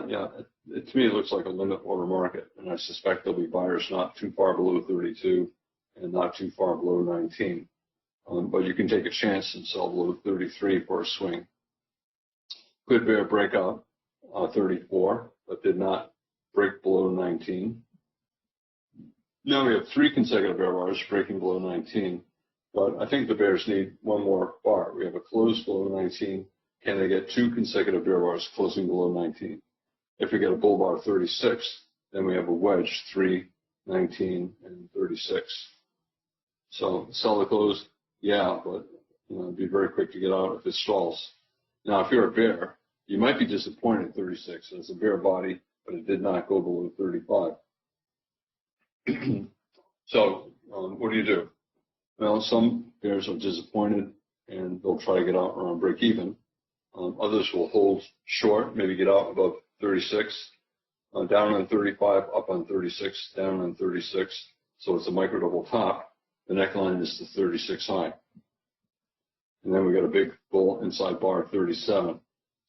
Yeah, to me it looks like a limit order market, and I suspect there'll be buyers not too far below 32 and not too far below 19. But you can take a chance and sell below 33 for a swing. Good bear breakout 34, but did not break below 19. Now we have 3 consecutive bear bars breaking below 19, but I think the bears need 1 more bar. We have a close below 19. Can they get 2 consecutive bear bars closing below 19? If we get a bull bar 36, then we have a wedge 3, 19, and 36. So sell the close, yeah, but be very quick to get out if it stalls. Now, if you're a bear, you might be disappointed at 36. It's a bear body, but it did not go below 35. So what do you do? Well, some bears are disappointed, and they'll try to get out around break even. Others will hold short, maybe get out above 36, down on 35, up on 36, down on 36. So it's a micro double top. The neckline is the 36 high. And then we got a big bull inside bar 37.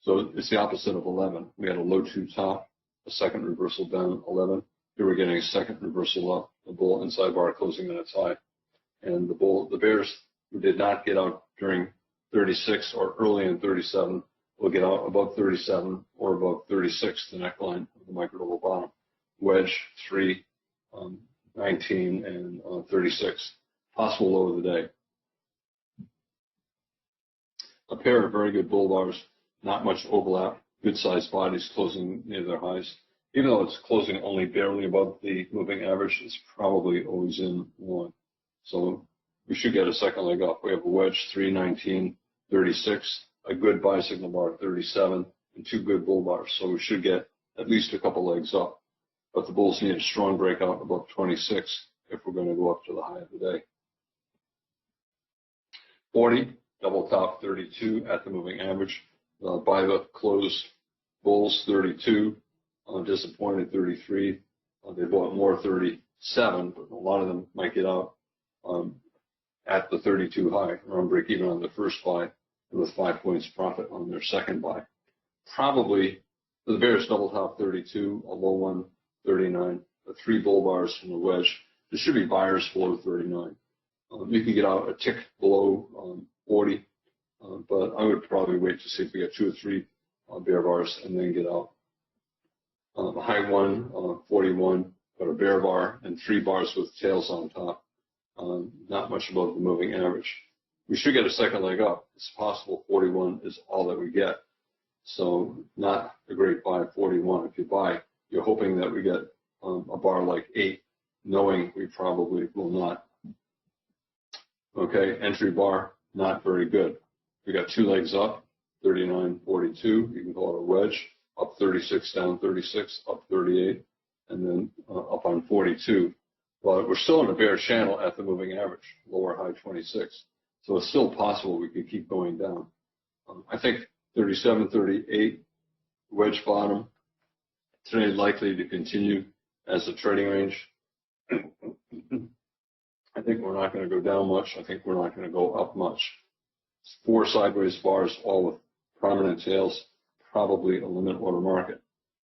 So it's the opposite of 11. We had a low 2 top, a second reversal down 11. Here we're getting a second reversal up, a bull inside bar closing on its high. And the bears who did not get out during 36 or early in 37 will get out above 37 or above 36, the neckline of the micro double bottom. Wedge 3, 19, and 36. Possible low of the day. A pair of very good bull bars, not much overlap, good sized bodies closing near their highs. Even though it's closing only barely above the moving average, it's probably always in long. So we should get a second leg up. We have a wedge 3, 19, 36, a good buy signal bar 37, and 2 good bull bars. So we should get at least a couple legs up. But the bulls need a strong breakout above 26 if we're going to go up to the high of the day. 40, double top 32 at the moving average. Buy the closed bulls 32, disappointed 33. They bought more 37, but a lot of them might get out at the 32 high, around break even on their first buy, and with 5 points profit on their second buy. Probably for the bears, double top 32, a low one 39, 3 bull bars from the wedge. There should be buyers below 39. You can get out a tick below 40, but I would probably wait to see if we get 2 or 3 bear bars and then get out. High one, 41, but a bear bar and 3 bars with tails on top. Not much above the moving average. We should get a second leg up. It's possible 41 is all that we get. So not a great buy 41. If you buy, you're hoping that we get a bar like 8, knowing we probably will not. Okay, entry bar, not very good. We got 2 legs up, 39, 42. You can call it a wedge. Up 36, down 36, up 38, and then up on 42. But we're still in a bear channel at the moving average, lower high 26. So it's still possible we could keep going down. I think 37, 38, wedge bottom, today likely to continue as a trading range. I think we're not going to go down much. I think we're not going to go up much. 4 sideways bars, all with prominent tails, probably a limit order market.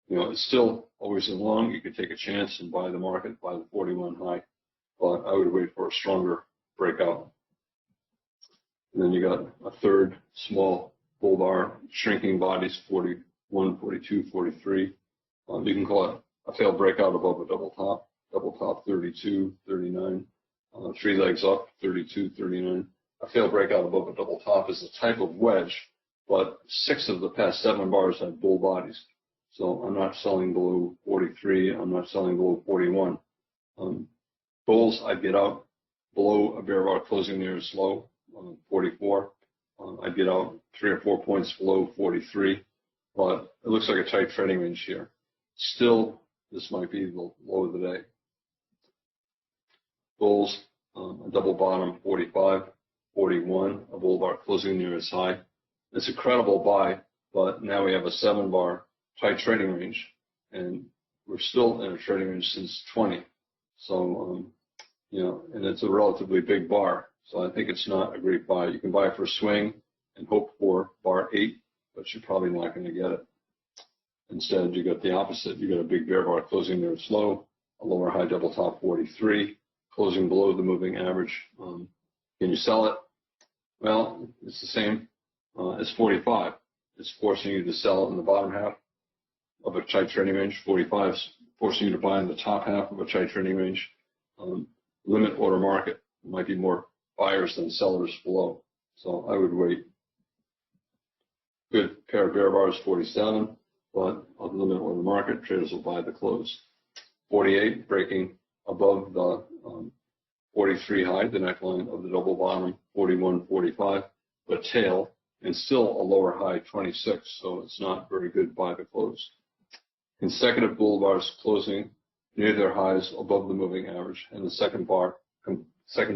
It's still always in long. You could take a chance and buy the market, buy the 41 high, but I would wait for a stronger breakout. And then you got a third small bull bar, shrinking bodies, 41, 42, 43. You can call it a failed breakout above a double top 32, 39. 3 legs up, 32, 39. A failed breakout above a double top is a type of wedge, but 6 of the past 7 bars have bull bodies. So I'm not selling below 43. I'm not selling below 41. Bulls, I'd get out below a bear bar closing near its low, 44. I'd get out 3 or 4 points below 43. But it looks like a tight trading range here. Still, this might be the low of the day. Bulls, a double bottom, 45, 41, a bull bar closing near its high. It's a credible buy, but now we have a 7-bar tight trading range, and we're still in a trading range since 20. So, and it's a relatively big bar. So I think it's not a great buy. You can buy for a swing and hope for bar 8, but you're probably not going to get it. Instead, you got the opposite. You got a big bear bar closing near its low, a lower high double top 43, closing below the moving average. Can you sell it? Well, it's the same as 45. It's forcing you to sell in the bottom half of a tight trading range. 45 is forcing you to buy in the top half of a tight trading range. Limit order market. There might be more buyers than sellers below. So I would wait. Good pair of bear bars, 47, but of the limit order market, traders will buy the close. 48, breaking above the 43 high, the neckline of the double bottom, 41, 45, but tail, and still a lower high, 26, so it's not very good buy the close. Consecutive bull bars closing near their highs above the moving average, and the second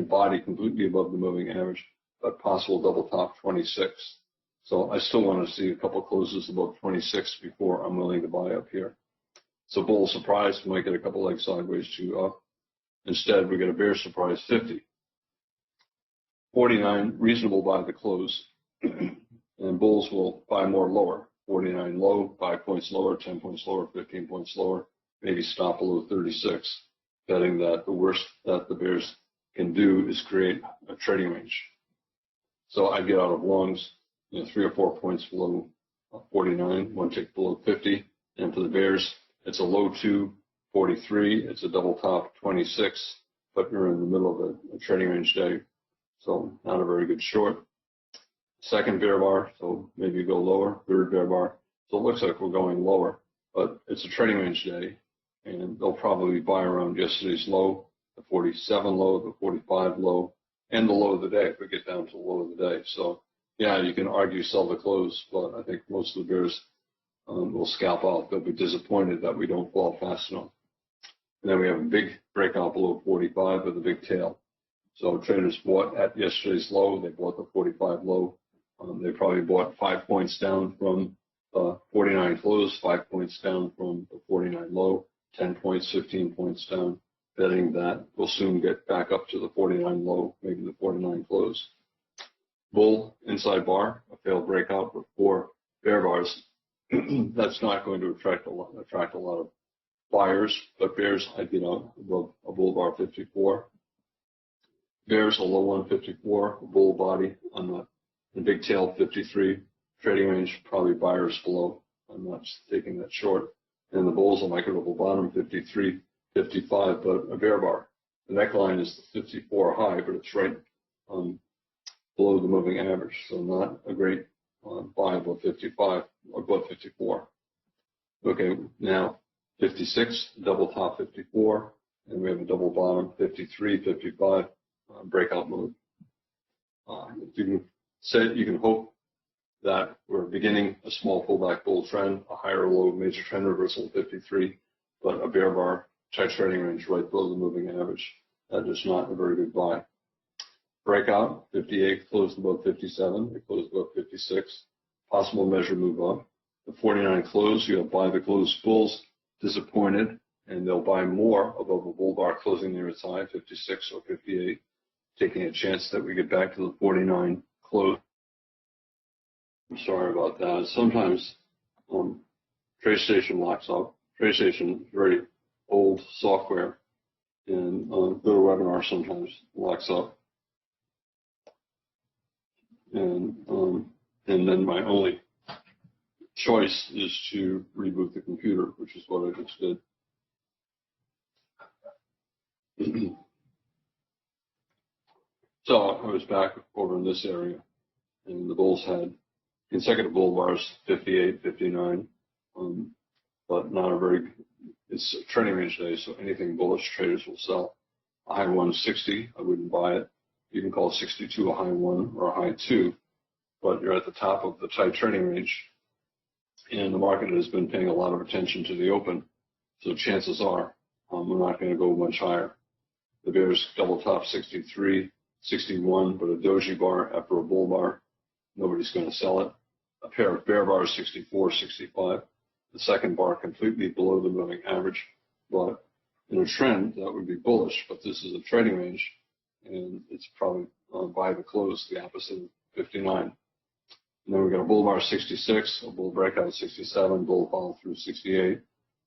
body completely above the moving average, but possible double top 26. So I still want to see a couple closes above 26 before I'm willing to buy up here. So bull surprise, we might get a couple legs sideways to up. Instead, we get a bear surprise 50. 49, reasonable buy the close. And bulls will buy more lower. 49 low, 5 points lower, 10 points lower, 15 points lower, maybe stop below 36, betting that the worst that the bears can do is create a trading range. So I get out of longs, 3 or 4 points below 49, 1 tick below 50. And for the bears, it's a low 2, 43. It's a double top 26, but you're in the middle of a trading range day. So not a very good short. Second bear bar, so maybe go lower. Third bear bar. So it looks like we're going lower, but it's a trading range day, and they'll probably buy around yesterday's low, the 47 low, the 45 low, and the low of the day if we get down to the low of the day. So yeah, you can argue sell the close, but I think most of the bears will scalp out. They'll be disappointed that we don't fall fast enough. And then we have a big breakout below 45 with a big tail. So traders bought at yesterday's low. They bought the 45 low. They probably bought 5 points down from the 49 close, 5 points down from the 49 low, 10 points, 15 points down, betting that we'll soon get back up to the 49 low, maybe the 49 close. Bull inside bar, a failed breakout with 4 bear bars. That's not going to attract a lot of buyers, but bears, I'd get out above a bull bar 54. Bears, a low one 54, a bull body on the big tail 53. Trading range, probably buyers below. I'm not taking that short. And the bulls, a micro double bottom 53, 55, but a bear bar. The neckline is the 54 high, but it's right below the moving average, so not a great buy above 55 or above 54. Okay, now 56, double top 54, and we have a double bottom 53, 55, breakout mode. You can hope that we're beginning a small pullback bull trend, a higher low major trend reversal 53, but a bear bar tight trading range right below the moving average. That is not a very good buy. Breakout 58 closed above 57. It closed above 56. Possible measure move up. The 49 close, you have buy the close bulls disappointed, and they'll buy more above a bull bar closing near its high 56 or 58, taking a chance that we get back to the 49 close. I'm sorry about that. Sometimes TradeStation locks up. TradeStation is very old software, and GoToWebinar sometimes locks up. And then my only choice is to reboot the computer, which is what I just did. So I was back over in this area, and the bulls had consecutive bull bars, 58, 59. but not a very, it's a trading range day, so anything bullish traders will sell. A high 160, I wouldn't buy it. You can call 62 a high 1 or a high 2, but you're at the top of the tight trading range, and the market has been paying a lot of attention to the open, so chances are we're not going to go much higher. The bears double top 63, 61, but a doji bar after a bull bar, nobody's going to sell it. A pair of bear bars 64, 65. The second bar completely below the moving average, but in a trend that would be bullish, but this is a trading range, and it's probably by the close, the opposite of 59. And then we got a bull bar 66, a bull breakout 67, bull follow through 68,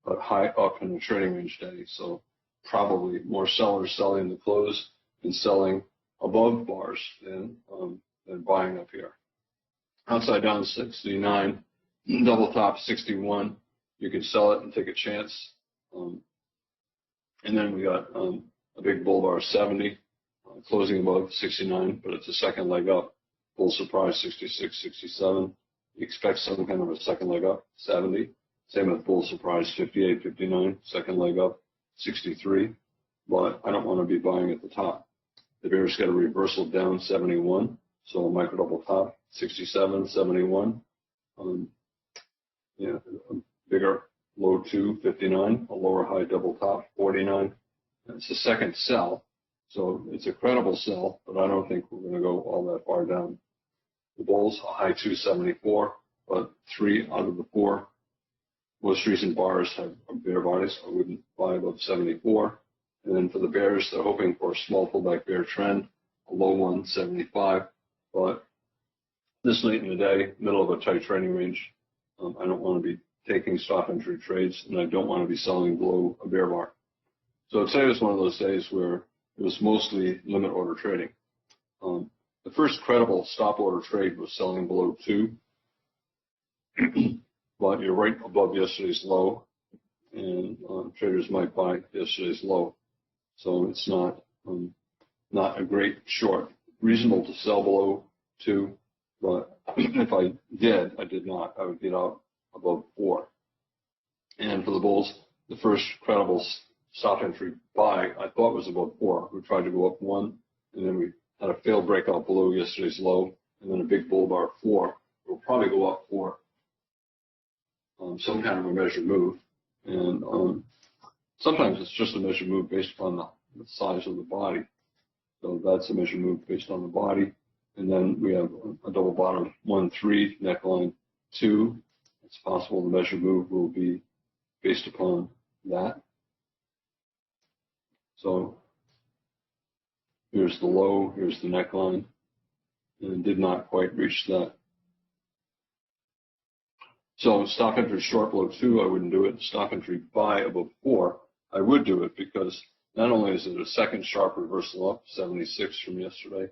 but high up in the trading range day. So probably more sellers selling the close and selling above bars than buying up here. Outside down 69, double top 61. You can sell it and take a chance. And then we got a big bull bar 70, closing above 69, but it's a second leg up. Bull surprise 66, 67. You expect some kind of a second leg up, 70. Same with bull surprise 58, 59, second leg up, 63. But I don't want to be buying at the top. The bears got a reversal down 71, so a micro double top 67, 71. A bigger low 2, 59, a lower high double top 49. It's a second sell, so it's a credible sell, but I don't think we're going to go all that far down. The bulls, a high 274, but 3 out of the 4 most recent bars have bear bodies. I wouldn't buy above 74. And then for the bears, they're hoping for a small pullback bear trend, a low 175. But this late in the day, middle of a tight trading range, I don't want to be taking stop entry trades, and I don't want to be selling below a bear bar. So today was one of those days where it was mostly limit order trading. The first credible stop order trade was selling below 2, but you're right above yesterday's low, and traders might buy yesterday's low. So it's not a great short. Reasonable to sell below 2, but if I did not. I would get out above 4. And for the bulls, the first credible stop entry buy I thought was above 4. We tried to go up 1, and then we had a failed breakout below yesterday's low, and then a big bull bar 4. We'll probably go up 4. Some kind of a measured move, and sometimes it's just a measured move based upon the size of the body. So that's a measured move based on the body. And then we have a double bottom 1-3 neckline 2. It's possible the measured move will be based upon that. So here's the low, here's the neckline, and it did not quite reach that. So stop entry short below 2, I wouldn't do it. Stop entry buy above 4, I would do it, because not only is it a second sharp reversal up, 76 from yesterday,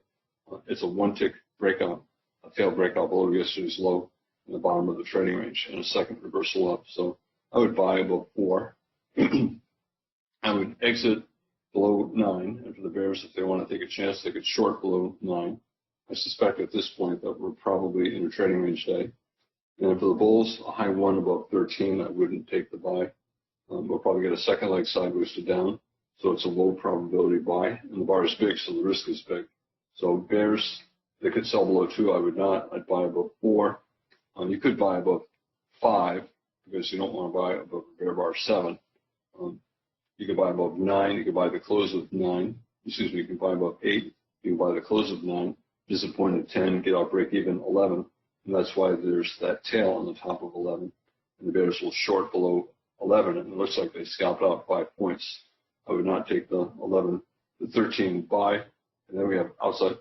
it's a 1-tick breakout, a failed breakout below yesterday's low in the bottom of the trading range, and a second reversal up. So I would buy above 4. I would exit below 9, and for the bears, if they want to take a chance, they could short below 9. I suspect at this point that we're probably in a trading range day. And for the bulls, a high 1 above 13, I wouldn't take the buy. We'll probably get a second leg sideways to down, so it's a low probability buy. And the bar is big, so the risk is big. So bears, they could sell below 2, I would not. I'd buy above 4. You could buy above 5, because you don't want to buy above bear bar 7. You could buy above 9. You could buy the close of 9. Excuse me, you can buy above 8. You can buy the close of 9. Disappointed 10, get out break even 11. And that's why there's that tail on the top of 11. And the bears will short below 11. And it looks like they scalped out 5 points. I would not take the 11, the 13 buy. And then we have outside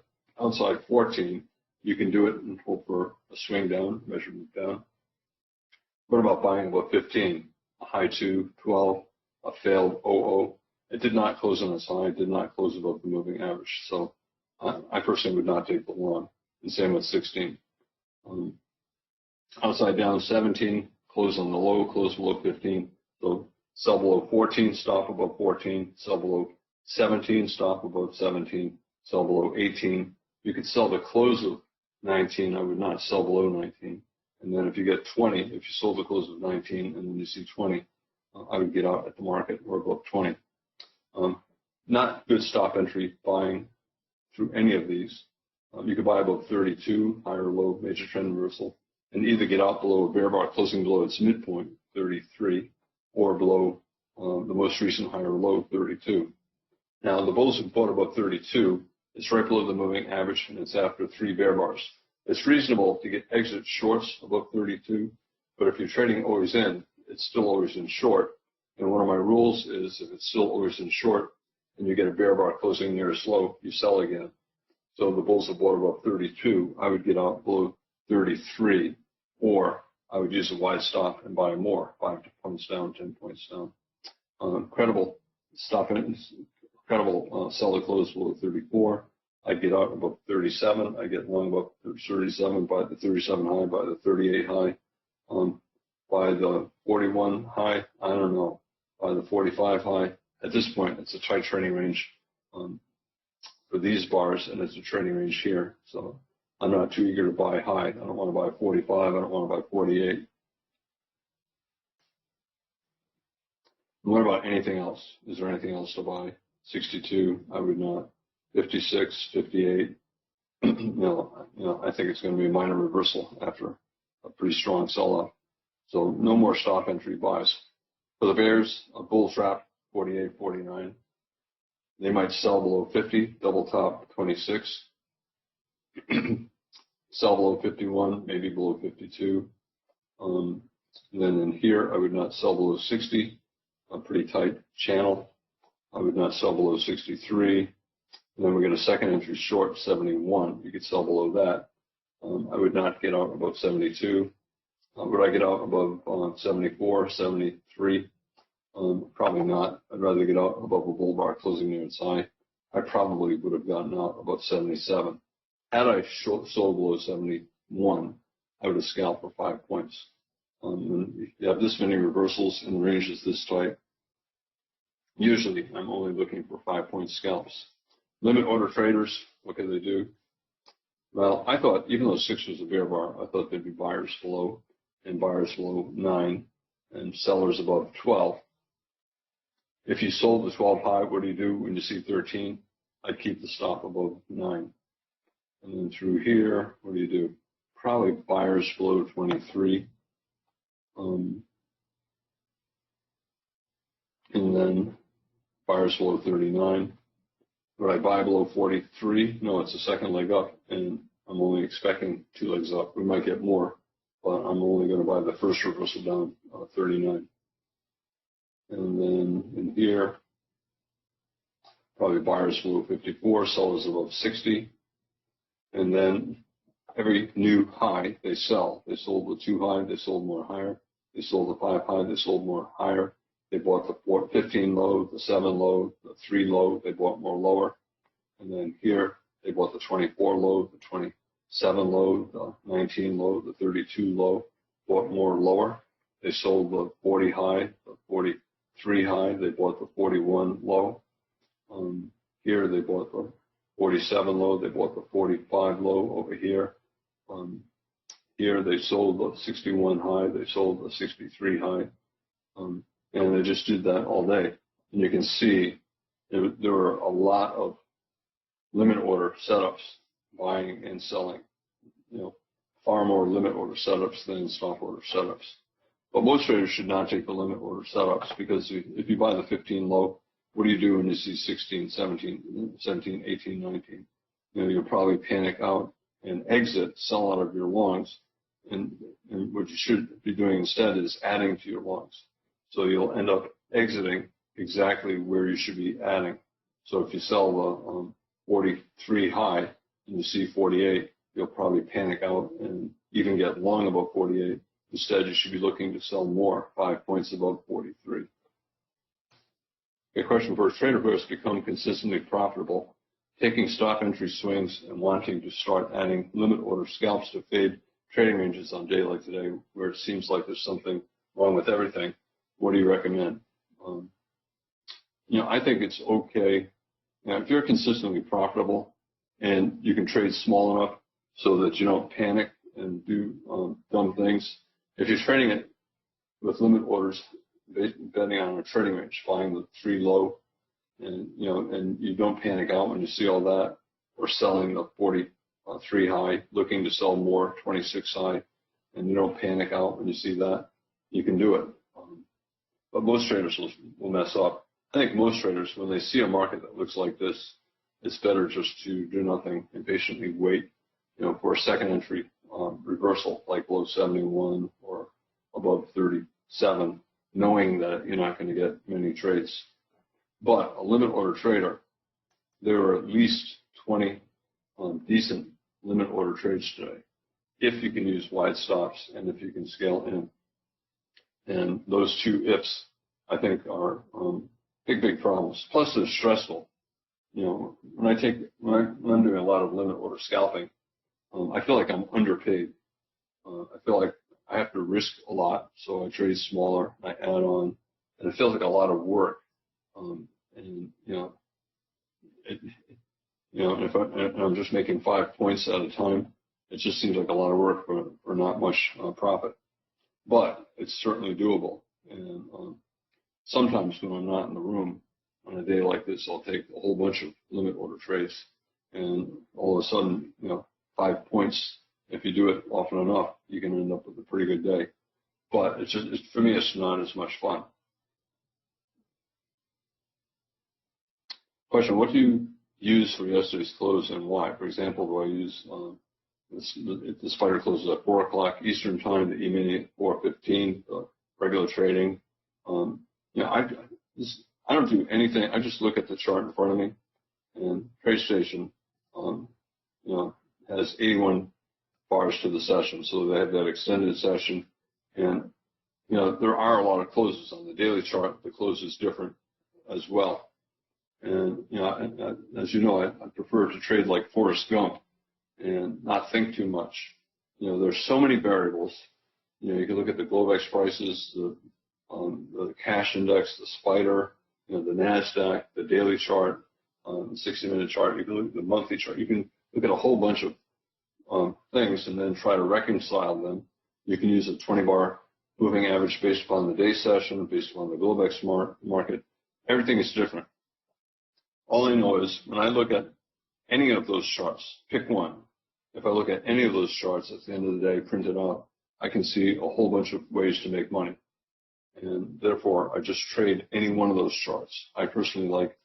14. You can do it and hope for a swing down, measurement down. What about buying above 15? A high 2, 12, a failed 00. It did not close on its high. It did not close above the moving average. So I personally would not take the long. And same with 16. Outside down 17, close on the low, close below 15. So sell below 14, stop above 14, sell below 17, stop above 17, sell below 18. You could sll the close of 19. I would not sell below 19. And then if you get 20, if you sold the close of 19 and then you see 20, I would get out at the market or above 20. Not good stop entry buying through any of these. You could buy above 32, high or low major trend reversal, and either get out below a bear bar closing below its midpoint, 33, or below the most recent high or low, 32. Now, the bulls have bought above 32. It's right below the moving average, and it's after 3 bear bars. It's reasonable to get exit shorts above 32, but if you're trading always in, it's still always in short. And one of my rules is if it's still always in short and you get a bear bar closing near its low, you sell again. So the bulls have bought above 32. I would get out below 33, or I would use a wide stop and buy more, 5 points down, 10 points down. Credible stop in, credible seller close below 34. I'd get out above 37. I get long above 37, by the 37 high, by the 38 high, by the 41 high, I don't know, by the 45 high. At this point, it's a tight trading range for these bars, and it's a trading range here. So I'm not too eager to buy high. I don't want to buy 45. I don't want to buy 48. And what about anything else? Is there anything else to buy? 62, I would not. 56, 58. No, I think it's going to be a minor reversal after a pretty strong sell-off. So no more stop entry buys. For the bears, a bull trap, 48, 49. They might sell below 50, double top 26. Sell below 51, maybe below 52. Then in here, I would not sell below 60, a pretty tight channel. I would not sell below 63. And then we get a second entry short, 71. You could sell below that. I would not get out above 72. Would I get out above 74, 73? Probably not. I'd rather get out above a bull bar closing near its high. I probably would have gotten out above 77. Had I sold below 71, I would have scalped for 5 points. If you have this many reversals and the range is this tight, usually I'm only looking for 5-point scalps. Limit order traders, what can they do? Well, I thought, even though 6 was a bear bar, I thought there'd be buyers below and buyers below 9 and sellers above 12. If you sold the 12 high, what do you do when you see 13? I'd keep the stop above 9. And then through here, what do you do? Probably buyers below 23. And then buyers below 39. Would I buy below 43? No, it's a second leg up, and I'm only expecting 2 legs up. We might get more, but I'm only going to buy the first reversal down, 39. And then in here, probably buyers below 54, sellers above 60. And then every new high, they sell. They sold the 2 high, they sold more higher. They sold the 5 high, they sold more higher. They bought the 15 low, the 7 low, the 3 low, they bought more lower. And then here, they bought the 24 low, the 27 low, the 19 low, the 32 low, bought more lower. They sold the 40 high, the 43 high, they bought the 41 low. Here, they bought the 47 low, they bought the 45 low over here. Here, they sold the 61 high, they sold the 63 high. And they just did that all day. And you can see there were a lot of limit order setups, buying and selling. Far more limit order setups than stop order setups. But most traders should not take the limit order setups, because if you buy the 15 low, what do you do when you see 16, 17, 18, 19? You'll probably panic out and exit, sell out of your longs. And what you should be doing instead is adding to your longs. So you'll end up exiting exactly where you should be adding. So if you sell the 43 high and you see 48, you'll probably panic out and even get long above 48. Instead, you should be looking to sell more, 5 points above 43. A question for a trader who has become consistently profitable, taking stop entry swings and wanting to start adding limit order scalps to fade trading ranges on a day like today, where it seems like there's something wrong with everything. What do you recommend? I think it's okay. If you're consistently profitable and you can trade small enough so that you don't panic and do dumb things. If you're trading it with limit orders, betting on a trading range, buying the 3 low, and you don't panic out when you see all that, or selling the 43 high, looking to sell more 26 high, and you don't panic out when you see that, you can do it. But most traders will mess up. I think most traders, when they see a market that looks like this, it's better just to do nothing and patiently wait, for a second entry reversal, like below 71 or above 37, knowing that you're not going to get many trades. But a limit order trader, there are at least 20 decent limit order trades today, if you can use wide stops and if you can scale in. And those 2 ifs, I think, are big problems. Plus, they're stressful. When I'm doing a lot of limit order scalping, I feel like I'm underpaid. I feel like I have to risk a lot, so I trade smaller, I add on, and it feels like a lot of work. If I'm just making 5 points at a time, it just seems like a lot of work for not much profit. But it's certainly doable. And sometimes when I'm not in the room on a day like this, I'll take a whole bunch of limit order trades, and all of a sudden, 5 points. If you do it often enough, you can end up with a pretty good day. But for me, it's not as much fun. Question: what do you use for yesterday's close and why? For example, do I use if the spider closes at 4 o'clock Eastern time, the E-mini at 4:15, regular trading? I don't do anything. I just look at the chart in front of me, and TradeStation, has 81 bars to the session, so they have that extended session, and there are a lot of closes on the daily chart. The close is different as well, and as you know, I prefer to trade like Forrest Gump and not think too much. There's so many variables. You can look at the Globex prices, the cash index, the spider, the NASDAQ, the daily chart, the 60-minute chart. You can look at the monthly chart. You can look at a whole bunch of things and then try to reconcile them. You can use a 20-bar moving average based upon the day session, based upon the Globex market. Everything is different. All I know is when I look at any of those charts, pick one. If I look at any of those charts at the end of the day printed out, I can see a whole bunch of ways to make money. And therefore, I just trade any one of those charts. I personally like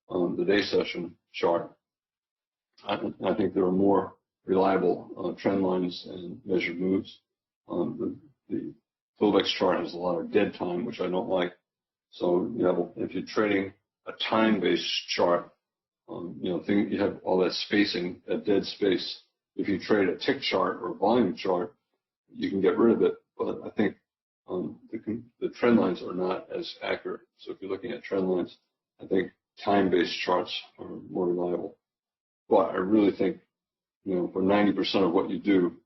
the day session chart. I think there are more reliable trend lines and measured moves. The Globex chart has a lot of dead time, which I don't like. So if you're trading a time-based chart, you have all that spacing, that dead space. If you trade a tick chart or a volume chart, you can get rid of it. But I think the trend lines are not as accurate. So if you're looking at trend lines, I think time-based charts are more reliable. But I really think, for 90% of what you do,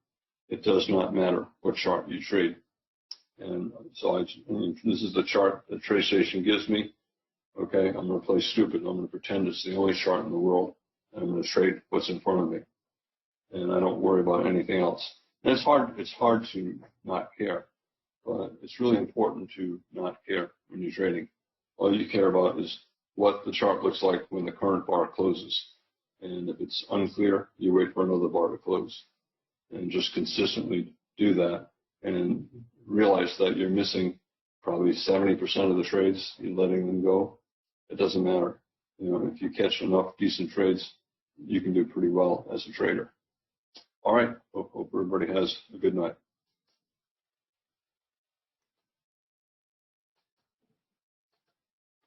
it does not matter what chart you trade. And so this is the chart that TradeStation gives me. Okay, I'm going to play stupid. I'm going to pretend it's the only chart in the world, and I'm going to trade what's in front of me. And I don't worry about anything else. And it's hard to not care, but it's really important to not care when you're trading. All you care about is what the chart looks like when the current bar closes. And if it's unclear, you wait for another bar to close. And just consistently do that and realize that you're missing probably 70% of the trades, you're letting them go. It doesn't matter. If you catch enough decent trades, you can do pretty well as a trader. All right. Hope everybody has a good night.